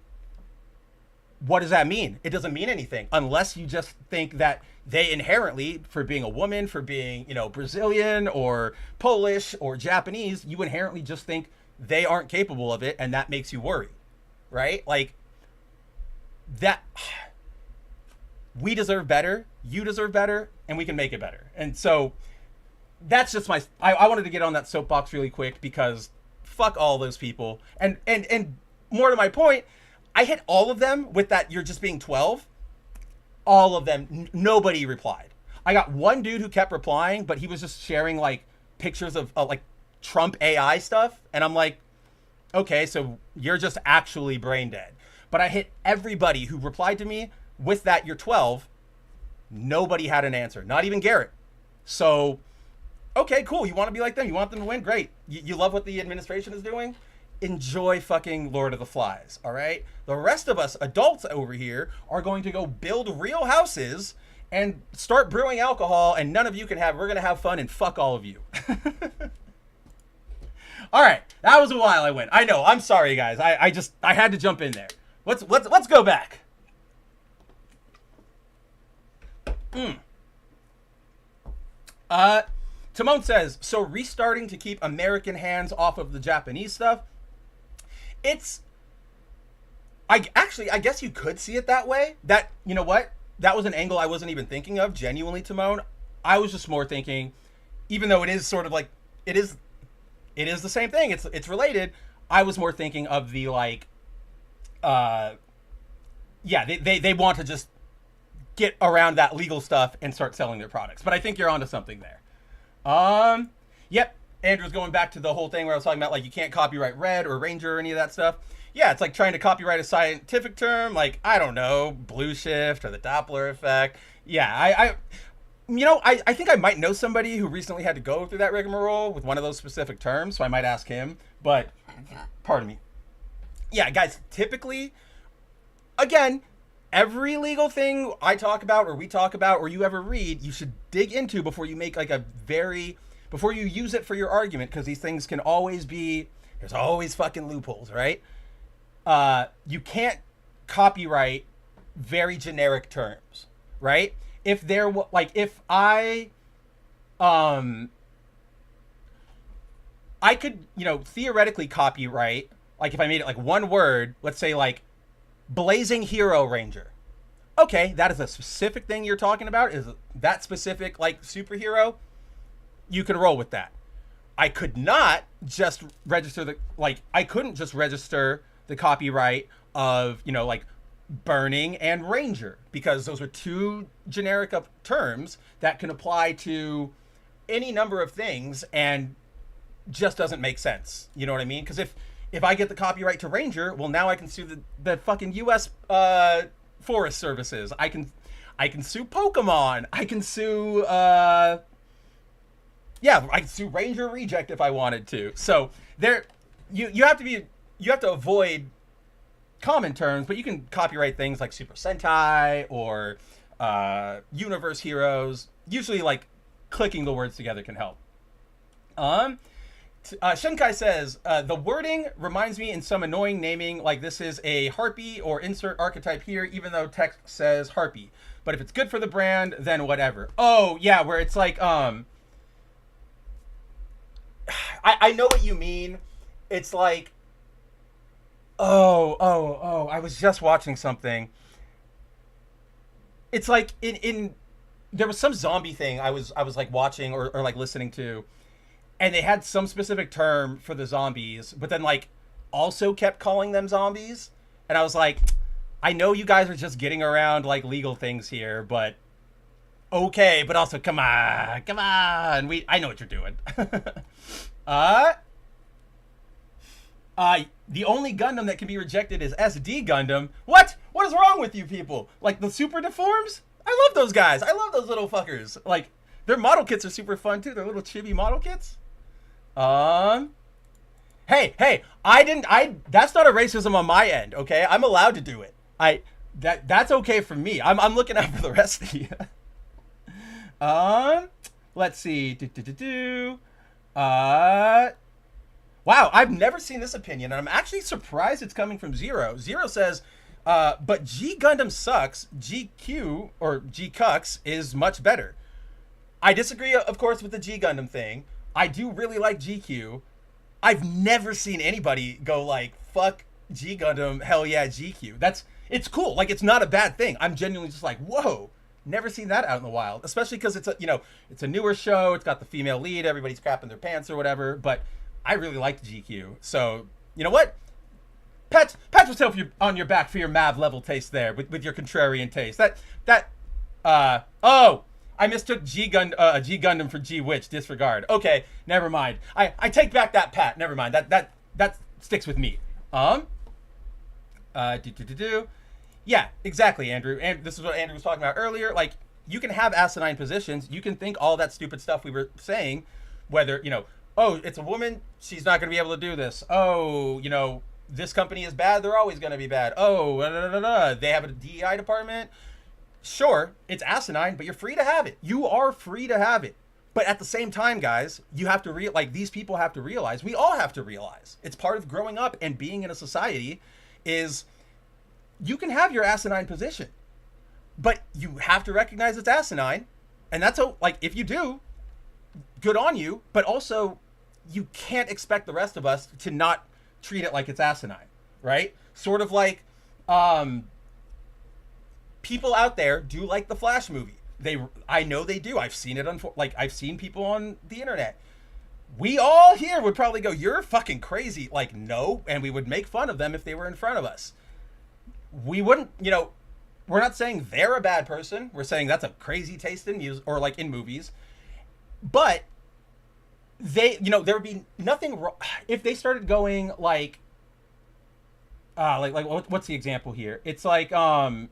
What does that mean? It doesn't mean anything unless you just think that they inherently, for being a woman, for being, Brazilian or Polish or Japanese, you inherently just think they aren't capable of it, and that makes you worry, right? Like, that, we deserve better, you deserve better, and we can make it better. And so that's just I wanted to get on that soapbox really quick because fuck all those people. And more to my point, I hit all of them with that you're just being 12. All of them, nobody replied. I got one dude who kept replying, but he was just sharing like pictures of like Trump AI stuff. And I'm like, okay, so you're just actually brain dead. But I hit everybody who replied to me with that you're 12. Nobody had an answer, not even Garrett. So, okay, cool. You want to be like them? You want them to win? Great. You love what the administration is doing? Enjoy fucking Lord of the Flies, all right? The rest of us adults over here are going to go build real houses and start brewing alcohol, and none of you can have, we're going to have fun, and fuck all of you. All right, that was a while I went. I know, I'm sorry, guys. I had to jump in there. Let's go back. Timon says, so restarting to keep American hands off of the Japanese stuff. I guess you could see it that way. That, you know what? That was an angle I wasn't even thinking of, genuinely, Timon. I was just more thinking, even though it is sort of like, it is the same thing. It's related. I was more thinking of the like, they want to just get around that legal stuff and start selling their products. But I think you're onto something there. Yep. Andrew's going back to the whole thing where I was talking about like you can't copyright Red or Ranger or any of that stuff. Yeah, it's like trying to copyright a scientific term, like, I don't know, blue shift or the Doppler effect. Yeah, I think I might know somebody who recently had to go through that rigmarole with one of those specific terms, so I might ask him, but pardon me. Yeah, guys, typically, again, every legal thing I talk about or we talk about or you ever read, you should dig into before you make like before you use it for your argument, because these things can always be, there's always fucking loopholes, right? You can't copyright very generic terms, right? If there like if I could, theoretically copyright, like if I made it like one word, let's say like Blazing Hero Ranger. Okay, that is a specific thing you're talking about, is that specific like superhero. You can roll with that. I could not just register I couldn't just register the copyright of, like Burning and Ranger, because those are two generic terms that can apply to any number of things and just doesn't make sense. You know what I mean? Because if I get the copyright to Ranger, well, now I can sue the fucking U.S. Forest Services. I can sue Pokemon. I can sue I can sue Ranger Reject if I wanted to. So there, you have to avoid common terms, but you can copyright things like Super Sentai or Universe Heroes. Usually, like clicking the words together can help. Shinkai says, the wording reminds me in some annoying naming, like this is a harpy or insert archetype here, even though text says harpy. But if it's good for the brand, then whatever. Oh, yeah, where it's like, I know what you mean. It's like, I was just watching something. It's like in there was some zombie thing I was like watching or like listening to, and they had some specific term for the zombies, but then like also kept calling them zombies. And I was like, I know you guys are just getting around like legal things here, but okay, but also come on. I know what you're doing. The only Gundam that can be rejected is SD Gundam. What? What is wrong with you people? Like the Super Deforms? I love those guys. I love those little fuckers. Like their model kits are super fun too. Their little chibi model kits. Hey, that's not a racism on my end, okay? I'm allowed to do it. That's okay for me. I'm looking out for the rest of you. Let's see. Wow, I've never seen this opinion, and I'm actually surprised it's coming from Zero. Zero says, but G Gundam sucks. GQ, or G Cux, is much better. I disagree, of course, with the G Gundam thing. I do really like GQ. I've never seen anybody go like, fuck G Gundam, hell yeah, GQ. It's cool. Like, it's not a bad thing. I'm genuinely just like, whoa, never seen that out in the wild. Especially because it's a newer show. It's got the female lead. Everybody's crapping their pants or whatever. But I really liked GQ. So, you know what? Pat yourself on your back for your Mav level taste there with your contrarian taste. I mistook G Gundam for G Witch. Disregard. Okay, never mind. I take back that pat. Never mind. That sticks with me. Yeah, exactly, Andrew. And this is what Andrew was talking about earlier. Like, you can have asinine positions. You can think all that stupid stuff we were saying, whether, oh, it's a woman, she's not going to be able to do this. Oh, this company is bad, they're always going to be bad. Oh, they have a DEI department. Sure, it's asinine, but you're free to have it. You are free to have it. But at the same time, guys, you have to these people have to realize, we all have to realize, it's part of growing up and being in a society, is you can have your asinine position, but you have to recognize it's asinine. And that's if you do, good on you, but also you can't expect the rest of us to not treat it like it's asinine, right? Sort of like, people out there do like the Flash movie. I know they do. I've seen it I've seen people on the internet. We all here would probably go, "You're fucking crazy." Like, no, and we would make fun of them if they were in front of us. We wouldn't, we're not saying they're a bad person. We're saying that's a crazy taste in music or like in movies. But there would be nothing wrong if they started going like what's the example here? It's like farted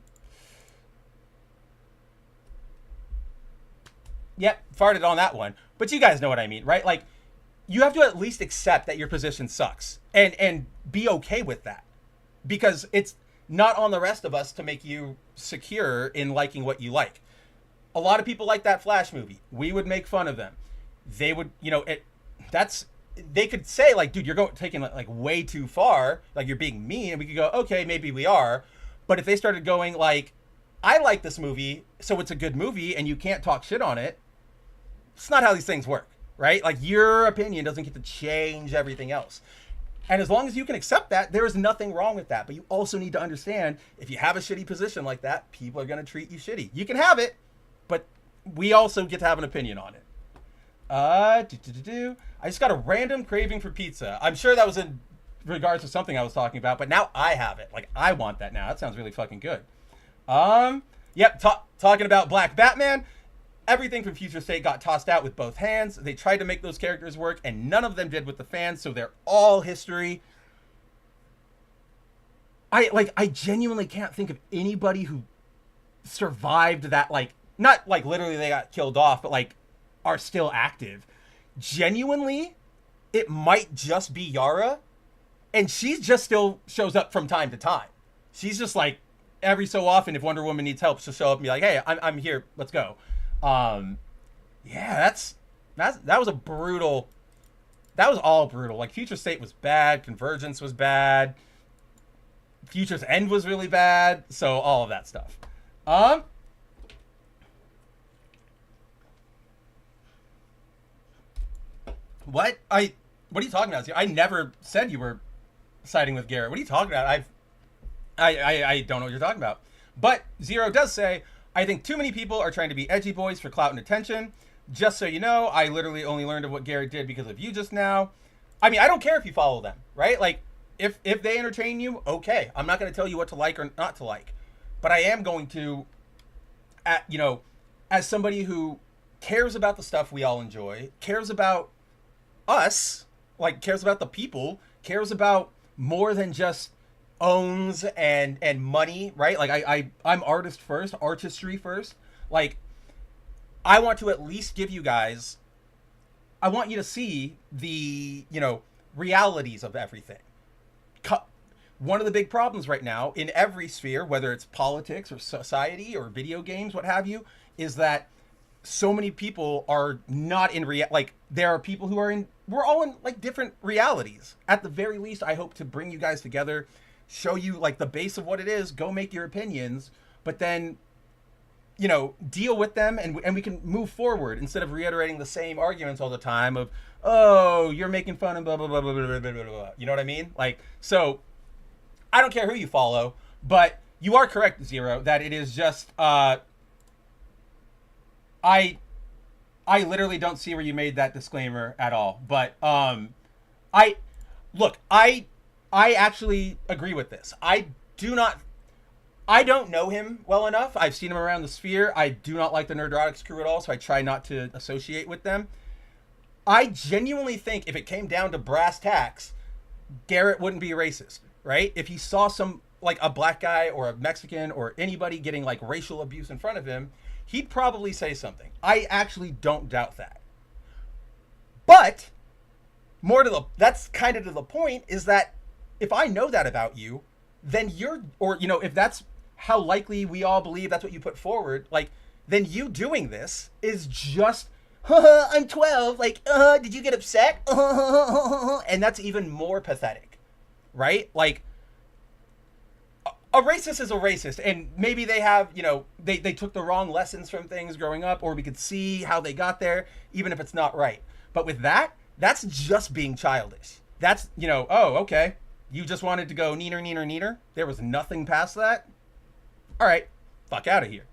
on that one. But you guys know what I mean, right? Like, you have to at least accept that your position sucks and be okay with that, because it's not on the rest of us to make you secure in liking what you like. A lot of people like that Flash movie. We would make fun of them. They would, that's, they could say like, dude, you're taking like way too far. Like you're being mean. And we could go, okay, maybe we are. But if they started going like, I like this movie, so it's a good movie and you can't talk shit on it. It's not how these things work, right? Like your opinion doesn't get to change everything else. And as long as you can accept that, there is nothing wrong with that. But you also need to understand, if you have a shitty position like that, people are going to treat you shitty. You can have it, but we also get to have an opinion on it. I just got a random craving for pizza. I'm sure that was in regards to something I was talking about, but now I have it. Like, I want that now. That sounds really fucking good. Yep, talking about Black Batman. Everything from Future State got tossed out with both hands. They tried to make those characters work, and none of them did with the fans, so they're all history. I genuinely can't think of anybody who survived that, like, not like literally they got killed off, but like are still active. Genuinely, it might just be Yara, and she just still shows up from time to time. She's just like, every so often, if Wonder Woman needs help, she'll show up and be like, hey, I'm here, let's go. Yeah, that was a brutal, that was all brutal. Like, Future State was bad, Convergence was bad, Future's End was really bad, so all of that stuff. What are you talking about? I never said you were siding with Garrett. What are you talking about? I don't know what you're talking about. But Zero does say, I think too many people are trying to be edgy boys for clout and attention. Just so you know, I literally only learned of what Garrett did because of you just now. I mean, I don't care if you follow them, right? Like, if they entertain you, okay. I'm not going to tell you what to like or not to like. But I am going to, as somebody who cares about the stuff we all enjoy, cares about us, like cares about the people, cares about more than just owns and money, right? Like I'm artistry first. Like, I want to at least give you guys, I want you to see the, realities of everything. One of the big problems right now in every sphere, whether it's politics or society or video games, what have you, is that so many people are not in like there are people who are in, we're all in like different realities. At the very least, I hope to bring you guys together, show you like the base of what it is, go make your opinions, but then, deal with them and we can move forward instead of reiterating the same arguments all the time of, oh, you're making fun of blah, blah, blah, blah, blah, blah, blah, blah. You know what I mean? Like, so I don't care who you follow, but you are correct, Zero, that it is just, I literally don't see where you made that disclaimer at all. But I actually agree with this. I don't know him well enough. I've seen him around the sphere. I do not like the Nerdrotics crew at all, so I try not to associate with them. I genuinely think if it came down to brass tacks, Garrett wouldn't be a racist, right? If he saw some, like a black guy or a Mexican or anybody getting like racial abuse in front of him, he'd probably say something. I actually don't doubt that. But that's kind of to the point, is that if I know that about you, then if that's how likely we all believe that's what you put forward, like, then you doing this is just, I'm 12, like, did you get upset? And that's even more pathetic, right? Like, a racist is a racist, and maybe they have, they took the wrong lessons from things growing up, or we could see how they got there, even if it's not right. But with that's just being childish. That's, oh, okay. You just wanted to go neener, neener, neener. There was nothing past that. All right, fuck out of here.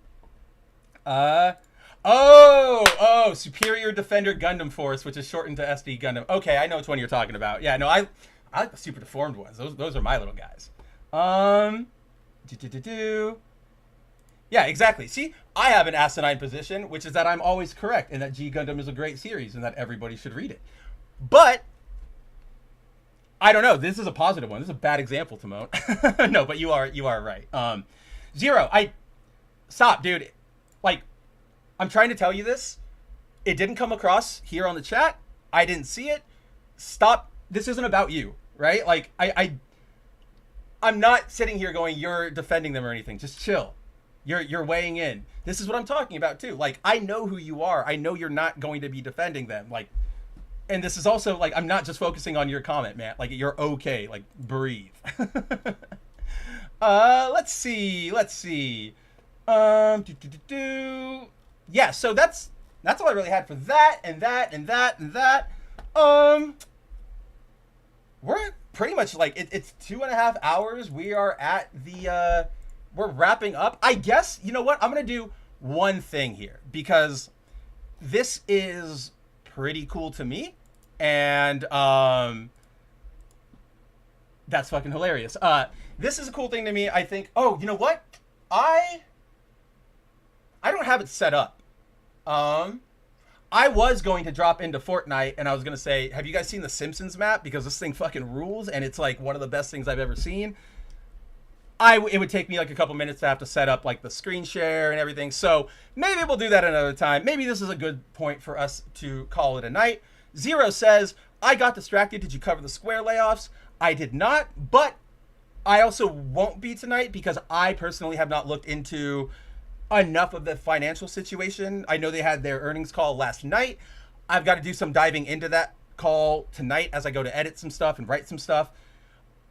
Superior Defender Gundam Force, which is shortened to SD Gundam. Okay, I know which one you're talking about. Yeah, no, I like the super deformed ones. Those are my little guys. Yeah, exactly. See, I have an asinine position, which is that I'm always correct, and that G Gundam is a great series, and that everybody should read it. But I don't know. This is a positive one. This is a bad example, Timon. No, but you are right. Zero, stop, dude. Like, I'm trying to tell you this. It didn't come across here on the chat. I didn't see it. Stop. This isn't about you, right? Like, I'm not sitting here going, you're defending them or anything. Just chill. You're weighing in. This is what I'm talking about too. Like, I know who you are. I know you're not going to be defending them. Like, and this is also like, I'm not just focusing on your comment, man. Like, you're okay. Like, breathe. Let's see. Yeah, so that's all I really had for that and that and that and that. We're pretty much like it's 2.5 hours. We are at the we're wrapping up. I guess you know what? I'm gonna do one thing here because this is pretty cool to me, and that's fucking hilarious. This is a cool thing to me. I think. Oh, you know what? I don't have it set up. I was going to drop into Fortnite and I was going to say, have you guys seen the Simpsons map? Because this thing fucking rules and it's like one of the best things I've ever seen. It would take me like a couple minutes to have to set up like the screen share and everything. So maybe we'll do that another time. Maybe this is a good point for us to call it a night. Zero says, I got distracted. Did you cover the Square layoffs? I did not, but I also won't be tonight because I personally have not looked into enough of the financial situation. I know they had their earnings call last night. I've got to do some diving into that call tonight as I go to edit some stuff and write some stuff.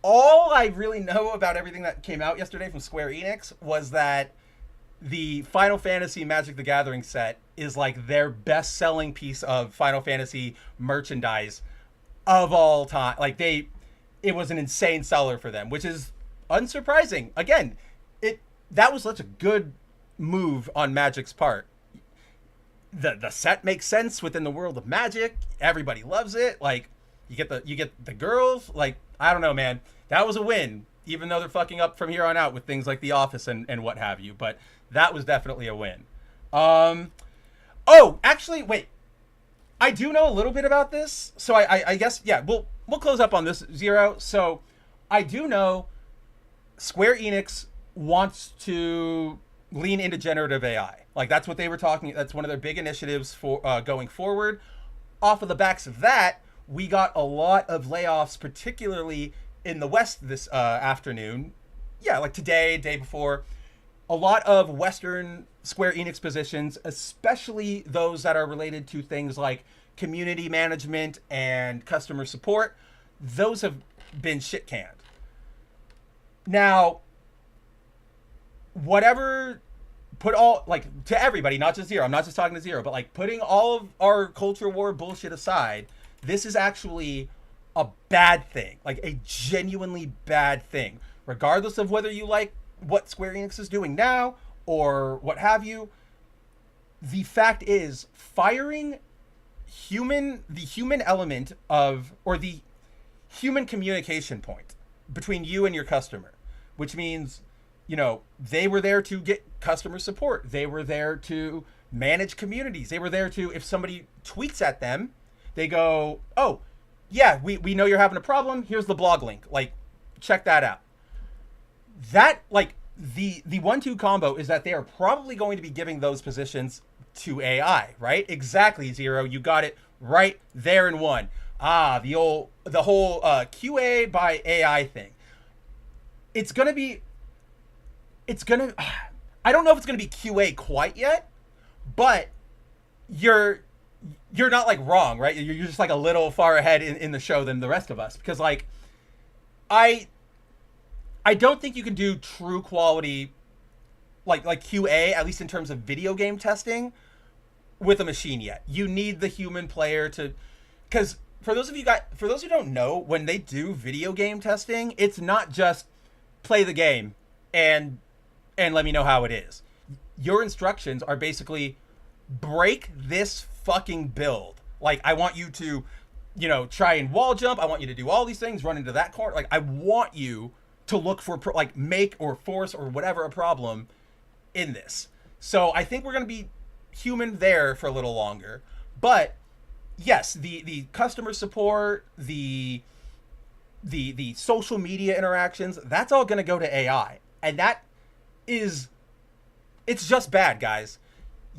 All I really know about everything that came out yesterday from Square Enix was that the Final Fantasy Magic the Gathering set is like their best-selling piece of Final Fantasy merchandise of all time. Like it was an insane seller for them, which is unsurprising. Again, that was such a good move on Magic's part. The set makes sense within the world of Magic. Everybody loves it. Like you get the girls. Like I don't know, man. That was a win, even though they're fucking up from here on out with things like The Office and what have you. But that was definitely a win. Oh, actually, wait. I do know a little bit about this, so I guess yeah. We'll close up on this, Zero. So I do know Square Enix wants to lean into generative AI. Like that's what they were talking. That's one of their big initiatives for going forward. Off of the backs of that, we got a lot of layoffs, particularly in the West this afternoon. Yeah, like today, day before. A lot of Western Square Enix positions, especially those that are related to things like community management and customer support, those have been shit canned. Now, whatever, put all, like, to everybody, not just Zero, I'm not just talking to Zero, but like putting all of our culture war bullshit aside, this is actually a bad thing, like a genuinely bad thing, regardless of whether you like what Square Enix is doing now or what have you. The fact is, firing the human element of, or the human communication point between you and your customer, which means, you know, they were there to get customer support. They were there to manage communities. They were there to, if somebody tweets at them, they go, oh, yeah, we know you're having a problem. Here's the blog link. Like, check that out. That, like, the 1-2 combo is that they are probably going to be giving those positions to AI, right? Exactly, Zero. You got it right there in one. The whole QA by AI thing. I don't know if it's gonna be QA quite yet, but you're not like wrong, right? You're just like a little far ahead in the show than the rest of us, because like I don't think you can do true quality like QA, at least in terms of video game testing, with a machine yet. You need the human player to, because for those who don't know, when they do video game testing, it's not just play the game and let me know how it is. Your instructions are basically break this fucking build. Like, I want you to, you know, try and wall jump. I want you to do all these things, run into that corner. Like, I want you to look for, like, make or force or whatever a problem in this. So I think we're going to be human there for a little longer. But yes, the customer support, the social media interactions, that's all going to go to AI. And that is, it's just bad, guys.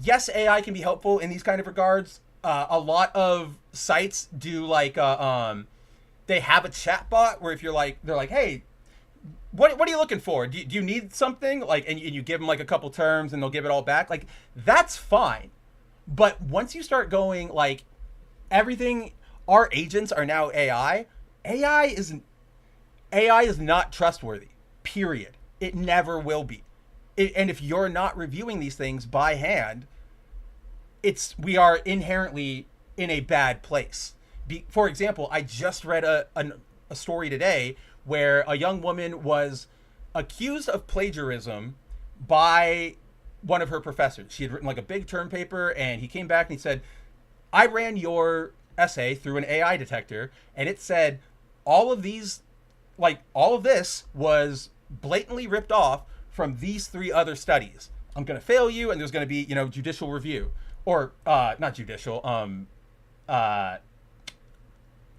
Yes, AI can be helpful in these kind of regards. A lot of sites do like, they have a chat bot where if you're like, they're like, hey, what are you looking for? Do you need something like, and you give them like a couple terms and they'll give it all back? Like that's fine. But once you start going like everything, our agents are now AI. AI is not trustworthy. Period. It never will be. And if you're not reviewing these things by hand, we are inherently in a bad place. For example, I just read a story today where a young woman was accused of plagiarism by one of her professors. She had written like a big term paper, and he came back and he said, I ran your essay through an AI detector, and it said all of these, like all of this was blatantly ripped off from these 3 other studies. I'm going to fail you, and there's going to be, judicial review. Or, not judicial,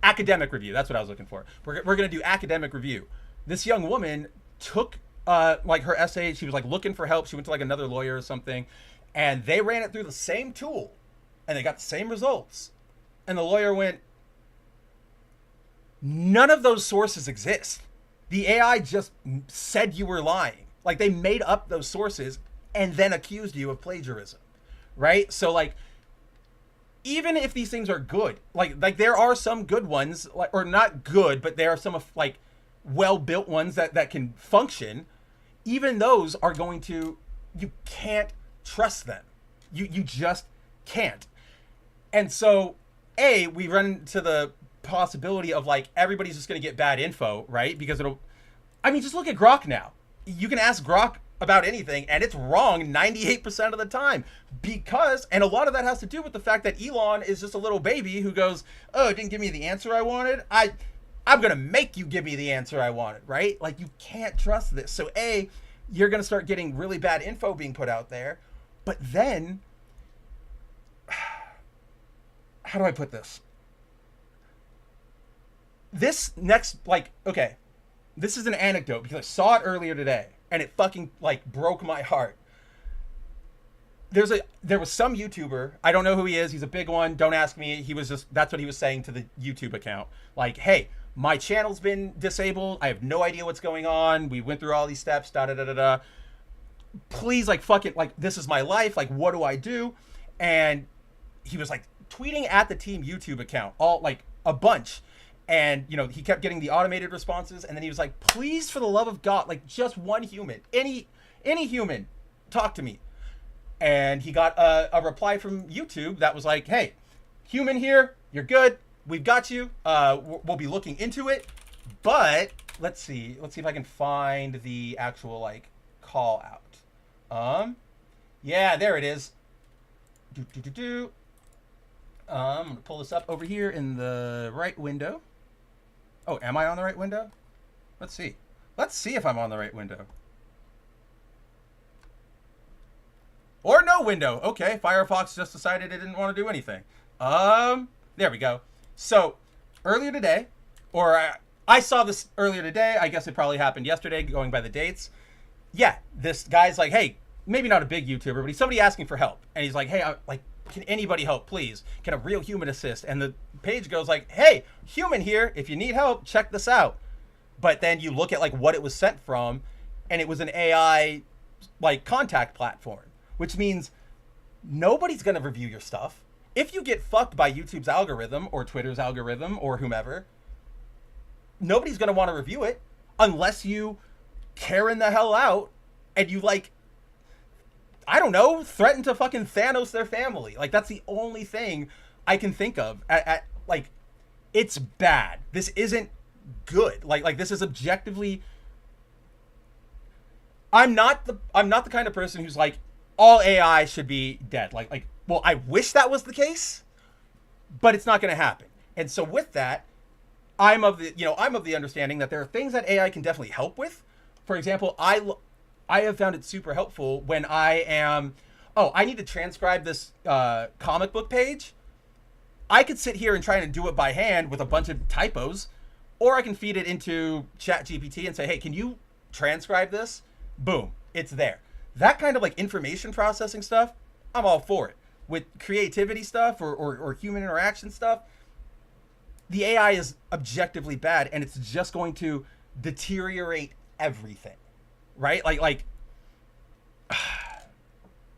academic review. That's what I was looking for. We're going to do academic review. This young woman took like her essay. She was like looking for help. She went to like another lawyer or something, and they ran it through the same tool, and they got the same results. And the lawyer went, none of those sources exist. The AI just said you were lying. Like they made up those sources and then accused you of plagiarism, right? So like, even if these things are good, like there are some good ones, like, or not good, but there are some like well-built ones that can function. Even those are going to, you can't trust them. You just can't. And so, we run into the possibility of like everybody's just going to get bad info, right? Because just look at Grok now. You can ask Grok about anything and it's wrong 98% of the time, and a lot of that has to do with the fact that Elon is just a little baby who goes, oh, it didn't give me the answer I wanted. I'm going to make you give me the answer I wanted, right? Like you can't trust this. So you're going to start getting really bad info being put out there. But then, how do I put this? This next, this is an anecdote because I saw it earlier today and it fucking broke my heart. There was some YouTuber, I don't know who he is, he's a big one, don't ask me, that's what he was saying to the YouTube account. Like, hey, my channel's been disabled, I have no idea what's going on, we went through all these steps, please, fuck it, this is my life, what do I do? And he was tweeting at the team YouTube account, all a bunch. And, he kept getting the automated responses. And then he was like, please, for the love of God, just one human, any human, talk to me. And he got a reply from YouTube that was like, hey, human here, you're good. We've got you. We'll be looking into it. But let's see if I can find the actual, call out. Yeah, there it is. I'm going to pull this up over here in the right window. Oh, am I on the right window? Let's see. Let's see if I'm on the right window. Or no window. Okay, Firefox just decided it didn't want to do anything. There we go. So, earlier today, or I saw this earlier today. I guess it probably happened yesterday, going by the dates. Yeah, this guy's like, hey, maybe not a big YouTuber, but he's somebody asking for help. And he's like, hey, can anybody help, please? Can a real human assist? And the page goes like, hey, human here. If you need help, check this out. But then you look at what it was sent from, and it was an AI contact platform, which means nobody's going to review your stuff. If you get fucked by YouTube's algorithm or Twitter's algorithm or whomever, nobody's going to want to review it unless you Karen the hell out and you I don't know, threaten to fucking Thanos their family. That's the only thing I can think of. It's bad. This isn't good. This is objectively. I'm not the kind of person who's all AI should be dead. Well, I wish that was the case, but it's not going to happen. And so with that, I'm of the understanding that there are things that AI can definitely help with. For example, I have found it super helpful when I need to transcribe this comic book page. I could sit here and try to do it by hand with a bunch of typos, or I can feed it into ChatGPT and say, hey, can you transcribe this? Boom, it's there. That kind of information processing stuff, I'm all for it. With creativity stuff or human interaction stuff, the AI is objectively bad, and it's just going to deteriorate everything, right? Like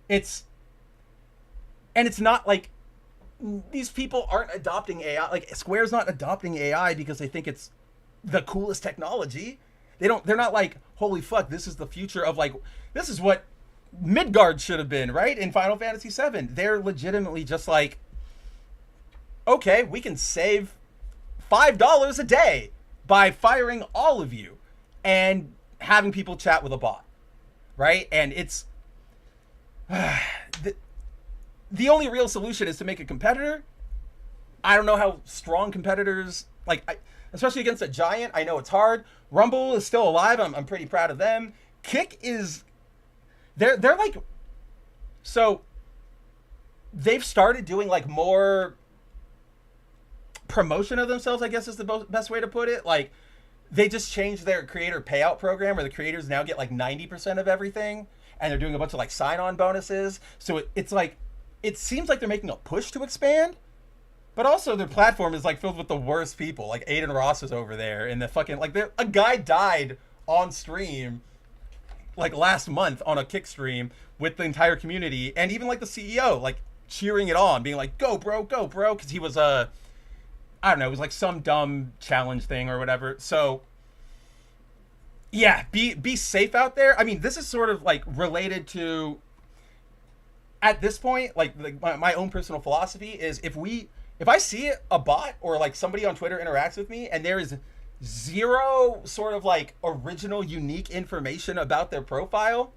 it's and it's not like these people aren't adopting AI. Like Square's not adopting AI because they think it's the coolest technology. They're not like, holy fuck, this is the future of like, this is what Midgard should have been, right? In Final Fantasy VII. They're legitimately just like, okay, we can save $5 a day by firing all of you and having people chat with a bot, right? And it's the only real solution is to make a competitor. I don't know how strong competitors, especially against a giant. I know it's hard. Rumble is still alive. I'm pretty proud of them. Kick is, they're like, so they've started doing like more promotion of themselves, I guess is the best way to put it. Like they just changed their creator payout program where the creators now get like 90% of everything, and they're doing a bunch of like sign-on bonuses. So it's like, it seems like they're making a push to expand, but also their platform is like filled with the worst people. Like Aiden Ross is over there, and the fucking like a guy died on stream like last month on a Kick stream with the entire community, and even like the CEO like cheering it on, being like, go bro, because he was I don't know, it was like some dumb challenge thing or whatever. So yeah, be safe out there. I mean, this is sort of like related to, at this point, like my own personal philosophy is if I see a bot or like somebody on Twitter interacts with me and there is zero sort of like original unique information about their profile,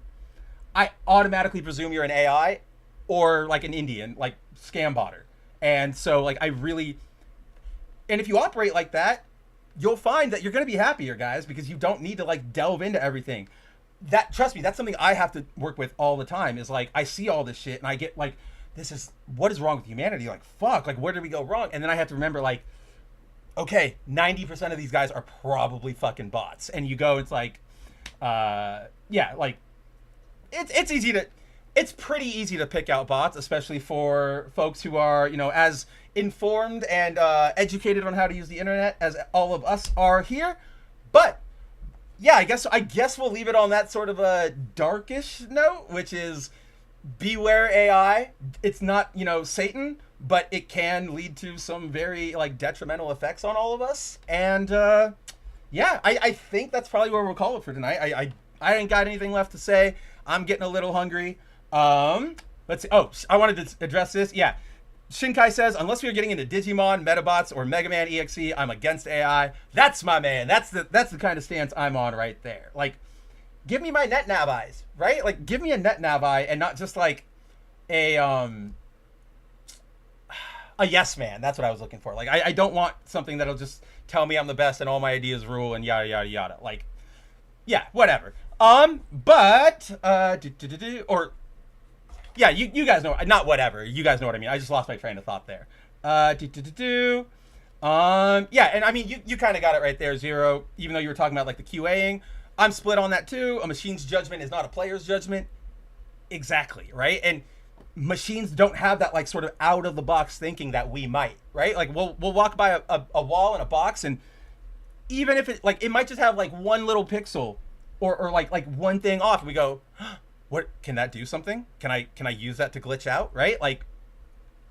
I automatically presume you're an AI or like an Indian, like scam botter. And so like and if you operate like that, you'll find that you're going to be happier, guys, because you don't need to like delve into everything. That, trust me, that's something I have to work with all the time, is like I see all this shit and I get like, what is wrong with humanity? Like, fuck, like where did we go wrong? And then I have to remember like, okay, 90% of these guys are probably fucking bots. And you go, it's like, yeah, like it's pretty easy to pick out bots, especially for folks who are, as informed and educated on how to use the internet as all of us are here. But yeah, I guess we'll leave it on that sort of a darkish note, which is beware AI. It's not, Satan, but it can lead to some very like detrimental effects on all of us. And yeah, I think that's probably where we'll call it for tonight. I ain't got anything left to say. I'm getting a little hungry. Let's see. Oh, I wanted to address this. Yeah. Shinkai says, unless we are getting into Digimon, Metabots, or Mega Man EXE, I'm against AI. That's my man. That's the kind of stance I'm on right there. Like, give me my NetNav eyes, right? Like, give me a NetNav eye and not just like a yes man. That's what I was looking for. Like, I don't want something that'll just tell me I'm the best and all my ideas rule and yada yada yada. Like, yeah, whatever. But or yeah, you guys know, not whatever. You guys know what I mean. I just lost my train of thought there. Yeah, and I mean, you kind of got it right there, Zero. Even though you were talking about like the QAing, I'm split on that too. A machine's judgment is not a player's judgment. Exactly, right? And machines don't have that like sort of out of the box thinking that we might, right? Like we'll walk by a wall in a box, and even if it might just have like one little pixel or like one thing off, and we go, what, can that do something? Can I use that to glitch out, right? Like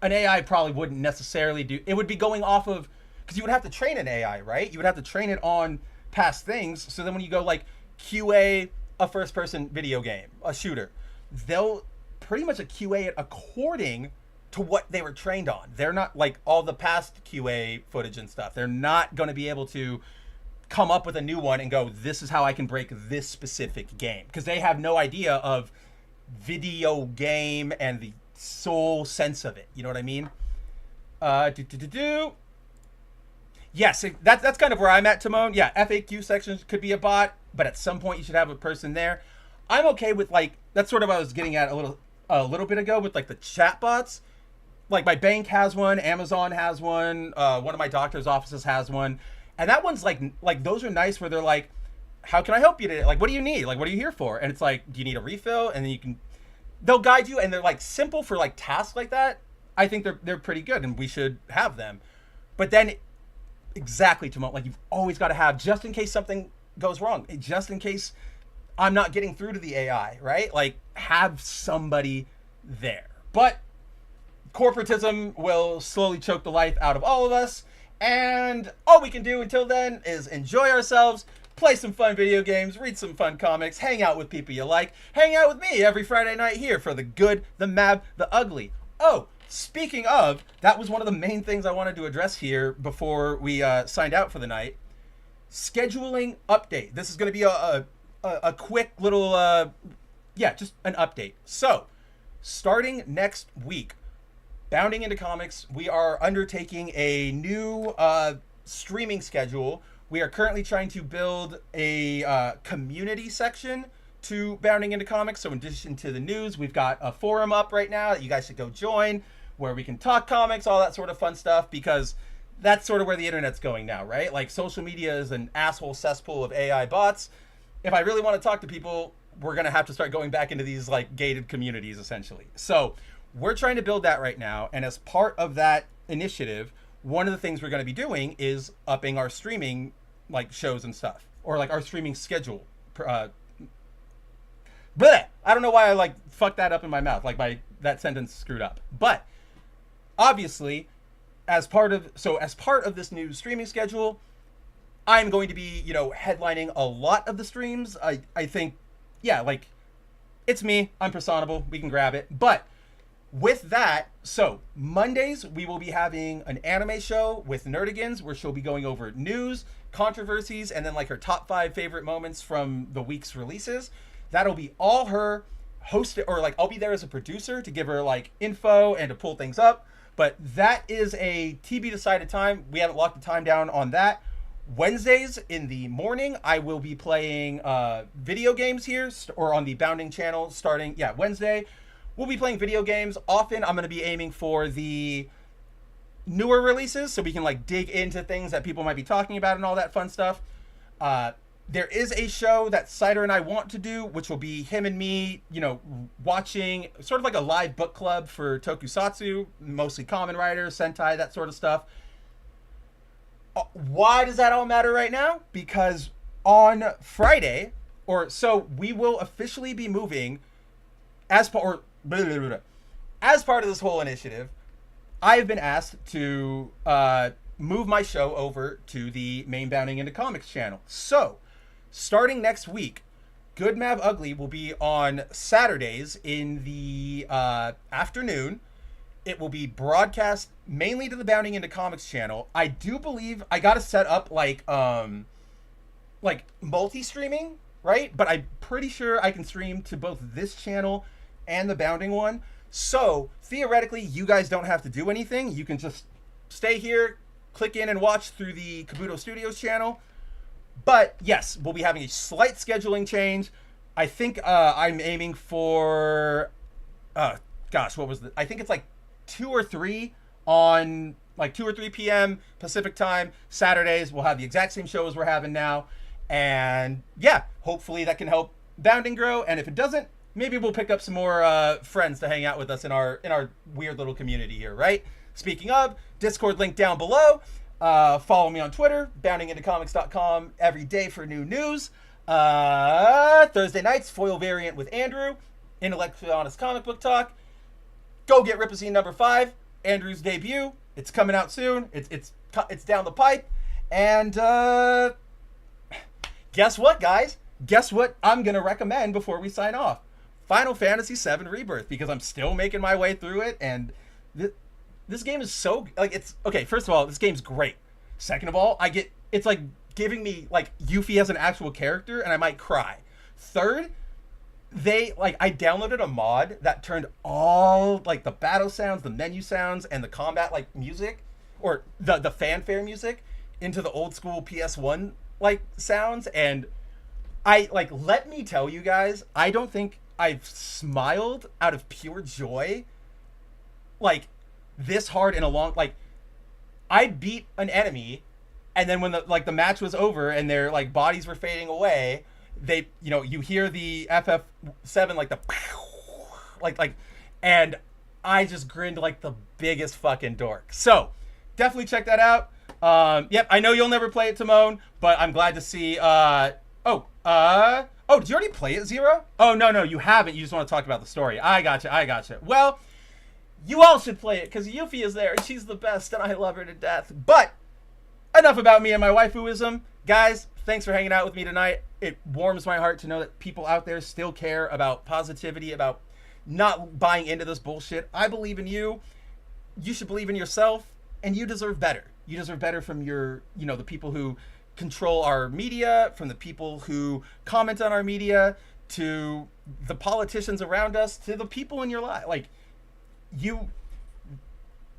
an AI probably wouldn't necessarily do, it would be going off of, because you would have to train an AI, right? You would have to train it on past things. So then when you go like QA a first person video game, a shooter, they'll pretty much QA it according to what they were trained on. They're not like all the past QA footage and stuff. They're not going to be able to come up with a new one and go, this is how I can break this specific game, because they have no idea of video game and the soul sense of it. You know what I mean? Yes, that's kind of where I'm at, Timon. Yeah, FAQ sections could be a bot, but at some point you should have a person there. I'm okay with like, that's sort of what I was getting at a little bit ago with like the chat bots. Like my bank has one, Amazon has one, one of my doctor's offices has one. And that one's like those are nice where they're like, how can I help you today? Like, what do you need? Like, what are you here for? And it's like, do you need a refill? And then they'll guide you, and they're like simple for like tasks like that. I think they're pretty good, and we should have them. But then exactly, Timon, like you've always got to have, just in case something goes wrong, just in case I'm not getting through to the AI, right? Like, have somebody there. But corporatism will slowly choke the life out of all of us, and all we can do until then is enjoy ourselves, play some fun video games, read some fun comics, hang out with people you like, hang out with me every Friday night here for the good, the mad, the ugly. Oh, speaking of, that was one of the main things I wanted to address here before we signed out for the night. Scheduling update. This is going to be a quick little, just an update. So, starting next week, Bounding into Comics, we are undertaking a new streaming schedule. We are currently trying to build a community section to Bounding into Comics. So in addition to the news, we've got a forum up right now that you guys should go join, where we can talk comics, all that sort of fun stuff, because that's sort of where the internet's going now, right? Like, social media is an asshole cesspool of AI bots. If I really want to talk to people, we're going to have to start going back into these, like, gated communities, essentially. So we're trying to build that right now, and as part of that initiative, one of the things we're going to be doing is upping our streaming, like, shows and stuff, or like our streaming schedule. Bleh! I don't know why I like fucked that up in my mouth, like that sentence screwed up. But obviously, as part of this new streaming schedule, I'm going to be, headlining a lot of the streams. I think, like, it's me. I'm personable. We can grab it, but. With that, so Mondays, we will be having an anime show with Nerdigans, where she'll be going over news, controversies, and then like her top 5 favorite moments from the week's releases. That'll be all her hosted, or like I'll be there as a producer to give her like info and to pull things up. But that is a TB decided time. We haven't locked the time down on that. Wednesdays in the morning, I will be playing video games here, or on the Bounding channel starting, Wednesday. We'll be playing video games. Often I'm going to be aiming for the newer releases so we can like dig into things that people might be talking about and all that fun stuff. There is a show that Cider and I want to do, which will be him and me, watching sort of like a live book club for tokusatsu, mostly Kamen Rider, Sentai, that sort of stuff. Why does that all matter right now? Because on Friday, we will officially be moving as part of this whole initiative. I have been asked to move my show over to the main Bounding into Comics channel. So, starting next week, Good Mab Ugly will be on Saturdays in the afternoon. It will be broadcast mainly to the Bounding into Comics channel. I do believe I got to set up like multi-streaming, right? But I'm pretty sure I can stream to both this channel and the Bounding one. So theoretically, you guys don't have to do anything. You can just stay here, click in and watch through the Kabuto Studios channel. But yes, we'll be having a slight scheduling change. I think I'm aiming for, I think it's like 2 or 3 on like 2 or 3 p.m. Pacific time. Saturdays, we'll have the exact same show as we're having now. And hopefully that can help Bounding grow. And if it doesn't, maybe we'll pick up some more friends to hang out with us in our weird little community here, right? Speaking of, Discord link down below. Follow me on Twitter, boundingintocomics.com, every day for new news. Thursday nights, foil variant with Andrew, intellectually honest comic book talk. Go get Ripazine number 5, Andrew's debut. It's coming out soon. It's down the pipe. And guess what, guys? Guess what I'm gonna recommend before we sign off? Final Fantasy VII Rebirth, because I'm still making my way through it, and this game is so, like, it's, okay, first of all, this game's great. Second of all, it's like giving me, like, Yuffie as an actual character, and I might cry. Third, I downloaded a mod that turned all, like, the battle sounds, the menu sounds, and the combat, like, music, or the fanfare music, into the old school PS1, like, sounds, and let me tell you guys, I don't think I've smiled out of pure joy like this hard in a long, like, I beat an enemy, and then when the match was over and their like bodies were fading away, they, you hear the FF7 like the like, and I just grinned like the biggest fucking dork. So definitely check that out. Yep, I know you'll never play it, Timon, but I'm glad to see Oh, did you already play it, Zero? Oh, no, you haven't. You just want to talk about the story. I gotcha. Well, you all should play it, because Yuffie is there, and she's the best, and I love her to death. But, enough about me and my waifuism. Guys, thanks for hanging out with me tonight. It warms my heart to know that people out there still care about positivity, about not buying into this bullshit. I believe in you. You should believe in yourself, and you deserve better. You deserve better from your, the people who control our media, from the people who comment on our media, to the politicians around us, to the people in your life. Like,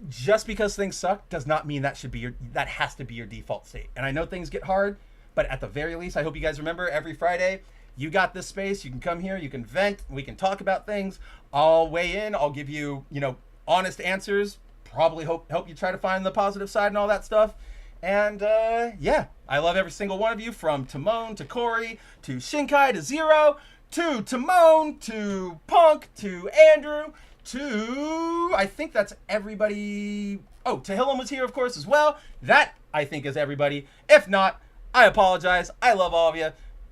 just because things suck does not mean that has to be your default state. And I know things get hard, but at the very least, I hope you guys remember every Friday, you got this space. You can come here, you can vent, we can talk about things. I'll weigh in, I'll give you, honest answers, probably help you try to find the positive side and all that stuff. And yeah, I love every single one of you, from Timon to Corey to Shinkai to Zero to Timon to Punk to Andrew to, I think that's everybody. Oh, Tahillam was here, of course, as well. That, I think, is everybody. If not, I apologize. I love all of you.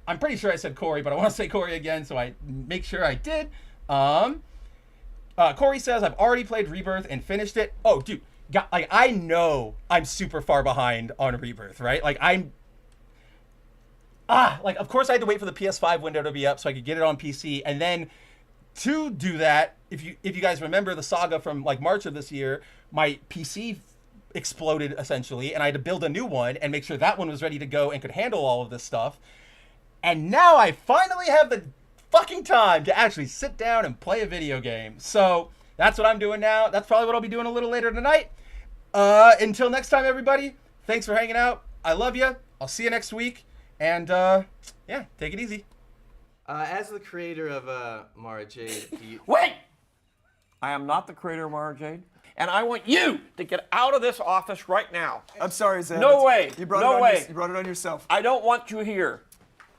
I'm pretty sure I said Corey, but I want to say Corey again, so I make sure I did. Corey says, I've already played Rebirth and finished it. Oh, dude. I know I'm super far behind on Rebirth, right? Of course I had to wait for the PS5 window to be up so I could get it on PC. And then to do that, if you guys remember the saga from March of this year, my PC exploded essentially, and I had to build a new one and make sure that one was ready to go and could handle all of this stuff. And now I finally have the fucking time to actually sit down and play a video game. So that's what I'm doing now. That's probably what I'll be doing a little later tonight. Until next time, everybody, thanks for hanging out. I love you. I'll see you next week. And, yeah, take it easy. As the creator of Mara Jade, Wait! I am not the creator of Mara Jade, and I want you to get out of this office right now. I'm sorry, Zeb. No way. You brought No it on way. You brought it on yourself. I don't want you here.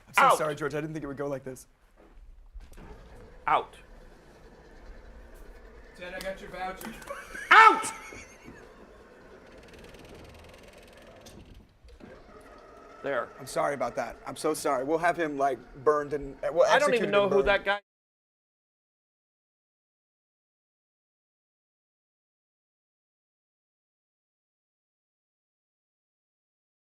I'm so Out. sorry, George. I didn't think it would go like this. Out. Ted, I got your voucher. Out! There. I'm sorry about that. I'm so sorry. We'll have him burned and I don't even know who that guy